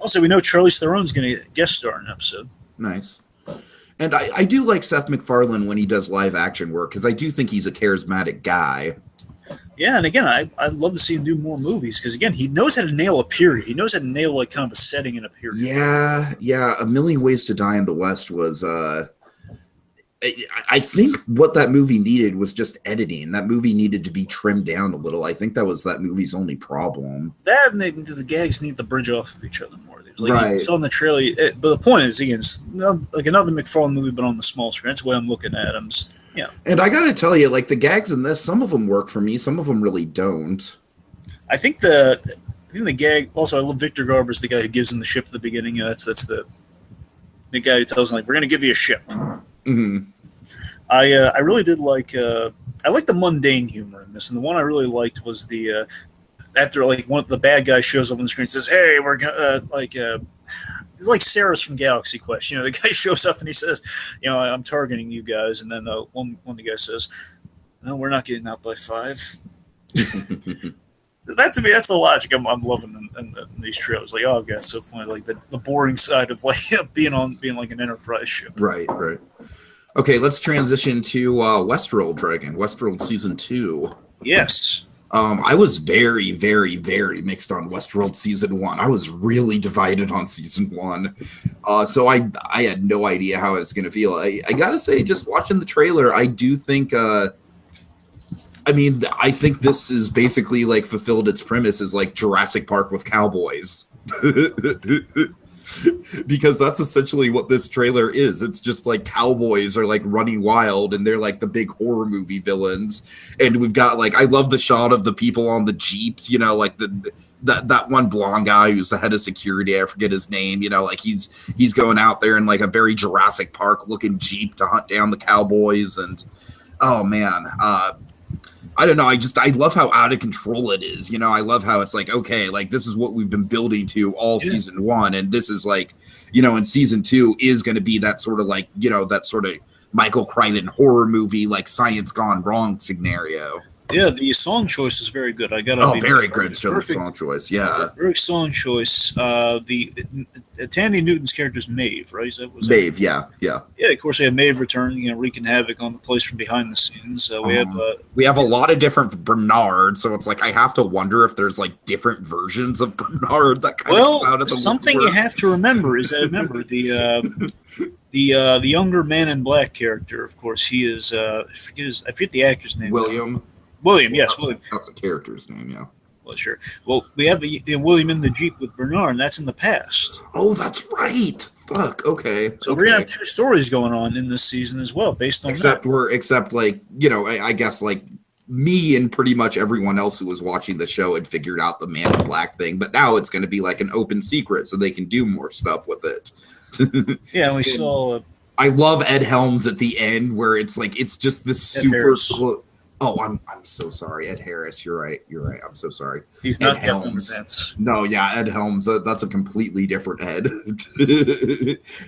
Also, we know Charlize Theron's going to guest star in an episode. Nice. And I do like Seth MacFarlane when he does live action work because I do think he's a charismatic guy. Yeah, and again, I'd love to see him do more movies because, again, he knows how to nail a period. He knows how to nail like kind of a setting in a period. Yeah. A Million Ways to Die in the West was I think what that movie needed was just editing. That movie needed to be trimmed down a little. I think that was that movie's only problem. That and the gags need to bridge off of each other more. Like right. You saw in the trailer, but the point is, again, it's like another McFarlane movie, but on the small screen. That's the way I'm looking at it. Yeah. And I got to tell you, like the gags in this, some of them work for me, some of them really don't. I think the gag. Also, I love Victor Garber's the guy who gives him the ship at the beginning. That's the guy who tells him like, "We're going to give you a ship." Mm-hmm. I really did like. I like the mundane humor in this, and the one I really liked was the after like one of the bad guy shows up on the screen and says, "Hey, we're gonna It's like Sarah's from Galaxy Quest. You know, the guy shows up and he says, you know, I'm targeting you guys. And then one of the guys says, no, we're not getting out by 5. That to me, that's the logic I'm loving in these trailers. Like, oh, God, it's so funny. Like the boring side of like being like an Enterprise ship. Right. Okay, let's transition to Westworld Dragon, Westworld Season 2. Yes. I was very, very, very mixed on Westworld Season 1. I was really divided on Season 1. So I had no idea how I was going to feel. I got to say, just watching the trailer, I do think... I think this is basically like fulfilled its premise as like Jurassic Park with cowboys. Because that's essentially what this trailer is. It's just like cowboys are like running wild and they're like the big horror movie villains. And we've got like, I love the shot of the people on the Jeeps, you know, like that one blonde guy who's the head of security. I forget his name, you know, like he's going out there in like a very Jurassic Park looking Jeep to hunt down the cowboys. And oh man, I don't know. I love how out of control it is. You know, I love how it's like, okay, like this is what we've been building to all Season 1. And this is like, you know, in Season 2 is going to be that sort of like, you know, that sort of Michael Crichton horror movie, like science gone wrong scenario. Yeah, the song choice is very good. Very good song choice. Yeah, very song choice. Tandy Newton's character is Maeve, right? Maeve, yeah. Yeah, of course, we have Maeve returning, you know, wreaking havoc on the place from behind the scenes. We have a lot of different Bernard, so it's like I have to wonder if there's like different versions of Bernard that kind of come out of the something woodwork. You have to remember is that the younger Man in Black character, of course, he is I forget the actor's name. William, yes, William. That's the character's name, yeah. Well, sure. Well, we have William in the Jeep with Bernard, and that's in the past. Oh, that's right. Fuck. Okay. So we're gonna have 2 stories going on in this season as well, based on except like, you know, I guess like me and pretty much everyone else who was watching the show had figured out the Man in Black thing, but now it's going to be like an open secret, so they can do more stuff with it. Yeah, we saw. I love Ed Helms at the end, where it's like it's just this super. Oh, I'm so sorry, Ed Harris. You're right. I'm so sorry. He's not Helms. No, yeah, Ed Helms. That's a completely different Ed.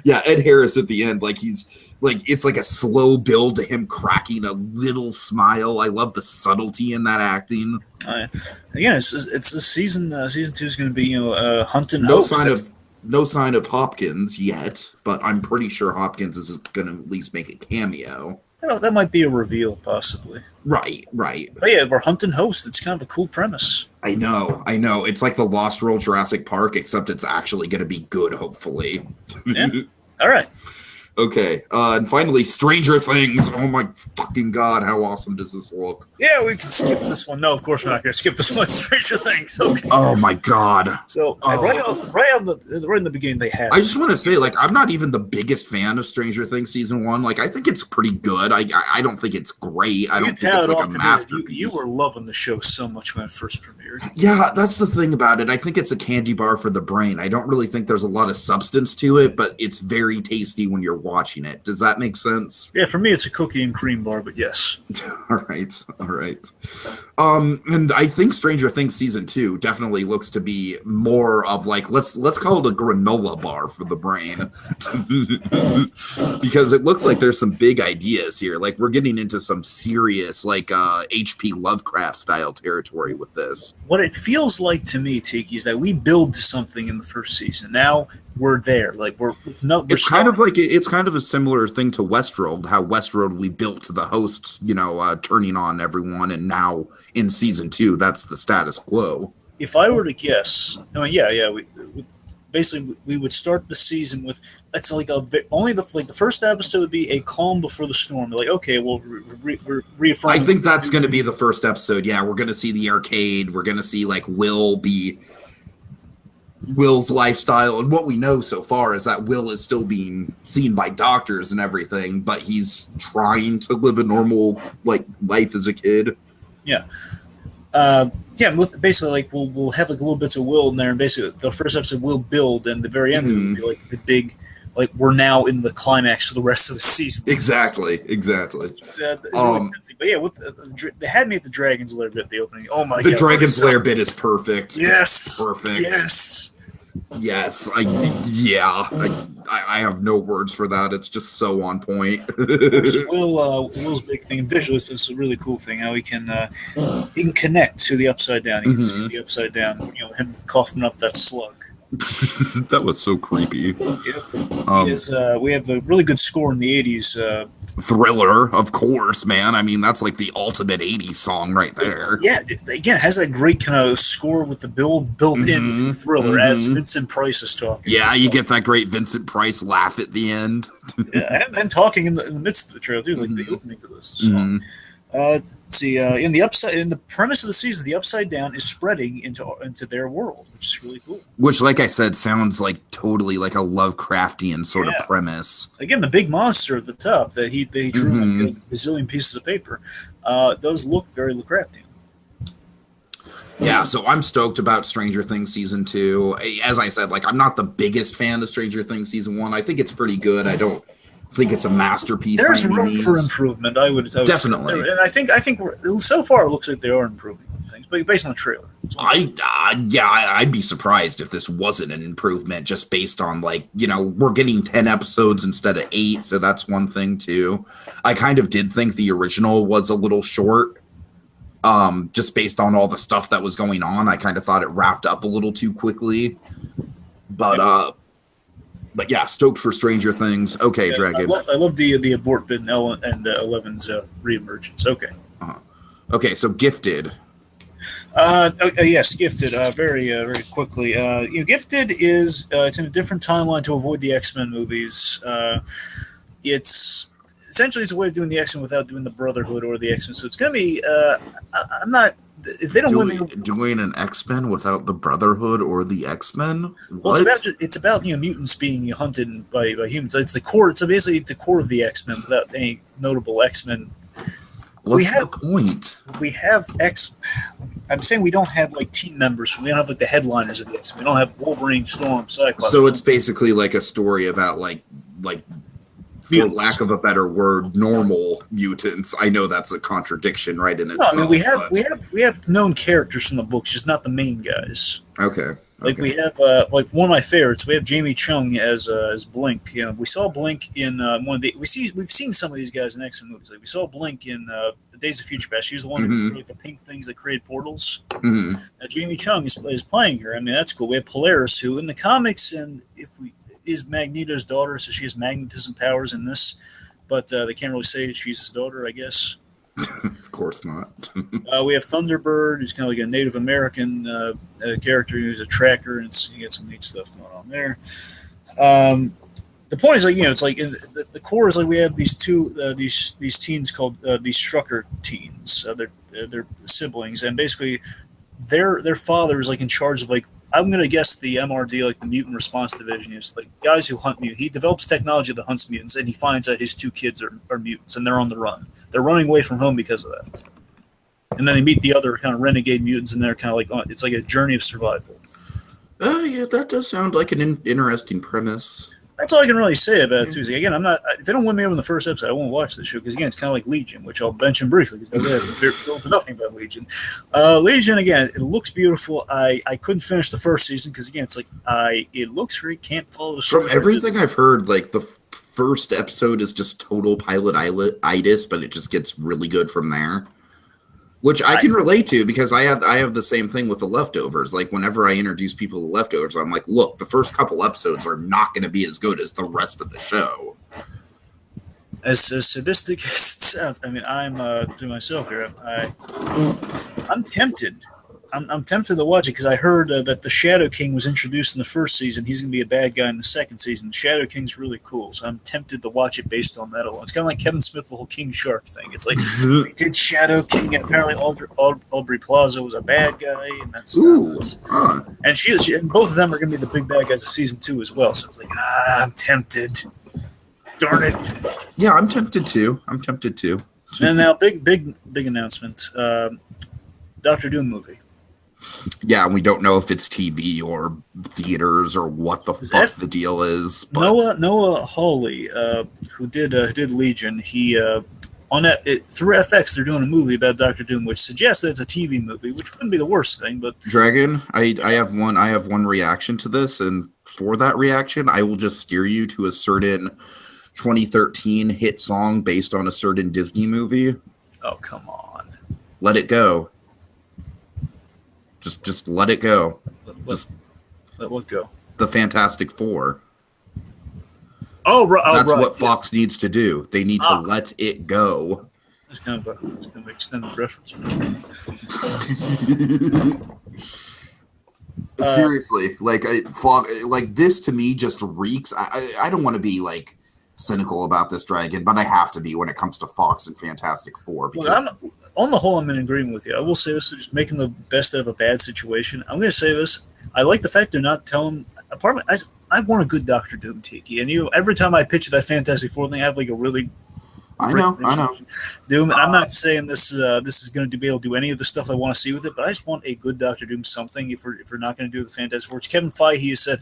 Yeah, Ed Harris at the end, like he's like it's like a slow build to him cracking a little smile. I love the subtlety in that acting. Again, it's a season. Season 2 is going to be hunting. No sign of Hopkins yet, but I'm pretty sure Hopkins is going to at least make a cameo. That might be a reveal, possibly. Right. But yeah, we're hunting hosts. It's kind of a cool premise. I know. It's like the Lost World Jurassic Park, except it's actually going to be good, hopefully. Yeah. All right. Okay, and finally, Stranger Things. Oh my fucking god, how awesome does this look? Yeah, we can skip this one. No, of course we're not going to skip this one. Stranger Things. Okay. Oh my god. So right in the beginning, they had. I just want to say, like, I'm not even the biggest fan of Stranger Things season 1. Like, I think it's pretty good. I don't think it's great. I don't think it's like a masterpiece. You were loving the show so much when it first premiered. Yeah, that's the thing about it. I think it's a candy bar for the brain. I don't really think there's a lot of substance to it, but it's very tasty when you're watching it. Does that make sense? Yeah, for me, it's a cookie and cream bar, but yes. All right. And I think Stranger Things season 2 definitely looks to be more of like let's call it a granola bar for the brain, because it looks like there's some big ideas here. Like we're getting into some serious like H.P. Lovecraft style territory with this. What it feels like to me, Tiki, is that we build to something in the first season. Now we're there. Like it's kind of like it's kind of a similar thing to Westworld. How Westworld we built to the hosts, turning on everyone, and now in season 2, that's the status quo. If I were to guess, I mean, we would start the season with it's like the first episode would be a calm before the storm. Like, okay, well, we're reaffirming. I think that's going to be the first episode. Yeah, we're going to see the arcade. We're going to see like Will's lifestyle, and what we know so far is that Will is still being seen by doctors and everything, but he's trying to live a normal like life as a kid. Yeah. Basically, like we'll have like little bits of Will in there, and basically the first episode will build, and the very end will be like the big, like we're now in the climax for the rest of the season. Exactly. But yeah, they had me at the Dragon's Lair bit at the opening. Oh my god, the Dragon's Lair bit is perfect. Yes, it's perfect. Yes. I have no words for that. It's just so on point. Will's big thing visually is a really cool thing. How he can connect to the Upside Down. He can see the Upside Down. Him coughing up that slug. That was so creepy. Yep. We have a really good score in the 80s. Thriller, of course, man. I mean, that's like the ultimate 80s song right there. Yeah, again, it has that great kind of score with the built in Thriller, as Vincent Price is talking. Yeah, you get that great Vincent Price laugh at the end. Yeah, and talking in the midst of the trailer, too, like the opening to this song. Let's see. In the premise of the season, the Upside Down is spreading into their world, which is really cool. Which, like I said, sounds like totally like a Lovecraftian sort of premise. Again, the big monster at the top that he drew like a bazillion pieces of paper, those look very Lovecraftian. Yeah, so I'm stoked about Stranger Things season 2. As I said, like I'm not the biggest fan of Stranger Things season 1. I think it's pretty good. I don't think it's a masterpiece. There's room for improvement. I would definitely, and I think so far it looks like they are improving things, but based on the trailer, I'd be surprised if this wasn't an improvement, just based on like we're getting 10 episodes instead of 8, so that's one thing too. I kind of did think the original was a little short, just based on all the stuff that was going on. I kind of thought it wrapped up a little too quickly, But yeah, stoked for Stranger Things. Okay, Dragon. I love the abort bit and Eleven's reemergence. Okay. Okay, so Gifted. Yes, Gifted. Very quickly. Gifted is it's in a different timeline to avoid the X-Men movies. It's essentially a way of doing the X-Men without doing the Brotherhood or the X-Men. So it's going to be. I'm not. If they don't doing an X-Men without the Brotherhood or the X-Men. Well, it's about mutants being hunted by humans. It's the core. It's basically the core of the X-Men without any notable X-Men. What's the point? We have I'm saying we don't have like team members. So we don't have like the headliners of the X-Men. We don't have Wolverine, Storm, Cyclops. So it's basically like a story about like for lack of a better word, normal mutants. I know that's a contradiction, right? In itself. No, I mean, we have known characters from the books, just not the main guys. Okay. Like we have like one of my favorites. We have Jamie Chung as Blink. We saw Blink in one of the. We've seen some of these guys in X-Men movies. Like we saw Blink in the Days of Future Past. She's the one who like the pink things that create portals. Now, Jamie Chung is playing her. I mean, that's cool. We have Polaris, who in the comics, and is Magneto's daughter, so she has magnetism powers in this. but they can't really say she's his daughter, I guess. Of course not. We have Thunderbird, who's kind of like a Native American character who's a tracker, and you get some neat stuff going on there. The point is, like, it's like the core is like we have these two these teens called these Strucker teens. They're siblings, and basically their father is like in charge of, like, I'm gonna guess the MRD, like the Mutant Response Division. It's like guys who hunt mutants. He develops technology that hunts mutants, and he finds that his two kids are mutants, and they're on the run. They're running away from home because of that. And then they meet the other kind of renegade mutants, and they're kind of like it's like a journey of survival. Yeah, that does sound like an interesting premise. That's all I can really say about it, too. Again, if they don't win me over in the first episode, I won't watch this show, because, again, it's kind of like Legion, which I'll mention briefly, because I have nothing about Legion. Legion, again, it looks beautiful. I couldn't finish the first season, because, again, it's like, it looks great, can't follow the story. From everything I've heard, like, the first episode is just total pilot-itis, but it just gets really good from there. Which I can relate to, because I have the same thing with The Leftovers. Like, whenever I introduce people to Leftovers, I'm like, look, the first couple episodes are not going to be as good as the rest of the show. As sadistic as it sounds, I mean, I'm to myself here. I'm tempted. I'm tempted to watch it, because I heard that the Shadow King was introduced in the first season. He's going to be a bad guy in the second season. The Shadow King's really cool, so I'm tempted to watch it based on that alone. It's kind of like Kevin Smith, the whole King Shark thing. It's like, we did Shadow King, and apparently Aubrey Plaza was a bad guy, and that's... And and both of them are going to be the big bad guys of season 2 as well, so it's like, I'm tempted. Darn it. Yeah, I'm tempted too. And now, big announcement. Dr. Doom movie. Yeah, and we don't know if it's TV or theaters or what the fuck the deal is. But... Noah Hawley, who did Legion, he on that through FX they're doing a movie about Dr. Doom, which suggests that it's a TV movie, which wouldn't be the worst thing. But Dragon, I have one reaction to this, and for that reaction, I will just steer you to a certain 2013 hit song based on a certain Disney movie. Oh, come on. Let It Go. Just let it go. Let what go? The Fantastic Four. Oh, right. That's what Fox needs to do. They need to let it go. It's kind of an extended reference. Seriously, like this to me just reeks. I don't want to be like cynical about this, Dragon, but I have to be when it comes to Fox and Fantastic Four. Because on the whole, I'm in agreement with you. I will say this: just making the best out of a bad situation. I'm going to say this: I like the fact they're not telling. I want a good Doctor Doom, Tiki, and every time I pitch that Fantastic Four thing, I have like a really. I know. Doom. I'm not saying this is going to be able to do any of the stuff I want to see with it, but I just want a good Doctor Doom something. If we're not going to do the Fantastic Four, which Kevin Feige has said.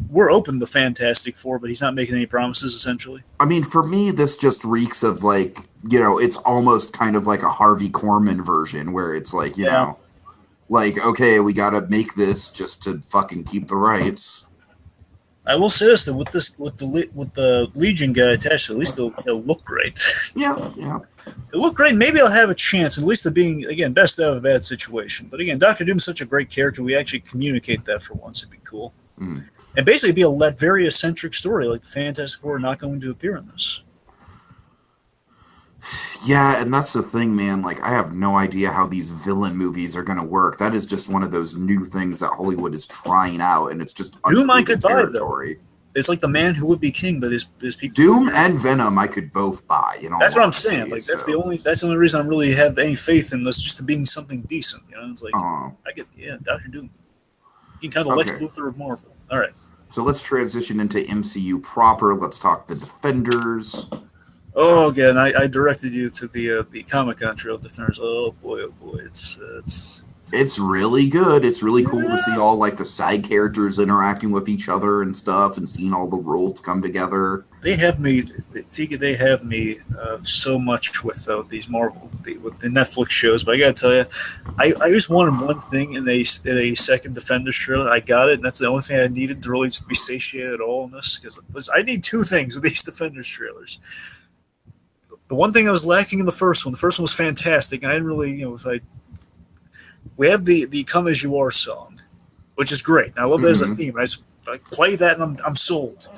We're open to Fantastic Four, but he's not making any promises, essentially. I mean, for me, this just reeks of, like, it's almost kind of like a Harvey Korman version, where it's like, you know, like, okay, we got to make this just to fucking keep the rights. I will say this, that with the Legion guy attached to it, at least it'll look great. Yeah. It'll look great. Maybe I'll have a chance, at least of being, again, best out of a bad situation. But again, Doctor Doom's such a great character, we actually communicate that for once. It'd be cool. And basically be a very eccentric story, like the Fantastic Four are not going to appear in this. Yeah, and that's the thing, man. Like, I have no idea how these villain movies are going to work. That is just one of those new things that Hollywood is trying out, and it's just Doom I could buy, though. It's like the Man Who Would Be King, but his people. Doom and Venom I could both buy. That's what I'm saying. Like that's the only reason I really have any faith in this, just to being something decent. It's like Doctor Doom. You can kind of Lex Luthor of Marvel. All right. So let's transition into MCU proper. Let's talk the Defenders. Oh, again, I directed you to the Comic-Con Trail Defenders. Oh boy, it's really good. It's really cool to see all like the side characters interacting with each other and stuff, and seeing all the worlds come together. They have me, Tiki. They have me so much with these Marvel, with the Netflix shows. But I gotta tell you, I just wanted one thing in a second Defenders trailer. I got it, and that's the only thing I needed to really just be satiated at all in this. Because I need two things with these Defenders trailers. The one thing I was lacking in the first one was fantastic, and I didn't really, we have the "Come As You Are" song, which is great. And I love that as a theme. I play that, and I'm sold.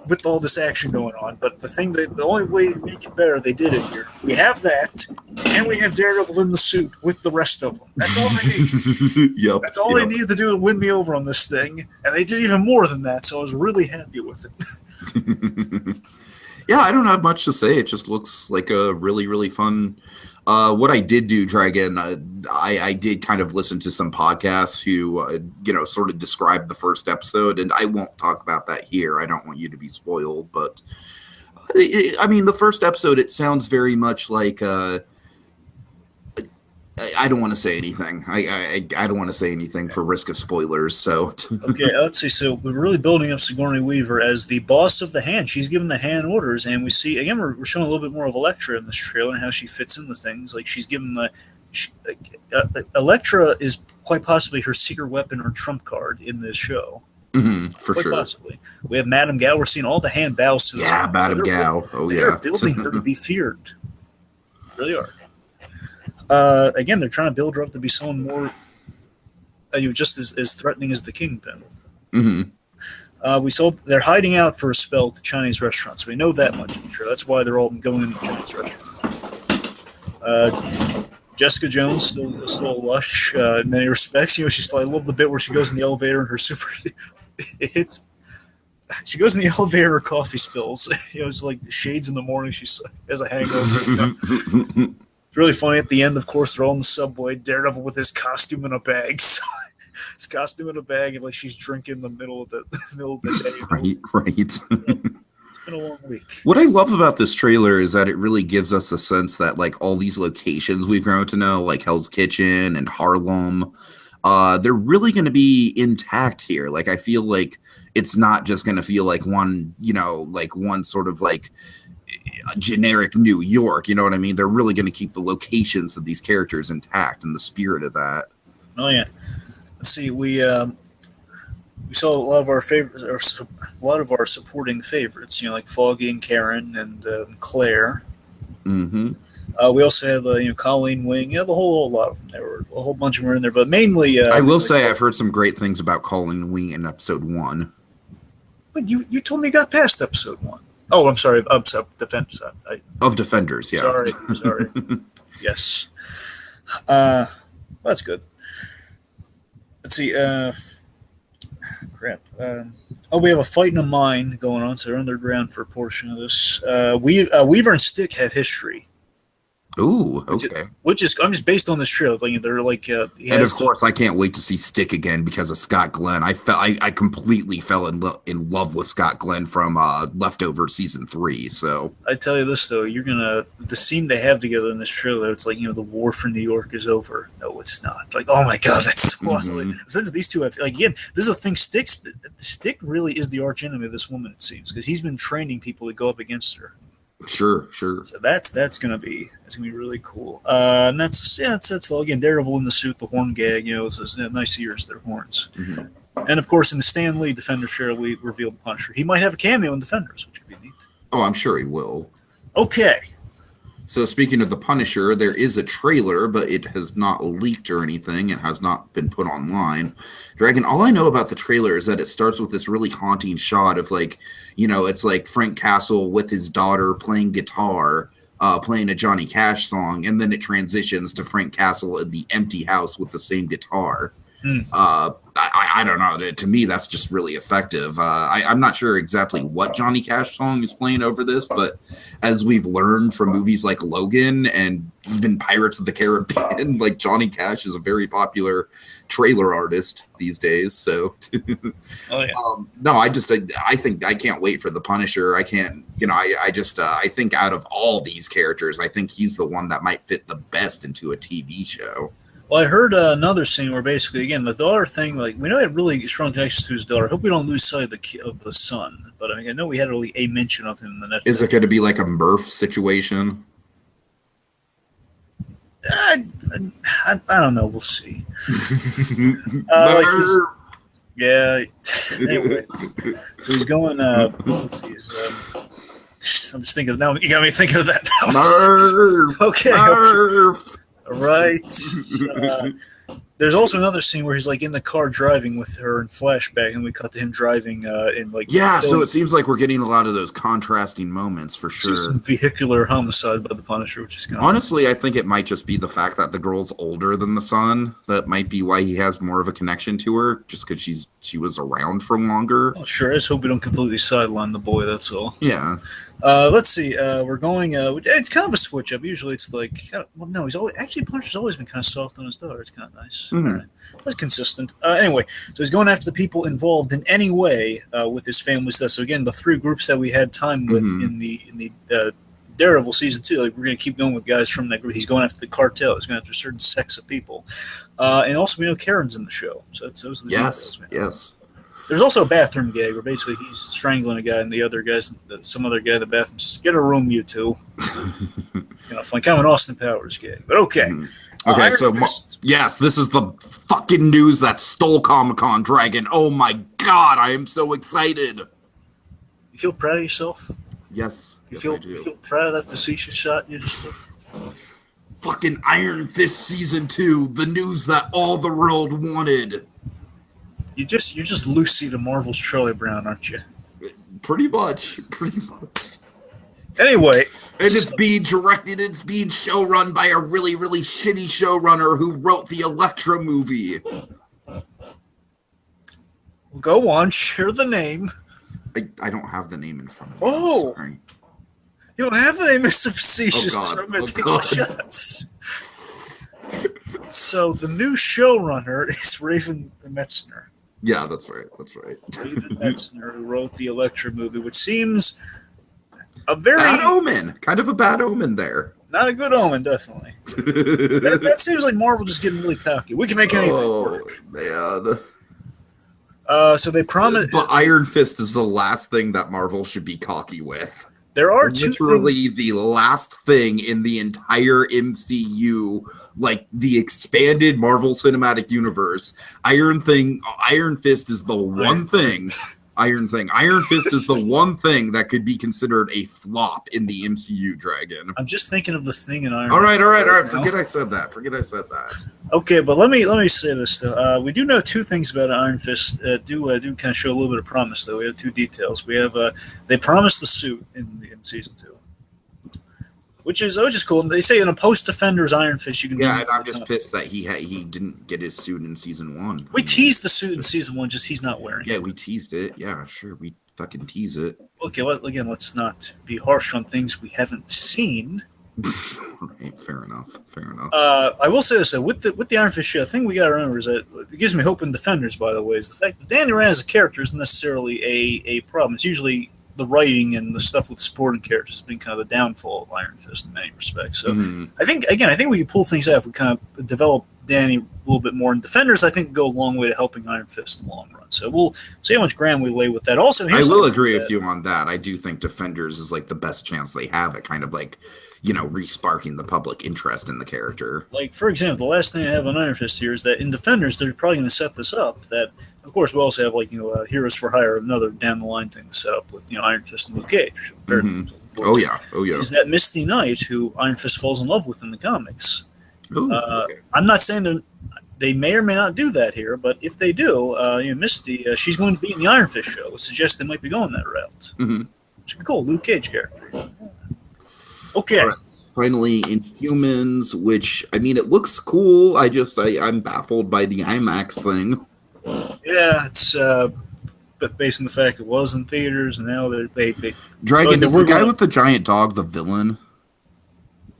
with all this action going on. But the only way to make it better, they did it here. We have that, and we have Daredevil in the suit with the rest of them. That's all they need. Yep. That's all they needed to do to win me over on this thing, and they did even more than that. So I was really happy with it. Yeah, I don't have much to say. It just looks like a really, really fun. What I did do, Dragon, I did kind of listen to some podcasts who, sort of described the first episode, and I won't talk about that here. I don't want you to be spoiled, but the first episode, it sounds very much like. I don't want to say anything. I don't want to say anything for risk of spoilers. So okay, let's see. So we're really building up Sigourney Weaver as the boss of the Hand. She's giving the Hand orders, and we see again we're showing a little bit more of Elektra in this trailer and how she fits into things. Like she's given Elektra is quite possibly her secret weapon or trump card in this show. For quite sure. Possibly. We have Madame Gao. We're seeing all the Hand bows to this. Yeah, Madame Gao. They're building her to be feared. They really are. Again, they're trying to build her up to be someone more, just as threatening as the Kingpin. Mm-hmm. We saw they're hiding out for a spell at the Chinese restaurant, so we know that much for sure. That's why they're all going in the Chinese restaurant. Jessica Jones still lush in many respects. I love the bit where she goes in the elevator and her super hits. She goes in the elevator, her coffee spills. It's like the shades in the morning. She has a hangover. It's really funny at the end, of course, they're all in the subway. Daredevil with his costume in a bag. So, his costume in a bag, and like she's drinking in the middle of the day. Right. It's been a long week. What I love about this trailer is that it really gives us a sense that like all these locations we've grown to know, like Hell's Kitchen and Harlem, they're really going to be intact here. Like I feel like it's not just going to feel like one sort of like generic New York, you know what I mean? They're really going to keep the locations of these characters intact and the spirit of that. Oh yeah. Let's see. We saw a lot of our favorites, or a lot of our supporting favorites. Like Foggy and Karen and Claire. Mm-hmm. We also had Colleen Wing. The whole lot of them. There were a whole bunch of them were in there, but mainly. I will say I've heard some great things about Colleen Wing in episode 1. But you told me you got past episode 1. Oh, I'm sorry. Defenders. Of Defenders, yeah. Sorry. Yes. That's good. Let's see. Crap. We have a fight in a mine going on, so they're underground for a portion of this. Weaver and Stick have history. Ooh, okay. Which is I'm just based on this trailer. Like they're like, and of course, I can't wait to see Stick again because of Scott Glenn. I completely fell in love with Scott Glenn from Leftover season 3. So I tell you this though, the scene they have together in this trailer. It's like the war for New York is over. No, it's not. Like oh my god, that's so awesome. Like, since these two have again, this is a thing. Stick really is the arch enemy of this woman. It seems because he's been training people to go up against her. Sure. So that's gonna be really cool. And that's all again. Daredevil in the suit, the horn gag. It's nice ears, their horns. Mm-hmm. And of course, in the Stan Lee Defender trailer, we revealed Punisher. He might have a cameo in Defenders, which would be neat. Oh, I'm sure he will. Okay. So speaking of the Punisher, there is a trailer, but it has not leaked or anything. It has not been put online. Dragon, all I know about the trailer is that it starts with this really haunting shot of it's like Frank Castle with his daughter playing guitar, playing a Johnny Cash song, and then it transitions to Frank Castle in the empty house with the same guitar. I don't know. To me, that's just really effective. I'm not sure exactly what Johnny Cash song is playing over this, but as we've learned from movies like Logan and even Pirates of the Caribbean, like Johnny Cash is a very popular trailer artist these days. So, oh yeah. No, I think I can't wait for the Punisher. I can't. I think out of all these characters, I think he's the one that might fit the best into a TV show. Well, I heard another scene where basically, again, the daughter thing, like, we know he had really strong connection to his daughter. I hope we don't lose sight of the son. But, I know we had really a mention of him in the Netflix. Is it going to be like a Murph situation? I don't know. We'll see. Yeah. Anyway. So he's going, let's see. I'm just thinking, now you got me thinking of that now. Murph! Okay. Murph! Right. There's also another scene where he's like in the car driving with her in flashback, and we cut to him driving in like so it seems like we're getting a lot of those contrasting moments for sure. Some vehicular homicide by the Punisher, which is kind of honestly, I think it might just be the fact that the girl's older than the son. That might be why he has more of a connection to her, just because she was around for longer. Oh, sure. I just hope we don't completely sideline the boy. That's all. Yeah. Let's see. We're going. It's kind of a switch up. Usually, it's like, well, no, he's always actually Punisher's always been kind of soft on his daughter. It's kind of nice. Mm-hmm. All right, that's consistent. Anyway, so he's going after the people involved in any way with his family stuff. So again, the three groups that we had time with in the Daredevil season 2, like we're going to keep going with guys from that group. He's going after the cartel. He's going after a certain sex of people, and also we know Karen's in the show. So those are the details, yes. There's also a bathroom gag where basically he's strangling a guy, and the other guys, some other guy in the bathroom says, "Get a room, you two." It's kind of fun, kind of an Austin Powers gag, but okay. Okay, yes, this is the fucking news that stole Comic-Con, Dragon. Oh my god, I am so excited. You feel proud of yourself? Yes, I do. You feel proud of that facetious shot you just did? Fucking Iron Fist Season 2, the news that all the world wanted. You're just Lucy to Marvel's Charlie Brown, aren't you? Pretty much. Anyway. And it's being directed, it's being showrun by a really, really shitty showrunner who wrote the Elektra movie. Go on, share the name. I don't have the name in front of me. Oh! Sorry. You don't have the name, Mr. Facetious. God. So the new showrunner is Raven Metzner. Yeah, that's right. Raven Metzner, who wrote the Elektra movie, which seems a very bad omen. Kind of a bad omen there. Not a good omen, definitely. that seems like Marvel just getting really cocky. We can make anything work. Man. So they promised. But Iron Fist is the last thing that Marvel should be cocky with. There are literally the last thing in the entire MCU, like the expanded Marvel Cinematic Universe. Iron Fist is the one thing. Iron Fist is the one thing that could be considered a flop in the MCU, Dragon. I'm just thinking of the thing in Iron. All right. Forget I said that. Okay, but let me say this though. We do know two things about Iron Fist. Do kind of show a little bit of promise though. We have two details. We have they promised the suit in season 2, which is cool. They say in a post Defenders Iron Fist you can. Yeah, and I'm just pissed that he didn't get his suit in season 1. We teased the suit in season 1, just he's not wearing it. Yeah, we teased it. Yeah, sure, we fucking tease it. Okay, let's not be harsh on things we haven't seen. Right, fair enough. I will say this though, with the Iron Fist show, the thing we got to remember is that it gives me hope in Defenders. By the way, is the fact that Danny Rand as a character isn't necessarily a problem. It's usually the writing and the stuff with supporting characters has been kind of the downfall of Iron Fist in many respects. So I think we can pull things out if we kind of develop Danny a little bit more. And Defenders, I think, will go a long way to helping Iron Fist in the long run. So we'll see how much ground we lay with that. Also, I will agree with you on that. I do think Defenders is like the best chance they have at kind of like, re-sparking the public interest in the character. Like, for example, the last thing I have on Iron Fist here is that in Defenders, they're probably going to set this up. That, of course, we also have, Heroes for Hire, another down-the-line thing to set up with, Iron Fist and Luke Cage. Oh, yeah. Is that Misty Knight, who Iron Fist falls in love with in the comics. Ooh, okay. I'm not saying they may or may not do that here, but if they do, Misty, she's going to be in the Iron Fist show. It suggests they might be going that route. Which would be cool. Luke Cage character. Okay. Right. Finally, Inhumans, which, it looks cool. I'm baffled by the IMAX thing. Yeah, it's based on the fact it was in theaters, and now they Dragon, is the guy with the giant dog the villain?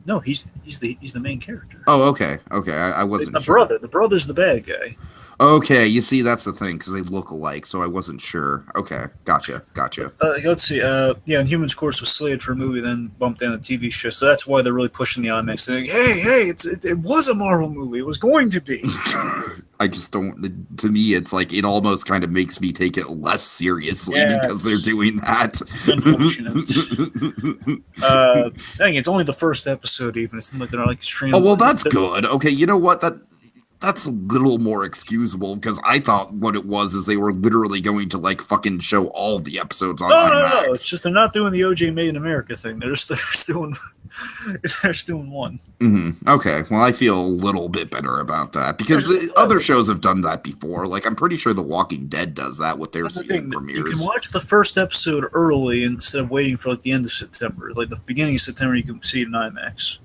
No, he's the main character. Oh, okay. I wasn't sure. The brother's the bad guy. Okay, you see, that's the thing, because they look alike, so I wasn't sure. Okay, gotcha. Let's see. Inhumans, of course, was slated for a movie, then bumped down the TV show, so that's why they're really pushing the IMAX. They're like, hey, it was a Marvel movie. It was going to be. I just don't. To me, it's like it almost kind of makes me take it less seriously because they're doing that. Unfortunate. Dang, it's only the first episode, even. It's not like they're not like extremely. Oh well, that's good. Okay, you know what? That's a little more excusable because I thought what it was is they were literally going to like fucking show all the episodes on IMAX. No. It's just they're not doing the OJ Made in America thing. They're just doing They're still in one. Okay, well, I feel a little bit better about that because the other shows have done that before. Like, I'm pretty sure The Walking Dead does that with their season premieres. You can watch the first episode early instead of waiting for like the end of September. Like the beginning of September, you can see it in IMAX.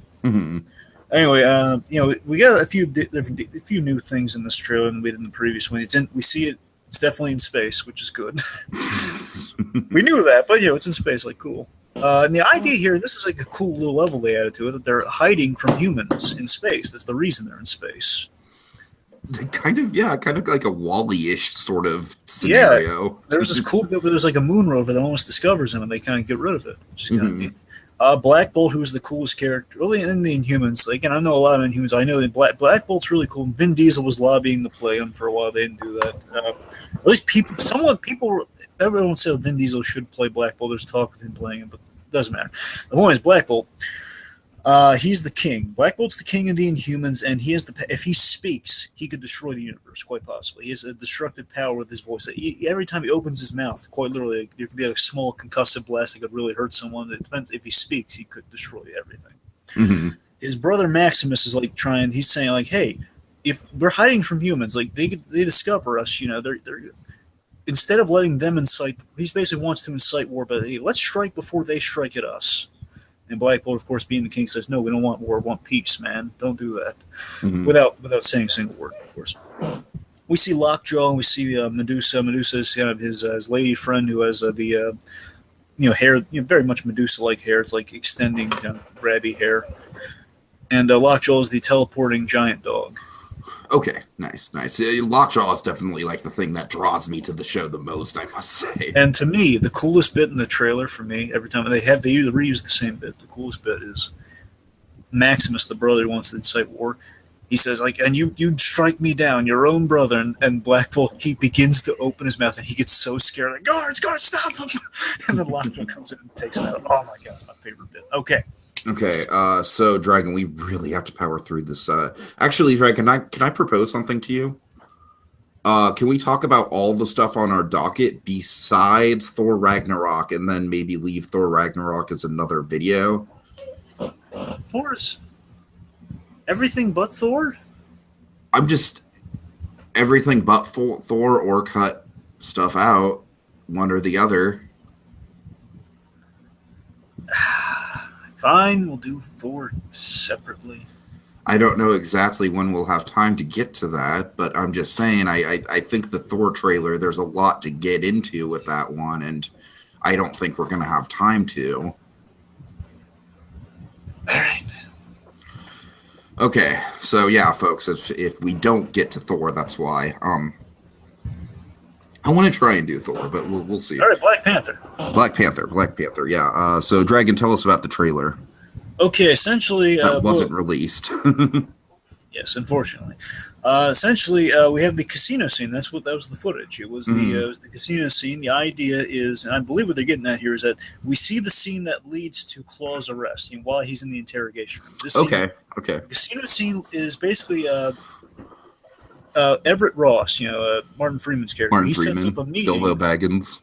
Anyway, we got a few new things in this trailer than we did in the previous one. We see it. It's definitely in space, which is good. We knew that, but it's in space. Like, cool. And the idea here, this is like a cool little level they added to it, that they're hiding from humans in space. That's the reason they're in space. Kind of like a Wall-E-ish sort of scenario. Yeah, there was this cool bit where there's like a moon rover that almost discovers him, and they kind of get rid of it, which is kind of neat. Black Bolt, who's the coolest character, really in the Inhumans. Like, and I know a lot of Inhumans. I know that Black Bolt's really cool. Vin Diesel was lobbying to play him for a while. They didn't do that. At least everyone said Vin Diesel should play Black Bolt. There's talk of him playing him, but it doesn't matter. The point is, Black Bolt. He's the king. Black Bolt's the king of the Inhumans, and if he speaks, he could destroy the universe, quite possibly. He has a destructive power with his voice. Every time he opens his mouth, quite literally, there could be a small concussive blast that could really hurt someone. It depends. If he speaks, he could destroy everything. His brother Maximus is he's saying like, hey, if we're hiding from humans, like they discover us, they're instead of letting them incite, he basically wants to incite war, but hey, let's strike before they strike at us. And Black Bolt, of course, being the king, says, no, we don't want war, we want peace, man. Don't do that. Without saying a single word, of course. We see Lockjaw, and we see Medusa. Medusa is kind of his lady friend who has the hair, very much Medusa-like hair. It's like extending kind of grabby hair. And Lockjaw is the teleporting giant dog. Okay, nice. Lockjaw is definitely like the thing that draws me to the show the most, I must say. And to me, the coolest bit in the trailer for me, every time they reuse the same bit. The coolest bit is Maximus, the brother who wants to incite war. He says, like, and you strike me down, your own brother. And Black Bolt, he begins to open his mouth, and he gets so scared, like, guards, stop him! And then Lockjaw comes in and takes him out. Oh my god, it's my favorite bit. Okay, so Dragon, we really have to power through this. Actually, Dragon, can I propose something to you? Can we talk about all the stuff on our docket besides Thor Ragnarok, and then maybe leave Thor Ragnarok as another video? Thor's everything but Thor? I'm just everything but Thor, or cut stuff out, one or the other. Fine, we'll do Thor separately. I don't know exactly when we'll have time to get to that, but I'm just saying I think the Thor trailer, there's a lot to get into with that one, and I don't think we're going to have time to. All right. Okay, so yeah, folks, if we don't get to Thor, that's why. I want to try and do Thor, but we'll see. All right, Black Panther. Black Panther, yeah. So, Dragon, tell us about the trailer. Okay, essentially... that wasn't released. Yes, unfortunately. Essentially, we have the casino scene. That was the footage. It was the casino scene. The idea is, and I believe what they're getting at here, is that we see the scene that leads to Claw's arrest, while he's in the interrogation room. This scene, okay. The casino scene is basically... Everett Ross, Martin Freeman's character. Sets up a meeting. Bilbo Baggins.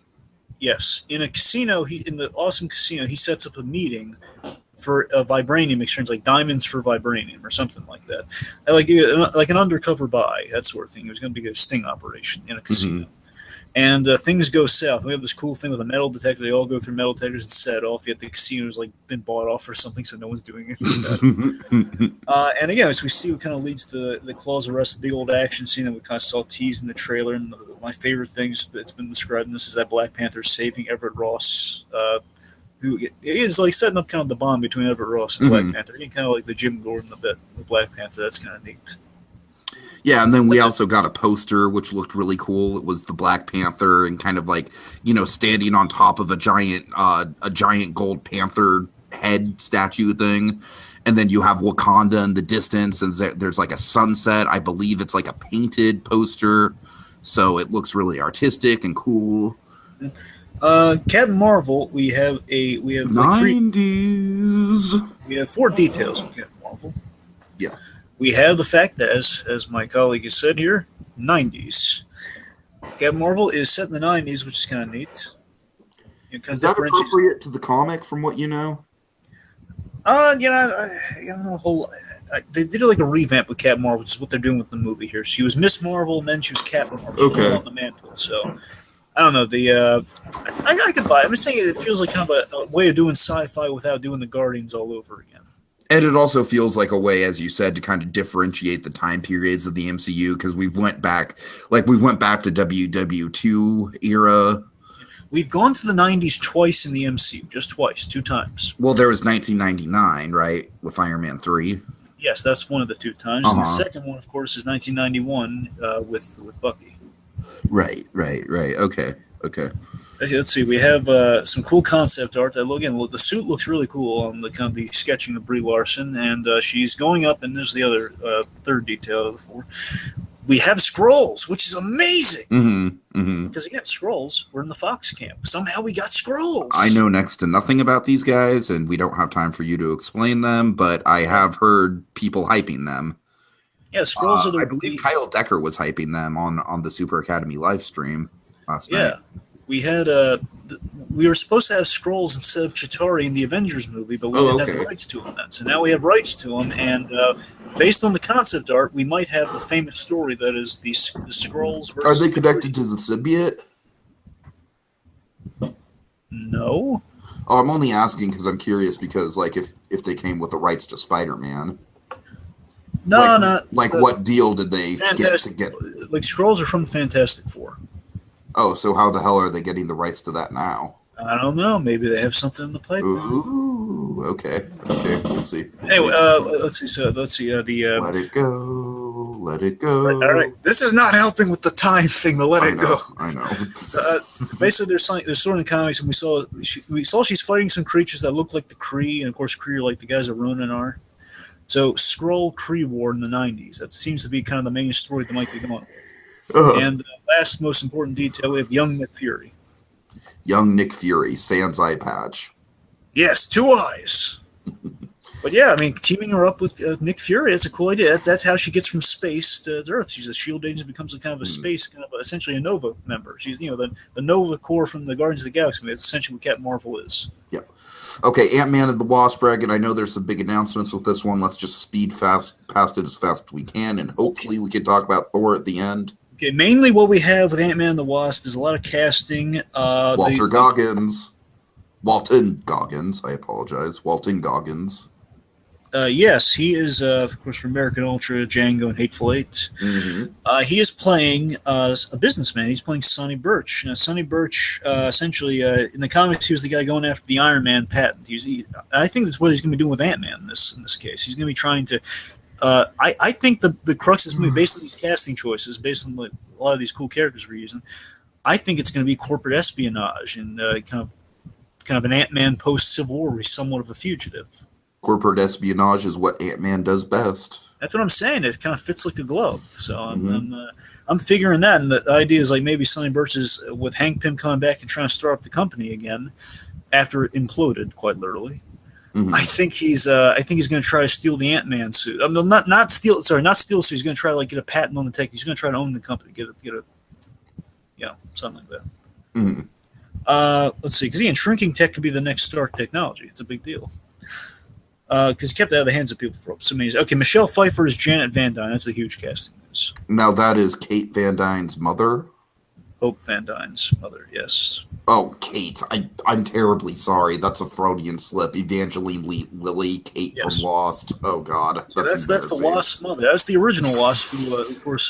Yes, in a casino, in the awesome casino, he sets up a meeting for a vibranium exchange, like diamonds for vibranium or something like that, like an undercover buy, that sort of thing. It was going to be a sting operation in a casino. And things go south. We have this cool thing with a metal detector. They all go through metal detectors and set off. Yet the casino's been bought off or something, so no one's doing anything about it. And again, as we see, it kind of leads to the Claw's arrest, the big old action scene that we kind of saw teased in the trailer. And my favorite things that's been described in this is that Black Panther saving Everett Ross, who is setting up kind of the bond between Everett Ross and Black Panther. Kind of like the Jim Gordon a bit with Black Panther. That's kind of neat. Yeah, and then we also got a poster which looked really cool. It was the Black Panther and kind of standing on top of a giant gold panther head statue thing. And then you have Wakanda in the distance, and there's a sunset. I believe it's a painted poster, so it looks really artistic and cool. Captain Marvel, we have 90s. We have 4 details on Captain Marvel. Yeah. We have the fact that, as my colleague has said here, 90s. Captain Marvel is set in the 90s, which is kind of neat. Is that appropriate to the comic, from what you know? They did like a revamp with Captain Marvel, which is what they're doing with the movie here. She was Miss Marvel, and then she was Captain Marvel. She Okay. was on the mantle. So I don't know. I could buy it. I'm just saying it feels like kind of a way of doing sci-fi without doing the Guardians all over again. And it also feels like a way, as you said, to kind of differentiate the time periods of the MCU, because we went back to WW2 era. We've gone to the 90s twice in the MCU, just twice, 2 times. Well, there was 1999, right, with Iron Man 3. Yes, that's one of the 2 times. And the second one, of course, is 1991 with Bucky. Right. Okay. Let's see. We have some cool concept art. The suit looks really cool on the kind of the sketching of Brie Larson, and she's going up. And there's the other third detail of the 4. We have Skrulls, which is amazing. Because again, Skrulls were in the Fox camp. Somehow we got Skrulls. I know next to nothing about these guys, and we don't have time for you to explain them. But I have heard people hyping them. Yeah, Skrulls are the. I believe Kyle Decker was hyping them on the Super Academy live stream last night. Yeah, we had we were supposed to have Skrulls instead of Chitauri in the Avengers movie, but we didn't have the rights to them then. So now we have rights to them, and based on the concept art, we might have the famous story that is the Skrulls versus. Are they connected to the symbiote? No. Oh, I'm only asking because I'm curious, because like if they came with the rights to Spider-Man. No, what deal did they get? Like Skrulls are from the Fantastic Four. Oh, so how the hell are they getting the rights to that now? I don't know. Maybe they have something in the pipeline. Ooh, okay, we'll see. Anyway, let's see. Let it go, let it go. All right, this is not helping with the time thing. To let it go. I know. Basically, there's sort of in comics, and we saw she's fighting some creatures that look like the Kree, and of course, Kree are like the guys that Ronin are. So, Skrull Kree War in the 90s. That seems to be kind of the main story that might be going on. And last most important detail, we have young Nick Fury. Young Nick Fury, sans eye patch. Yes, 2 eyes. But yeah, I mean, teaming her up with Nick Fury, that's a cool idea. That's how she gets from space to Earth. She's a S.H.I.E.L.D. agent, becomes a kind of a space, kind of essentially a Nova member. She's, the Nova Corps from the Guardians of the Galaxy. I mean, that's essentially what Captain Marvel is. Yeah. Okay, Ant-Man and the Wasp, Greg, and I know there's some big announcements with this one. Let's just speed past it as fast as we can, and hopefully we can talk about Thor at the end. Okay, mainly what we have with Ant-Man and the Wasp is a lot of casting. Walton Goggins, I apologize. Walton Goggins. Yes, he is, of course, from American Ultra, Django, and Hateful Eight. He is playing a businessman. He's playing Sonny Birch. Now, Sonny Birch, essentially, in the comics, he was the guy going after the Iron Man patent. I think that's what he's going to be doing with Ant-Man in this case. He's going to be trying to. I think the crux of this movie, based on these casting choices, based on a lot of these cool characters we're using, I think it's going to be corporate espionage and kind of an Ant-Man post-Civil War where he's somewhat of a fugitive. Corporate espionage is what Ant-Man does best. That's what I'm saying. It kind of fits like a glove. So I'm figuring that, and the idea is like maybe Sonny Birch is with Hank Pym coming back and trying to start up the company again after it imploded, quite literally. I think he's going to try to steal the Ant-Man suit. Not steal. Sorry, not steal. So he's going to try to get a patent on the tech. He's going to try to own the company, get a something like that. Let's see, because shrinking tech could be the next Stark technology. It's a big deal. Because he kept it out of the hands of people for so many years. Okay, Michelle Pfeiffer is Janet Van Dyne. That's a huge casting news. Now that is Kate Van Dyne's mother. Hope Van Dyne's mother, yes. Oh, Kate. I'm terribly sorry. That's a Freudian slip. Evangeline Lilly, Kate from Lost. Oh, God. That's the Wasp's mother. That's the original Wasp who, of course,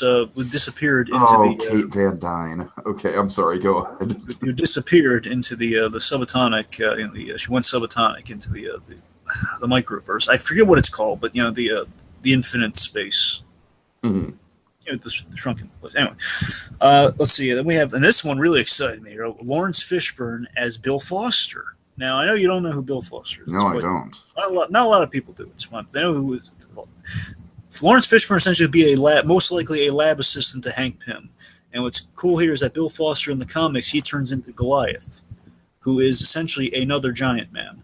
disappeared into Kate Van Dyne. Okay, I'm sorry. Go ahead. Who disappeared into the subatomic, she went subatomic into the microverse. I forget what it's called, but, the infinite space. The shrunken place. Anyway, let's see. Then we have, and this one really excited me. Lawrence Fishburne as Bill Foster. Now I know you don't know who Bill Foster is. No, I don't. Not a lot of people do. It's fun. They know who is. Lawrence Fishburne essentially would be most likely a lab assistant to Hank Pym. And what's cool here is that Bill Foster in the comics, he turns into Goliath, who is essentially another giant man.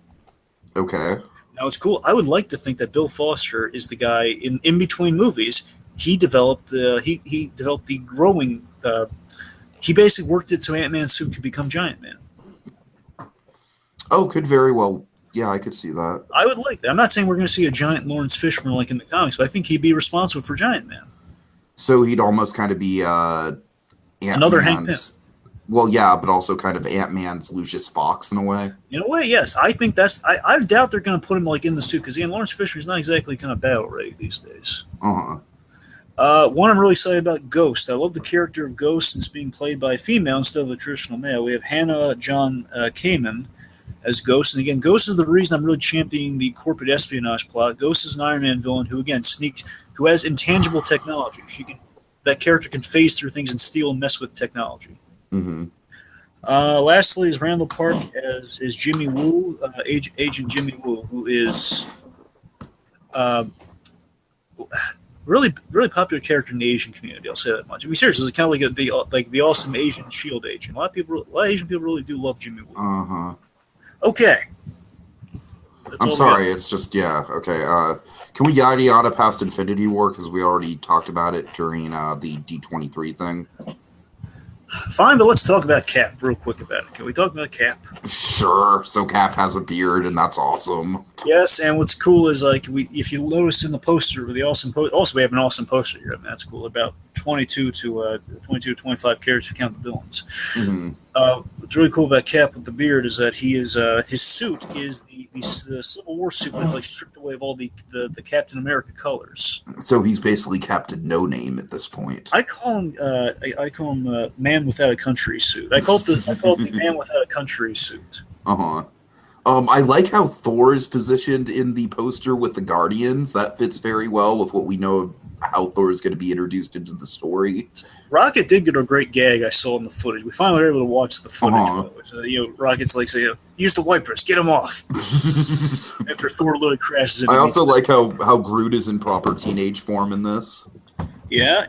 Okay. Now it's cool. I would like to think that Bill Foster is the guy in between movies. He developed he developed the growing. He basically worked it so Ant-Man's suit could become Giant Man. Oh, could very well Yeah, I could see that. I would like that. I'm not saying we're going to see a giant Lawrence Fishburne like in the comics, but I think he'd be responsible for Giant Man. So he'd almost kind of be Another Hank Pym. Ant-Man's. Well, yeah, but also kind of Ant-Man's Lucius Fox in a way. In a way, yes. I think that's. I doubt they're going to put him like in the suit because again, Lawrence Fishburne's not exactly kind of battle ready these days. One I'm really excited about, Ghost. I love the character of Ghost, and it's being played by a female instead of a traditional male. We have Hannah John Kamen as Ghost, and again, Ghost is the reason I'm really championing the corporate espionage plot. Ghost is an Iron Man villain who again who has intangible technology. That character can phase through things and steal and mess with technology. Mm-hmm. Lastly is Randall Park as Jimmy Woo, Agent Jimmy Woo, who is really popular character in the Asian community. I'll say that much. I mean, seriously, it's kind of like the awesome Asian Shield agent. A lot of Asian people really do love Jimmy Woo. Okay. I'm sorry. It's just okay. Can we yada yada past Infinity War because we already talked about it during the D23 thing? Fine, but let's talk about Cap real quick about it. Can we talk about Cap? Sure. So Cap has a beard, and that's awesome. Yes, and what's cool is if you notice in the poster with the awesome also we have an awesome poster here. I mean, that's cool. About 22 to 25 characters to count the villains. Mm-hmm. What's really cool about Cap with the beard is that he is his suit is the Civil War suit, but it's like stripped away of all the Captain America colors. So he's basically Captain No Name at this point. I call him Man Without a Country suit. I call it the Man Without a Country suit. I like how Thor is positioned in the poster with the Guardians. That fits very well with what we know of how Thor is going to be introduced into the story. Rocket did get a great gag I saw in the footage. We finally were able to watch the footage. Rocket's like saying, "Use the wipers, get him off." After Thor literally crashes into I also like how Groot is in proper teenage form in this. Yeah.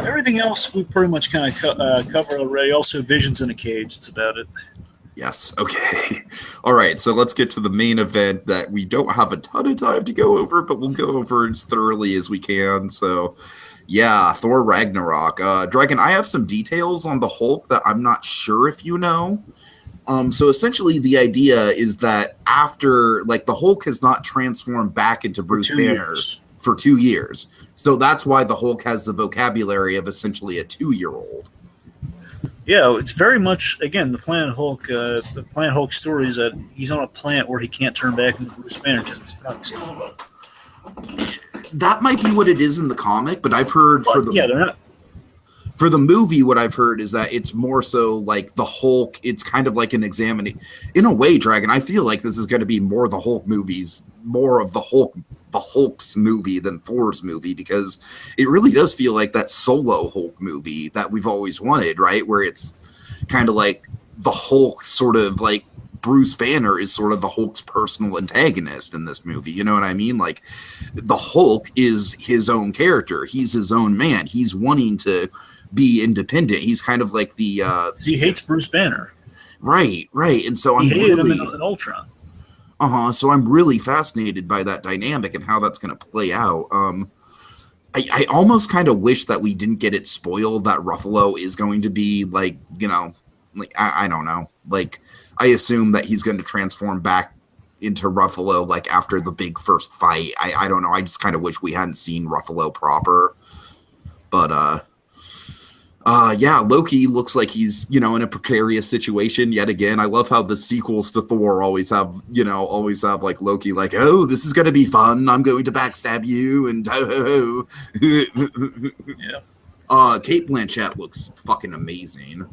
Everything else we pretty much kind of covered already. Also, Vision's in a cage. That's about it. Yes. Okay. All right. So let's get to the main event that we don't have a ton of time to go over, but we'll go over as thoroughly as we can. So, yeah, Thor Ragnarok. Dragon, I have some details on the Hulk that I'm not sure if you know. So essentially, the idea is that after, the Hulk has not transformed back into Bruce Banner for 2 years. So that's why the Hulk has the vocabulary of essentially a 2-year-old. Yeah, it's very much, again, the Planet Hulk. The Planet Hulk story is that he's on a planet where he can't turn back into Bruce Banner because it's toxic. That might be what it is in the comic, but I've heard they're not. For the movie, what I've heard is that it's more so like the Hulk. It's kind of like an examining. In a way, Dragon, I feel like this is going to be more the Hulk movies, more of the Hulk's movie than Thor's movie, because it really does feel like that solo Hulk movie that we've always wanted, right? Where it's kind of like the Hulk sort of like Bruce Banner is sort of the Hulk's personal antagonist in this movie. You know what I mean? Like the Hulk is his own character. He's his own man. He's wanting to be independent. He's kind of like the he hates Bruce Banner. Right. And so he hated him in Ultron. So I'm really fascinated by that dynamic and how that's going to play out. I almost kind of wish that we didn't get it spoiled that Ruffalo is going to be I don't know. I assume that he's going to transform back into Ruffalo after the big first fight. I don't know. I just kind of wish we hadn't seen Ruffalo proper. But Loki looks like he's, in a precarious situation yet again. I love how the sequels to Thor always have Loki oh, this is going to be fun. I'm going to backstab you. And yeah. Kate Blanchett looks fucking amazing.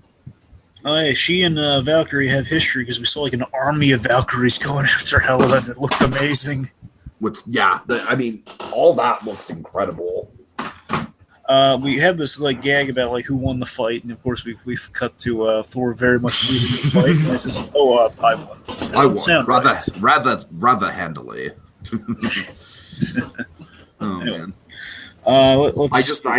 She and Valkyrie have history because we saw an army of Valkyries going after Hela and it looked amazing. All that looks incredible. We have this gag about who won the fight, and of course we've cut to Thor very much losing the fight. And it says, I won. I won rather handily. Anyway. Man. I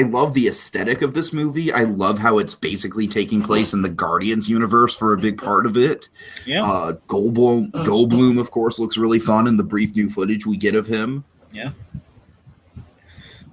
love the aesthetic of this movie. I love how it's basically taking place in the Guardians universe for a big part of it. Yeah. Goldblum, of course, looks really fun in the brief new footage we get of him. Yeah.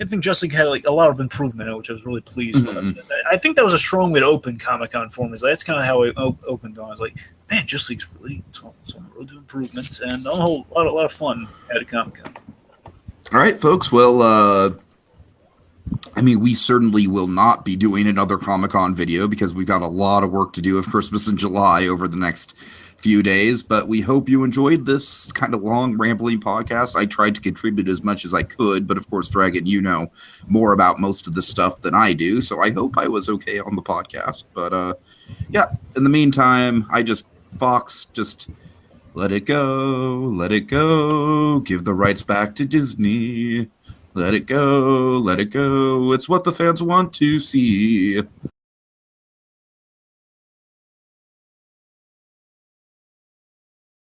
I think Justice League had like a lot of improvement, which I was really pleased with. I think that was a strong way to open Comic-Con for me. Like, that's kind of how I opened on. I was like, man, Justice League's really it's on the road to improvement, and a lot of fun at a Comic-Con. All right, folks. Well, I mean, we certainly will not be doing another Comic-Con video because we've got a lot of work to do of Christmas in July over the next few days, but we hope you enjoyed this kind of long rambling podcast. I tried to contribute as much as I could, but of course, Dragon, you know more about most of this stuff than I do, so I hope I was okay on the podcast. But yeah, in the meantime, Fox, just let it go, give the rights back to Disney, let it go, it's what the fans want to see.